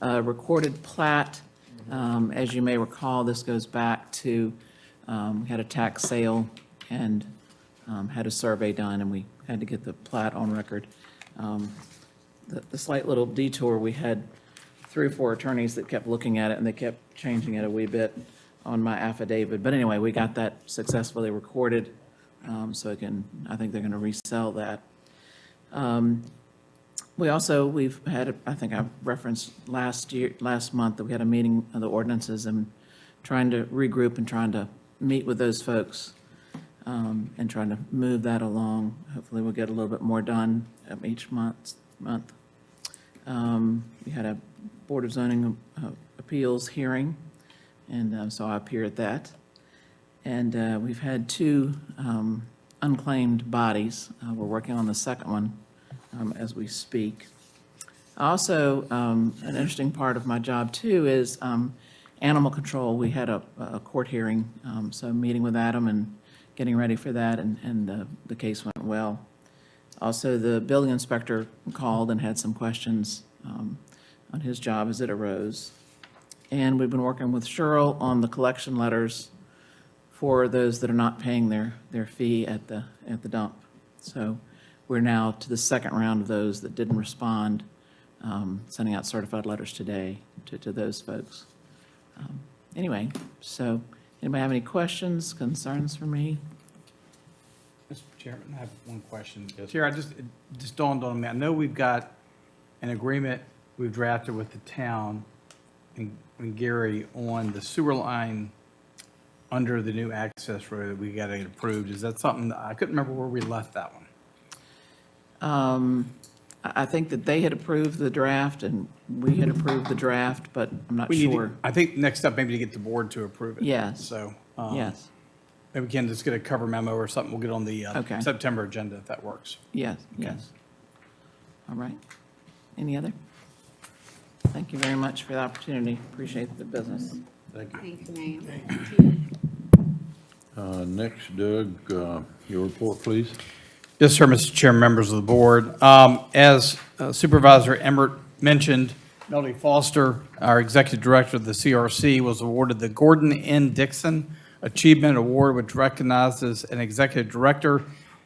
a recorded plat. As you may recall, this goes back to, we had a tax sale and had a survey done, and we had to get the plat on record. The slight little detour, we had 3 or 4 attorneys that kept looking at it, and they kept changing it a wee bit on my affidavit. But anyway, we got that successfully recorded, so I think they're going to resell that. We've had, I think I referenced last month, that we had a meeting of the ordinances and trying to regroup and trying to meet with those folks and trying to move that along. Hopefully we'll get a little bit more done each month. We had a Board of Zoning Appeals hearing, and so I appear at that. And we've had 2 unclaimed bodies. We're working on the second one as we speak. Also, an interesting part of my job too is animal control. We had a court hearing, so meeting with Adam and getting ready for that, and the case went well. Also, the building inspector called and had some questions on his job as it arose. And we've been working with Cheryl on the collection letters for those that are not paying their fee at the dump. So we're now to the second round of those that didn't respond, sending out certified letters today to those folks. Anyway, so anybody have any questions, concerns for me? Mr. Chairman, I have one question. Chair, it just dawned on me. I know we've got an agreement we've drafted with the town and Gary on the sewer line under the new access road that we got to get approved. Is that something, I couldn't remember where we left that one. I think that they had approved the draft and we had approved the draft, but I'm not We need to- sure. I think next step maybe to get the board to approve it. Yes. So. Yes, Maybe we can just get a cover memo or something. We'll get on the Okay. September agenda if that works. yes, yes. All right. Any other? Thank you very much for the opportunity. Appreciate the business. Thank you. Thank you, ma'am. Next, Doug, your report, please. Yes, sir, Mr. Chair, members of the board. As Supervisor Emmert mentioned, Melody Foster, our Executive Director of the CRC, was awarded the Gordon N. Dixon Achievement Award, which recognizes an Executive Director,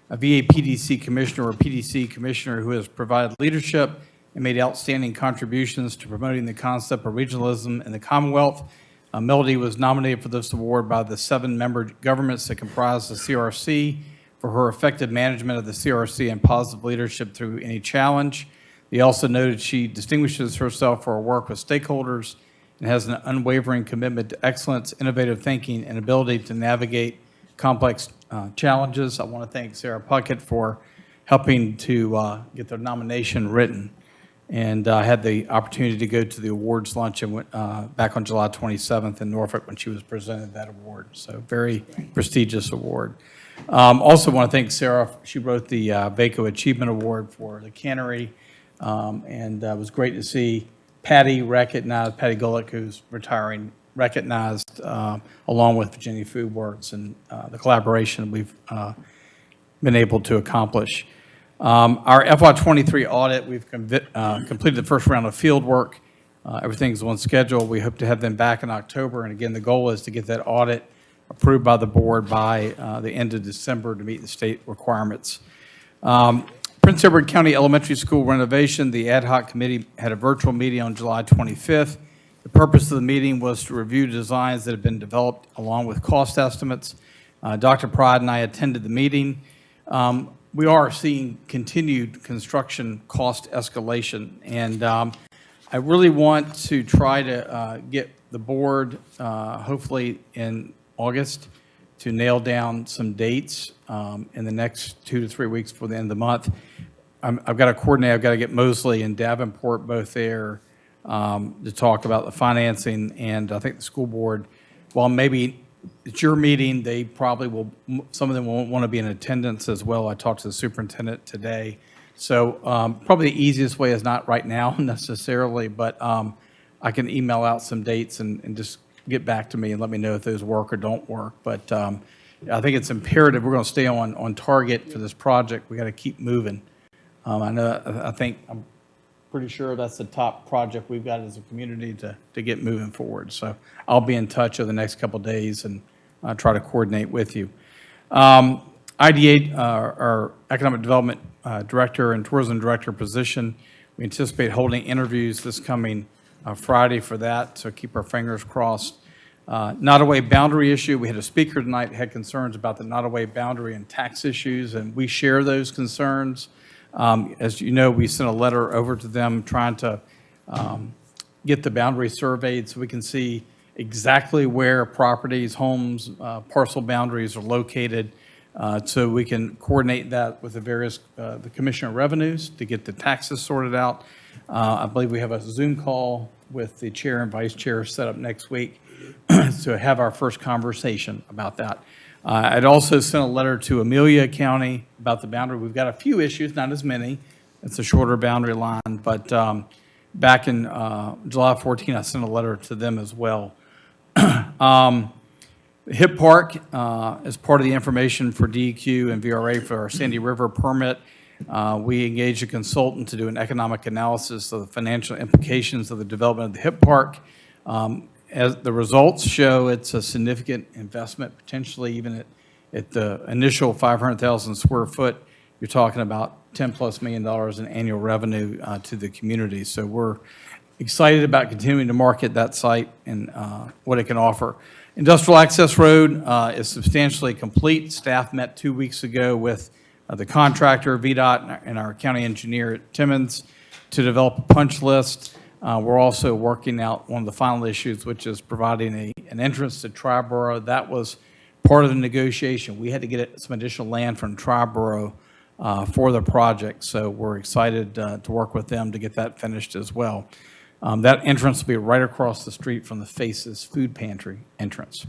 a VA-PDC Commissioner or PDC Commissioner who has provided leadership and made outstanding contributions to promoting the concept of regionalism in the Commonwealth. Melody was nominated for this award by the 7-member governments that comprise the CRC for her effective management of the CRC and positive leadership through any challenge. They also noted she distinguishes herself for her work with stakeholders and has an unwavering commitment to excellence, innovative thinking, and ability to navigate complex challenges. I want to thank Sarah Puckett for helping to get the nomination written. And I had the opportunity to go to the awards luncheon back on July 27th in Norfolk when she was presented that award. So very prestigious award. Also want to thank Sarah. She wrote the VACO Achievement Award for the cannery. And it was great to see Patty recognized, Patty Gullick, who's retiring, recognized along with Virginia Food Works and the collaboration we've been able to accomplish. Our FY23 audit, we've completed the first round of field work. Everything's on schedule. We hope to have them back in October. And again, the goal is to get that audit approved by the board by the end of December to meet the state requirements. Prince Edward County Elementary School renovation, the ad hoc committee had a virtual meeting on July 25th. The purpose of the meeting was to review designs that have been developed along with cost estimates. Dr. Pride and I attended the meeting. We are seeing continued construction cost escalation, and I really want to try to get the board, hopefully in August, to nail down some dates in the next 2 to 3 weeks before the end of the month. I've got to coordinate, I've got to get Mosley and Davenport both there to talk about the financing, and I think the school board, while maybe it's your meeting, they probably will, some of them won't want to be in attendance as well. I talked to the superintendent today. So probably the easiest way is not right now necessarily, but I can email out some dates and just get back to me and let me know if those work or don't work. But I think it's imperative, we're going to stay on target for this project. We got to keep moving. I think I'm pretty sure that's the top project we've got as a community to get moving forward. So I'll be in touch over the next couple of days and try to coordinate with you. IDA, our Economic Development Director and Tourism Director position, we anticipate holding interviews this coming Friday for that, so keep our fingers crossed. Nottaway boundary issue, we had a speaker tonight who had concerns about the Nottaway boundary and tax issues, and we share those concerns. As you know, we sent a letter over to them trying to get the boundary surveyed so we can see exactly where properties, homes, parcel boundaries are located, so we can coordinate that with the various, the Commissioner of Revenues to get the taxes sorted out. I believe we have a Zoom call with the chair and vice chair set up next week to have our first conversation about that. I'd also sent a letter to Amelia County about the boundary. We've got a few issues, not as many, It's a shorter boundary line, but back in July 14, I sent a letter to them as well. HIP Park is part of the information for DEQ and VRA for our Sandy River permit. We engaged a consultant to do an economic analysis of the financial implications of the development of the HIP Park. As the results show, it's a significant investment, potentially even at the initial 500,000 square foot. You're talking about $10+ million in annual revenue to the community. So we're excited about continuing to market that site and what it can offer. Industrial Access Road is substantially complete. Staff met 2 weeks ago with the contractor, VDOT, and our county engineer at Timmons to develop a punch list. We're also working out one of the final issues, which is providing an entrance to Triborough. That was part of the negotiation. We had to get some additional land from Triborough for the project, so we're excited to work with them to get that finished as well. That entrance will be right across the street from the Faces Food Pantry entrance.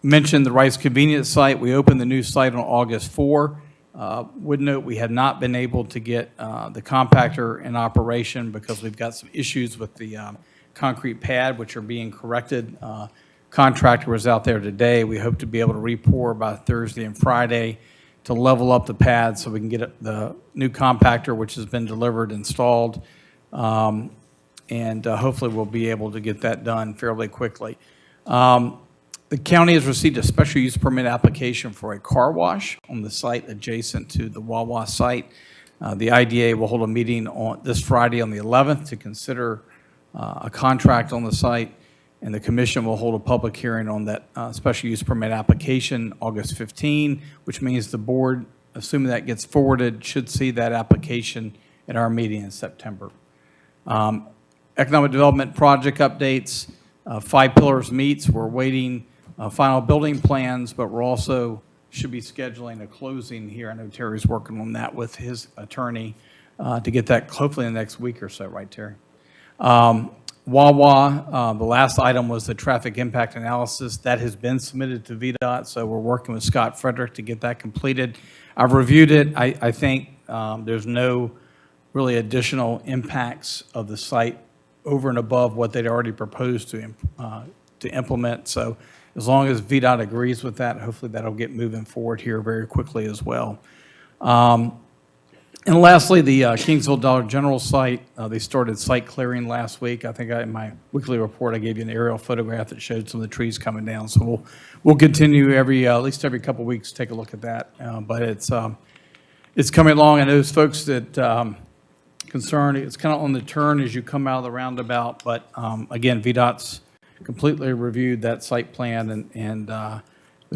Mentioned the Rice Convenience Site. We opened the new site on August 4. Would note we had not been able to get the compactor in operation because we've got some issues with the concrete pad, which are being corrected. Contractor was out there today. We hope to be able to re-pour by Thursday and Friday to level up the pad so we can get the new compactor, which has been delivered, installed. And hopefully we'll be able to get that done fairly quickly. The county has received a special use permit application for a car wash on the site adjacent to the Wawa site. The IDA will hold a meeting on this Friday on the 11th to consider a contract on the site, and the commission will hold a public hearing on that special use permit application August 15, which means the board, assuming that gets forwarded, should see that application at our meeting in September. Economic development project updates, 5 Pillars meets. We're waiting final building plans, but we're also should be scheduling a closing here. I know Terry's working on that with his attorney to get that hopefully in the next week or so, right, Terry? Wawa, the last item was the traffic impact analysis. That has been submitted to VDOT, so we're working with Scott Frederick to get that completed. I've reviewed it. I think there's no really additional impacts of the site over and above what they'd already proposed to implement. So as long as VDOT agrees with that, hopefully that'll get moving forward here very quickly as well. And lastly, the Kingsville Dollar General site, they started site clearing last week. I think in my weekly report, I gave you an aerial photograph that showed some of the trees coming down. So we'll continue at least every couple of weeks, take a look at that. But it's coming along. And those folks that concerned, it's kind of on the turn as you come out of the roundabout. But again, VDOT's completely reviewed that site plan and the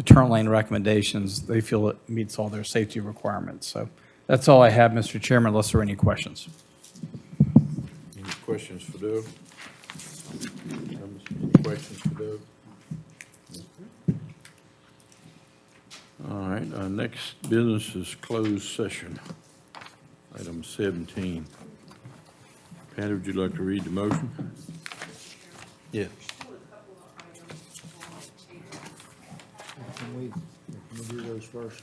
turn lane recommendations. They feel it meets all their safety requirements. So that's all I have, Mr. Chairman, unless there are any questions. Any questions for Doug? Any questions for Doug? All right, our next business is closed session. Item 17. Patty, would you like to read the motion? Yeah. Can we do those first?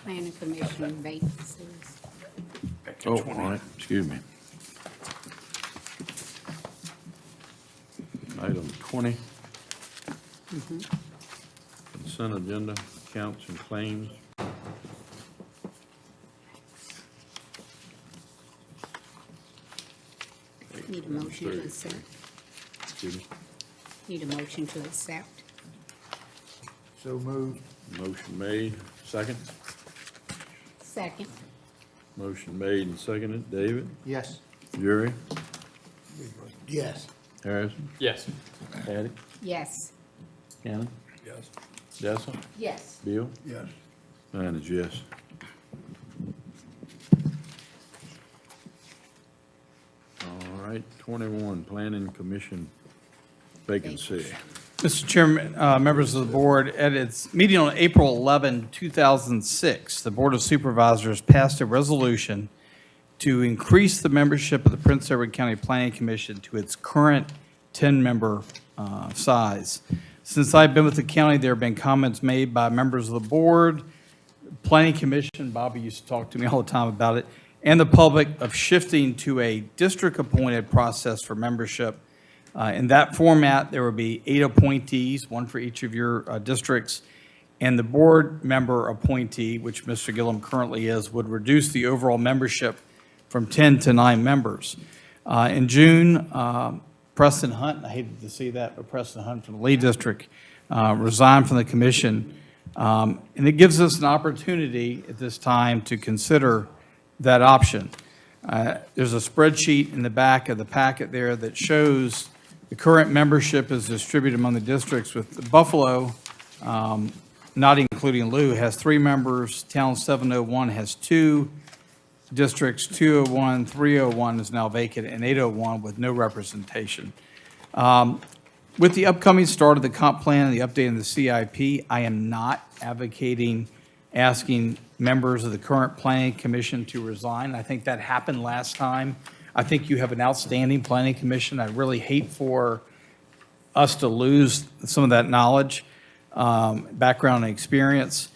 Planning Commission vacancies. Oh, all right, excuse me. Item 20. Consent agenda, accounts and claims. Need a motion to accept. Excuse me. Need a motion to accept. So moved. Motion made, second. Second. Motion made and seconded. David? Yes. Jerry? Yes. Harrison? Yes. Patty? Yes. Cannon? Yes. Dessa? Yes. Bill? Yes. Mine is yes. All right, 21, Planning Commission vacancy. Mr. Chairman, members of the board, at its meeting on April 11, 2006, the Board of Supervisors passed a resolution to increase the membership of the Prince Edward County Planning Commission to its current 10-member size. Since I've been with the county, there have been comments made by members of the board. Planning Commission, Bobby used to talk to me all the time about it, and the public of shifting to a district-appointed process for membership. In that format, there would be 8 appointees, 1 for each of your districts, and the board member appointee, which Mr. Gillum currently is, would reduce the overall membership from 10 to 9 members. In June, Preston Hunt, I hated to see that, but Preston Hunt from the Lee District resigned from the commission. And it gives us an opportunity at this time to consider that option. There's a spreadsheet in the back of the packet there that shows the current membership is distributed among the districts, with Buffalo, not including Lou, has 3 members, Town 701 has 2, districts 201, 301 is now vacant, and 801 with no representation. With the upcoming start of the comp plan and the update in the CIP, I am not advocating asking members of the current planning commission to resign. I think that happened last time. I think you have an outstanding planning commission. I really hate for us to lose some of that knowledge, background and experience.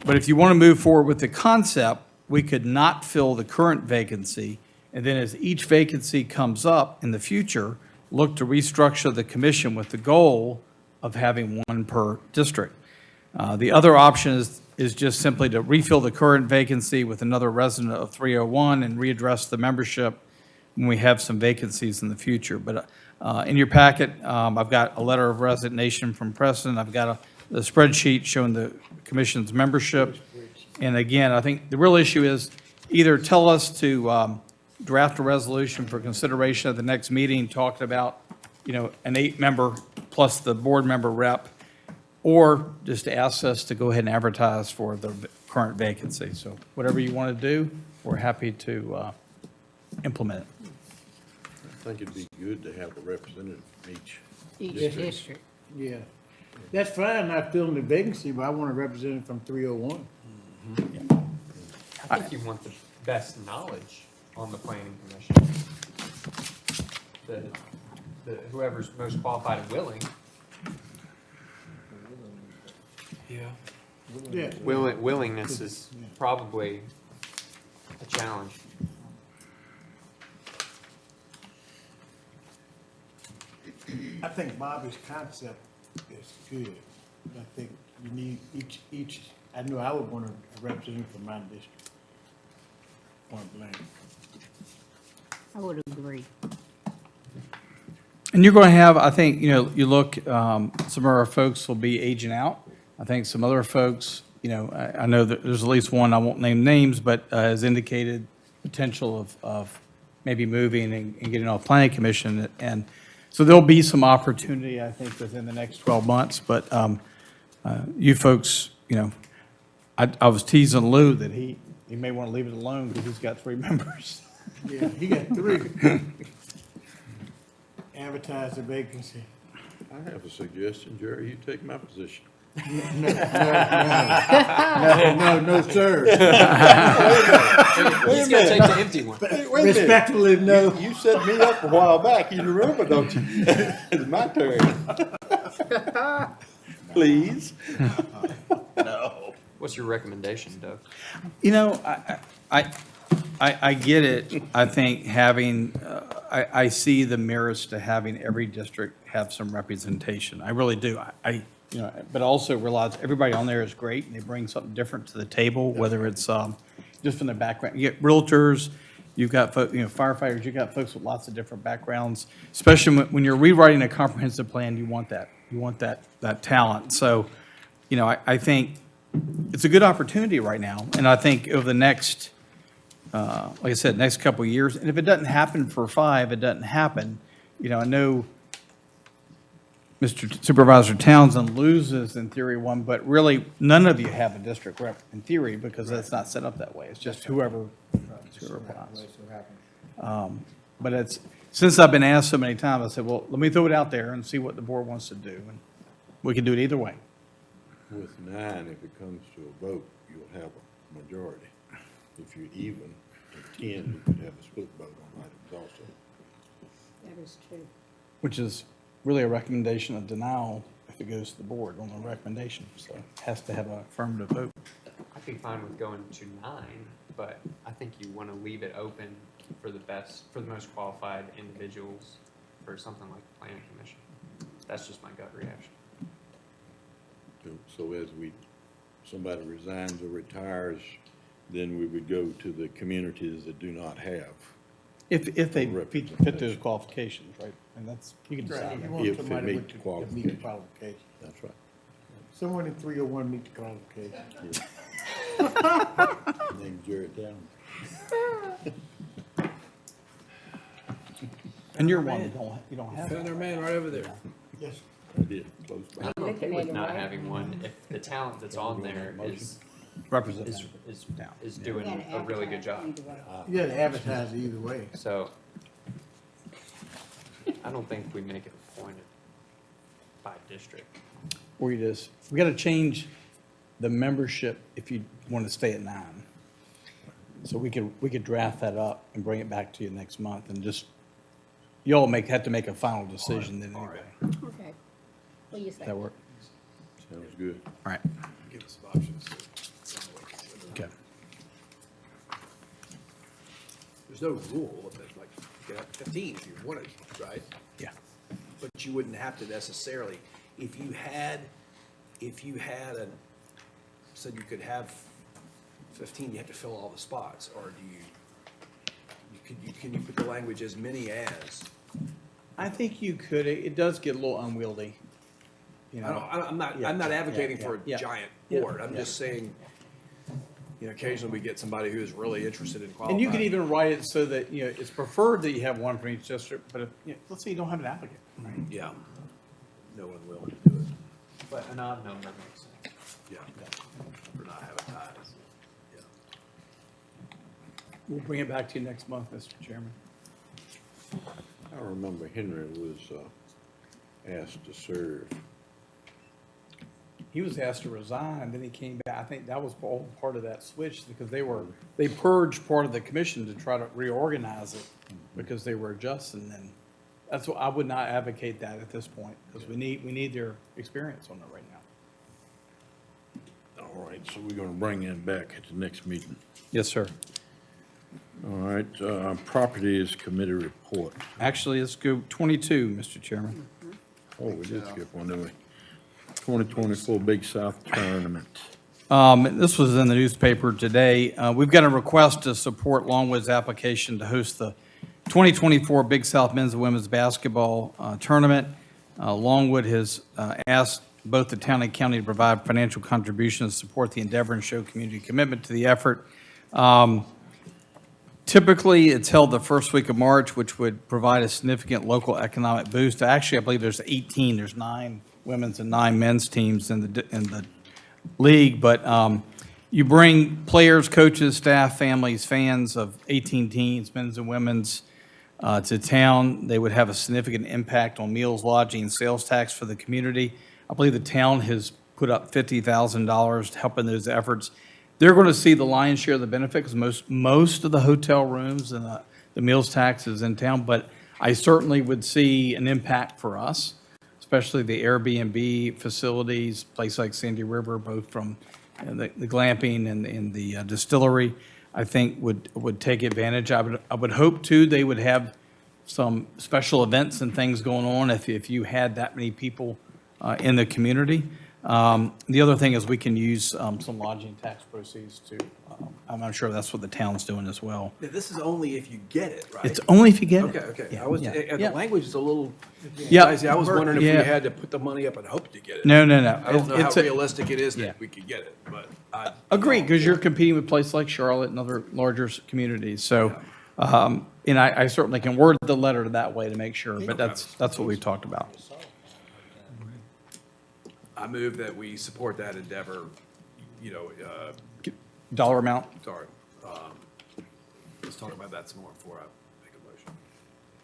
But if you want to move forward with the concept, we could not fill the current vacancy, and then as each vacancy comes up in the future, look to restructure the commission with the goal of having 1 per district. The other option is just simply to refill the current vacancy with another resident of 301 and readdress the membership when we have some vacancies in the future. But in your packet, I've got a letter of resignation from Preston. I've got the spreadsheet showing the commission's membership. And again, I think the real issue is either tell us to draft a resolution for consideration at the next meeting, talking about, an 8-member plus the board member rep, or just to ask us to go ahead and advertise for the current vacancy. So whatever you want to do, we're happy to implement it. I think it'd be good to have a representative from each district. Yeah, that's fine, not filling the vacancy, but I want a representative from 301. I think you want the best knowledge on the planning commission. Whoever's most qualified and willing. Yeah. Willingness is probably a challenge. I think Bobby's concept is good. I think you need each, I knew I would want a representative from my district. Point blank. I would agree. And you're going to have, I think, you look, some of our folks will be aging out. I think some other folks, I know that there's at least one, I won't name names, but has indicated potential of maybe moving and getting off planning commission. And so there'll be some opportunity, I think, within the next 12 months. But you folks, I was teasing Lou that he may want to leave it alone because he's got 3 members. Yeah, he got 3. Advertise the vacancy. I have a suggestion, Jerry, you take my position. No, sir. He's going to take the empty one. Respectfully, no. You set me up a while back, you remember, don't you? It's my turn. Please. No. What's your recommendation, Doug? I get it. I think having, I see the merits to having every district have some representation. I really do. But also realize everybody on there is great and they bring something different to the table, whether it's just from their background. You get realtors, you've got firefighters, you've got folks with lots of different backgrounds. Especially when you're rewriting a comprehensive plan, you want that. You want that talent. So, I think it's a good opportunity right now. And I think over the next, like I said, next couple of years, and if it doesn't happen for 5, it doesn't happen. I know Mr. Supervisor Townsend loses in theory 1, but really none of you have a district rep in theory because that's not set up that way. It's just whoever applies. But since I've been asked so many times, I said, well, let me throw it out there and see what the board wants to do. And we can do it either way. With 9, if it comes to a vote, you'll have a majority. If you're even at 10, you could have a split vote on items also. That is true. Which is really a recommendation of denial if it goes to the board on the recommendation. So it has to have an affirmative vote. I be fine with going to 9, but I think you want to leave it open for the most qualified individuals for something like the planning commission. That's just my gut reaction. So as somebody resigns or retires, then we would go to the communities that do not have. If they fit those qualifications, right? And that's, you can decide. You want If it somebody meet with the meet the qualifications. qualifications. That's right. Someone in 301 meet the qualifications. Name Jared Down. And you're one, you don't have Found that. our man right over there. Yes. I did, close by. I'm okay with not having one if the talent that's on there is doing a really good job. You gotta advertise it either way. So I don't think we make it appointed by district. We got to change the membership if you want to stay at 9. So we could draft that up and bring it back to you next month and just, you all have to make a final decision then anyway. Okay. What do you Does say? that work? Sounds good. All right. Give us some options. Okay. There's no rule, if it's like, you could have 15 if you wanted, right? Yeah. But you wouldn't have to necessarily, if you had said you could have 15, you have to fill all the spots, or can you put the language as many as? I think you could, it does get a little unwieldy. You know? I'm not advocating for a giant board, I'm just saying, occasionally we get somebody who's really interested in qualifying. And you could even write it so that, it's preferred that you have one from each district, but if, let's say you don't have an applicant, right? Yeah. No one will do it, But an odd number makes sense. yeah, for not having ties, yeah. We'll bring it back to you next month, Mr. Chairman. I remember Henry was asked to serve. He was asked to resign, then he came back. I think that was all part of that switch because they purged part of the commission to try to reorganize it because they were adjusting, and that's what, I would not advocate that at this point because we need their experience on it right now. All right, so we're gonna bring him back at the next meeting. Yes, sir. All right, Properties Committee report. Actually, let's go 22, Mr. Chairman. Oh, we did skip one, didn't we? 2024 Big South Tournament. This was in the newspaper today. We've got a request to support Longwood's application to host the 2024 Big South Men's and Women's Basketball Tournament. Longwood has asked both the town and county to provide financial contributions to support the endeavor and show community commitment to the effort. Typically, it's held the first week of March, which would provide a significant local economic boost. Actually, I believe there's 18, there's 9 women's and 9 men's teams in the league, but you bring players, coaches, staff, families, fans of 18 teams, men's and women's, to town. They would have a significant impact on meals, lodging, and sales tax for the community. I believe the town has put up $50,000 to help in those efforts. They're going to see the lion's share of the benefit because most of the hotel rooms and the meals tax is in town, but I certainly would see an impact for us, especially the Airbnb facilities, places like Sandy River, both from the glamping and the distillery, I think would take advantage. I would hope too they would have some special events and things going on if you had that many people in the community. The other thing is we can use some lodging tax proceeds too. I'm sure that's what the town's doing as well. Now, this is only if you get it, right? It's only if you get it. Okay. Yeah, I was, yeah, the yeah. language is a little, Yeah. I was wondering if we Yeah. had to put the money up and hope to get it. No. I don't know how It's a- realistic it is Yeah. that we could get it, but I. Agreed, because you're competing with places like Charlotte and other larger communities. So, and I certainly can word the letter that way to make sure, but that's what we've talked about. I move that we support that endeavor, Dollar amount? sorry. Let's talk about that some more before I make a motion.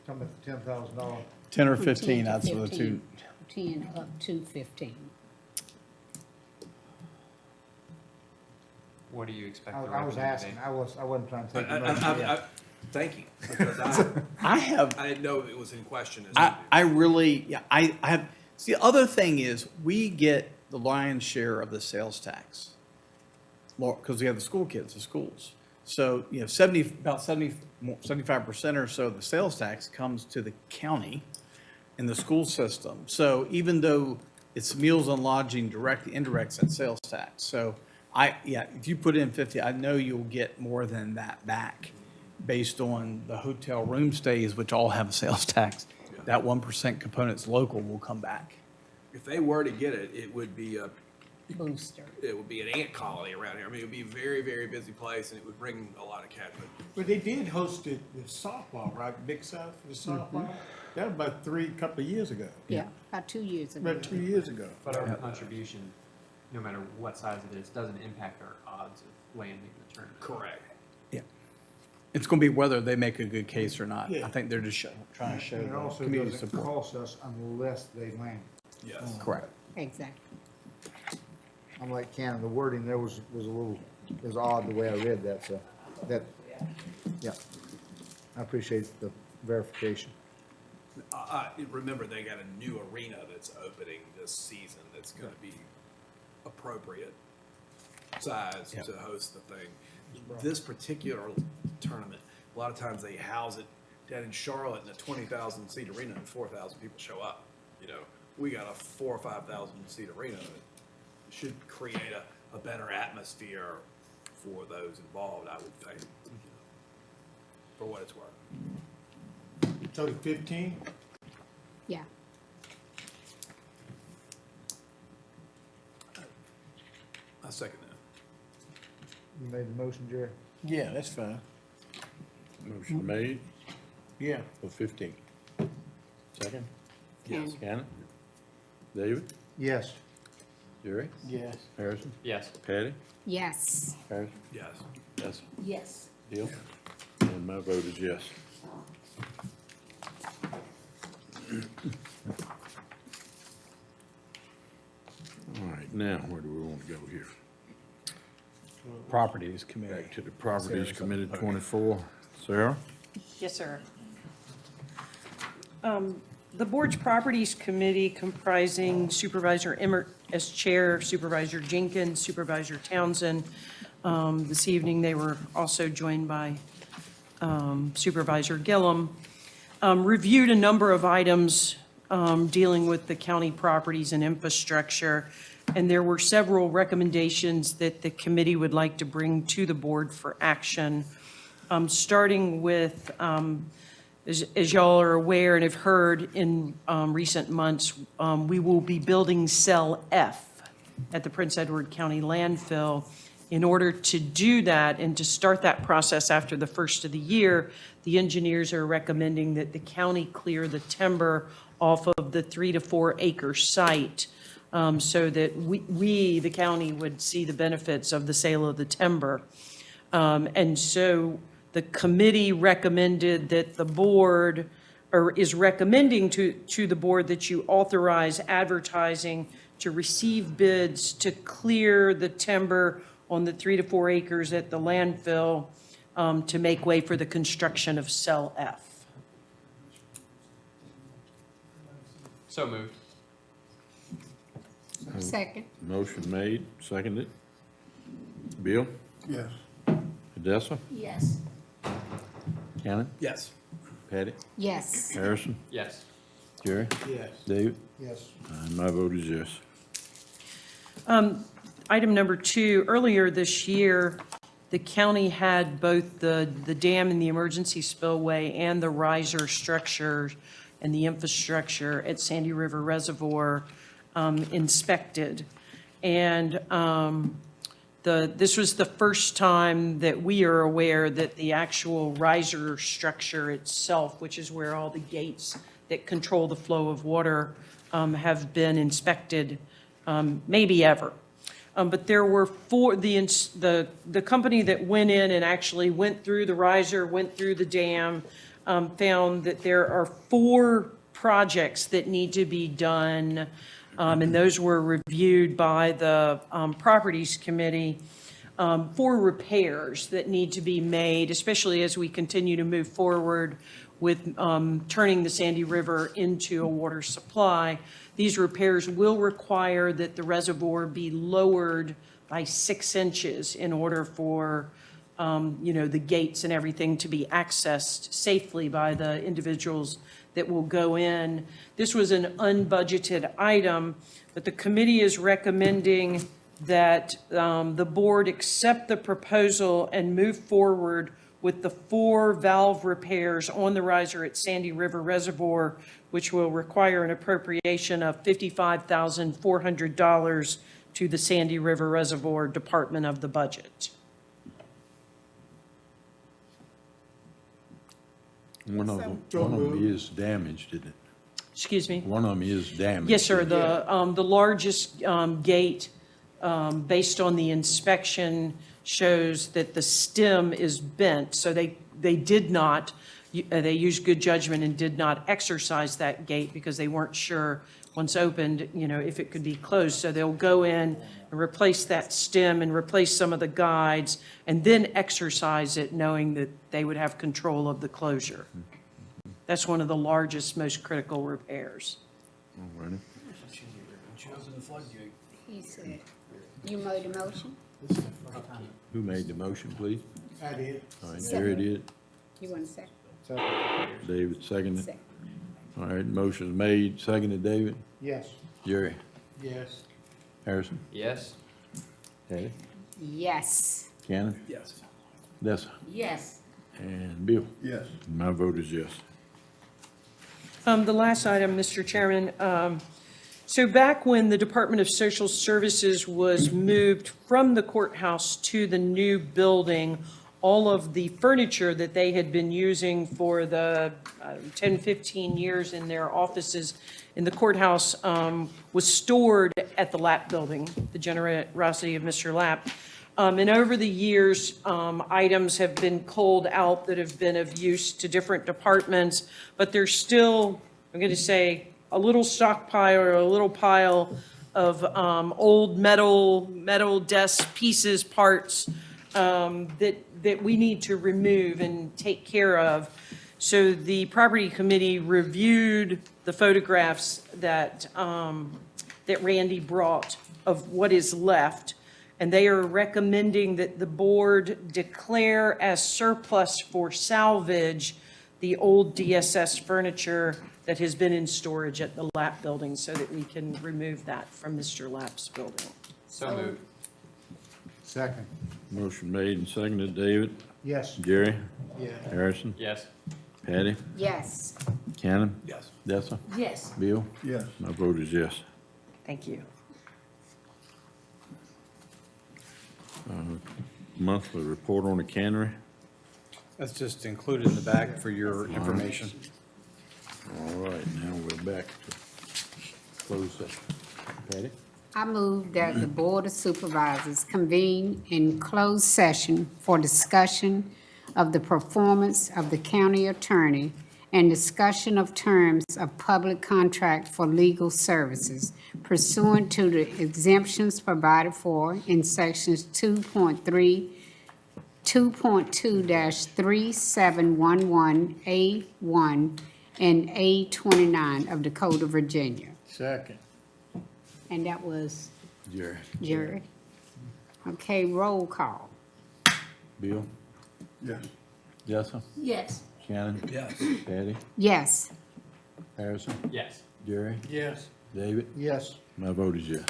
Talking about the $10,000. 10 or 15, that's the two. 10 up to 15. What do you expect? I was asking, I wasn't trying to take the money. Thank you, because I didn't know it was in question. I really, yeah, I have, see, the other thing is, we get the lion's share of the sales tax. more, because we have the school kids, the schools. So, you know, 75% or so of the sales tax comes to the county in the school system. So even though it's meals and lodging, direct, indirect, and sales tax. So if you put in 50, I know you'll get more than that back based on the hotel room stays, which all have a sales tax. That 1% component's local will come back. If they were to get it, it would be a Booster. it would be an ant colony around here. I mean, it would be a very, very busy place, and it would bring a lot of cash. But they did host the softball, right? Big South for the softball? That was about couple of years ago. Yeah, about 2 years ago. About 2 years ago. But our contribution, no matter what size it is, doesn't impact our odds of landing the tournament. Correct. Yeah. It's going to be whether they make a good case or not. Yeah. I think they're just trying to show And it the also community doesn't support. cost us unless they land. Yes. Correct. Exactly. I'm like Ken, the wording there was a little, was odd the way I read that, so yeah. I appreciate the verification. Remember, they got a new arena that's opening this season that's going to be appropriate size to host the thing. This particular tournament, a lot of times they house it down in Charlotte in a 20,000 seat arena and 4,000 people show up. You know, we got a 4,000 or 5,000 seat arena. It should create a better atmosphere for those involved, I would think, for what it's worth. So the 15? Yeah. I second that. You made the motion, Jerry? Yeah, that's fine. Motion made Yeah. for 15. Second? Yes. Shannon? David? Yes. Jerry? Yes. Harrison? Yes. Patty? Yes. Harrison? Yes. Yes. Yes. Deal? And my vote is yes. All right, now where do we want to go here? Properties committee. Back to the Properties Committee 24. Sarah? Yes, sir. The board's Properties Committee comprising Supervisor Emmert as chair, Supervisor Jenkins, Supervisor Townsend. This evening, they were also joined by Supervisor Gillum. Reviewed a number of items dealing with the county properties and infrastructure, and there were several recommendations that the committee would like to bring to the board for action, starting with, as y'all are aware and have heard in recent months, we will be building Cell F at the Prince Edward County landfill. In order to do that and to start that process after the first of the year, the engineers are recommending that the county clear the timber off of the 3 to 4 acre site so that we, the county, would see the benefits of the sale of the timber. And so the committee recommended that the board, or is recommending to the board that you authorize advertising to receive bids to clear the timber on the 3 to 4 acres at the landfill to make way for the construction of Cell F. So moved. Second. Motion made, seconded. Bill? Yes. Odessa? Yes. Cannon? Yes. Patty? Yes. Harrison? Yes. Jerry? Yes. David? Yes. And my vote is yes. Item number 2, earlier this year, the county had both the dam and the emergency spillway and the riser structure and the infrastructure at Sandy River Reservoir inspected. And this was the first time that we are aware that the actual riser structure itself, which is where all the gates that control the flow of water have been inspected, maybe ever. But there were the company that went in and actually went through the riser, went through the dam, found that there are 4 projects that need to be done, and those were reviewed by the Properties Committee, 4 repairs that need to be made, especially as we continue to move forward with turning the Sandy River into a water supply. These repairs will require that the reservoir be lowered by 6 inches in order for, the gates and everything to be accessed safely by the individuals that will go in. This was an unbudgeted item, but the committee is recommending that the board accept the proposal and move forward with the 4 valve repairs on the riser at Sandy River Reservoir, which will require an appropriation of $55,400 to the Sandy River Reservoir Department of the budget. One of them is damaged, isn't it? Excuse me? One of them is damaged. Yes, sir. The largest gate, based on the inspection, shows that the stem is bent. So they did not, they used good judgment and did not exercise that gate because they weren't sure, once opened, if it could be closed. So they'll go in and replace that stem and replace some of the guides and then exercise it, knowing that they would have control of the closure. That's one of the largest, most critical repairs. All righty. He said, you made a motion? Who made the motion, please? I did. All right, Jerry did. You want to say? David seconded. Second. All right, motion's made, seconded, David. Yes. Jerry. Yes. Harrison. Yes. Patty. Yes. Cannon. Yes. Dessa. Yes. And Bill. Yes. My vote is yes. The last item, Mr. Chairman, so back when the Department of Social Services was moved from the courthouse to the new building, all of the furniture that they had been using for the 10, 15 years in their offices in the courthouse was stored at the Lapp building, the generosity of Mr. Lapp. And over the years, items have been culled out that have been of use to different departments, but there's still, I'm going to say, a little stockpile or a little pile of old metal desk pieces, parts that we need to remove and take care of. So the property committee reviewed the photographs that Randy brought of what is left, and they are recommending that the board declare as surplus for salvage the old DSS furniture that has been in storage at the Lapp building so that we can remove that from Mr. Lapp's building. So moved. Second. Motion made and seconded, David. Yes. Jerry. Yeah. Harrison. Yes. Patty. Yes. Cannon. Yes. Dessa. Yes. Bill. Yes. My vote is yes. Thank you. Monthly report on the cannery. That's just included in the back for your information. All right, now we're back to closed session. Patty? I move that the Board of Supervisors convene in closed session for discussion of the performance of the county attorney and discussion of terms of public contract for legal services pursuant to the exemptions provided for in sections 2.3, 2.2-3711A1 and A29 of the Code of Virginia. Second. And that was Jerry. Jerry. Okay, roll call. Bill? Yes. Dessa. Yes. Shannon? Yes. Patty? Yes. Harrison? Yes. Jerry? Yes. David? Yes. My vote is yes.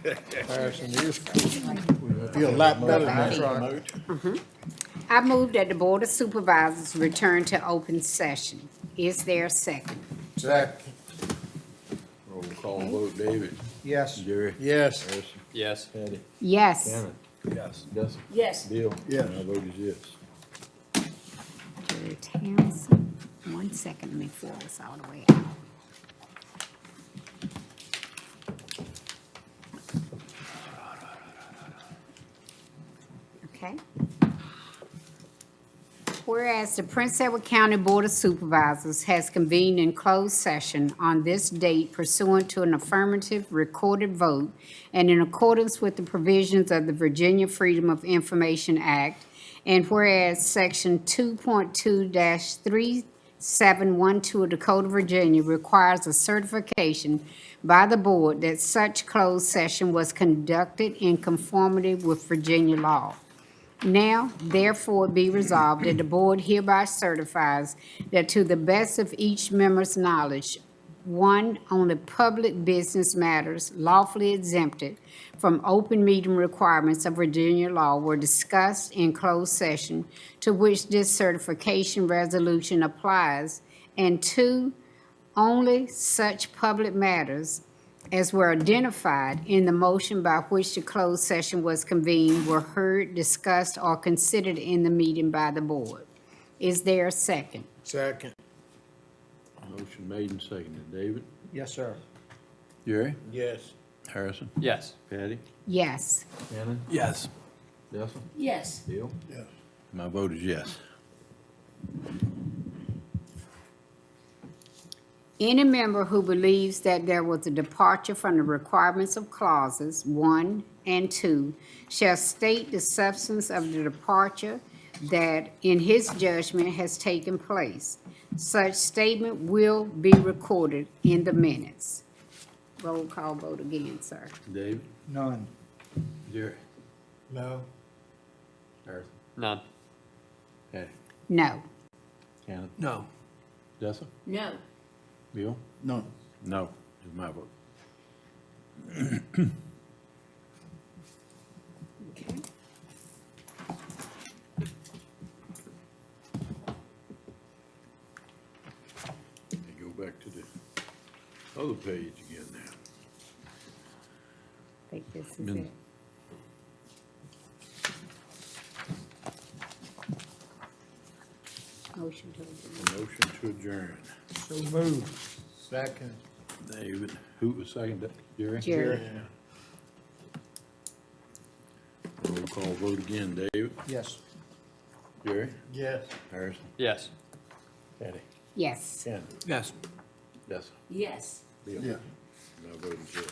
Harrison is cool. Feel a lot better than that truck. I move that the Board of Supervisors return to open session. Is there a second? Second. Roll call vote, David. Yes. Jerry. Yes. Harrison. Yes. Patty. Yes. Shannon. Yes. Dustin. Yes. Bill. Yes. My vote is yes. Jerry Townsend. 1 second, let me fill this all the way out. Okay. Whereas the Prince Edward County Board of Supervisors has convened in closed session on this date pursuant to an affirmative recorded vote and in accordance with the provisions of the Virginia Freedom of Information Act, and whereas Section 2.2-3712 of the Code of Virginia requires a certification by the board that such closed session was conducted in conformity with Virginia law. Now, therefore, be resolved that the board hereby certifies that to the best of each member's knowledge, one, only public business matters lawfully exempted from open meeting requirements of Virginia law were discussed in closed session to which this certification resolution applies, and two, only such public matters as were identified in the motion by which the closed session was convened were heard, discussed, or considered in the meeting by the board. Is there a second? Second. Motion made and seconded. David. Yes, sir. Jerry. Yes. Harrison. Yes. Patty. Yes. Shannon. Yes. Dustin. Yes. Bill. Yes. My vote is yes. Any member who believes that there was a departure from the requirements of clauses 1 and 2 shall state the substance of the departure that in his judgment has taken place. Such statement will be recorded in the minutes. Roll call vote again, sir. David. None. Jerry. No. Harrison. None. Patty. No. Shannon. No. Dustin. No. Bill. No. No is my vote. Okay. Go back to the other page again now. I think this is Been- it. Motion to adjourn. Motion to adjourn. So moved. Second. David, who was second? Jerry? Jerry. Roll call vote again. David? Yes. Jerry? Yes. Harrison? Yes. Patty? Yes. Shannon? Yes. Dustin? Yes. Bill? Yeah. My vote is yes.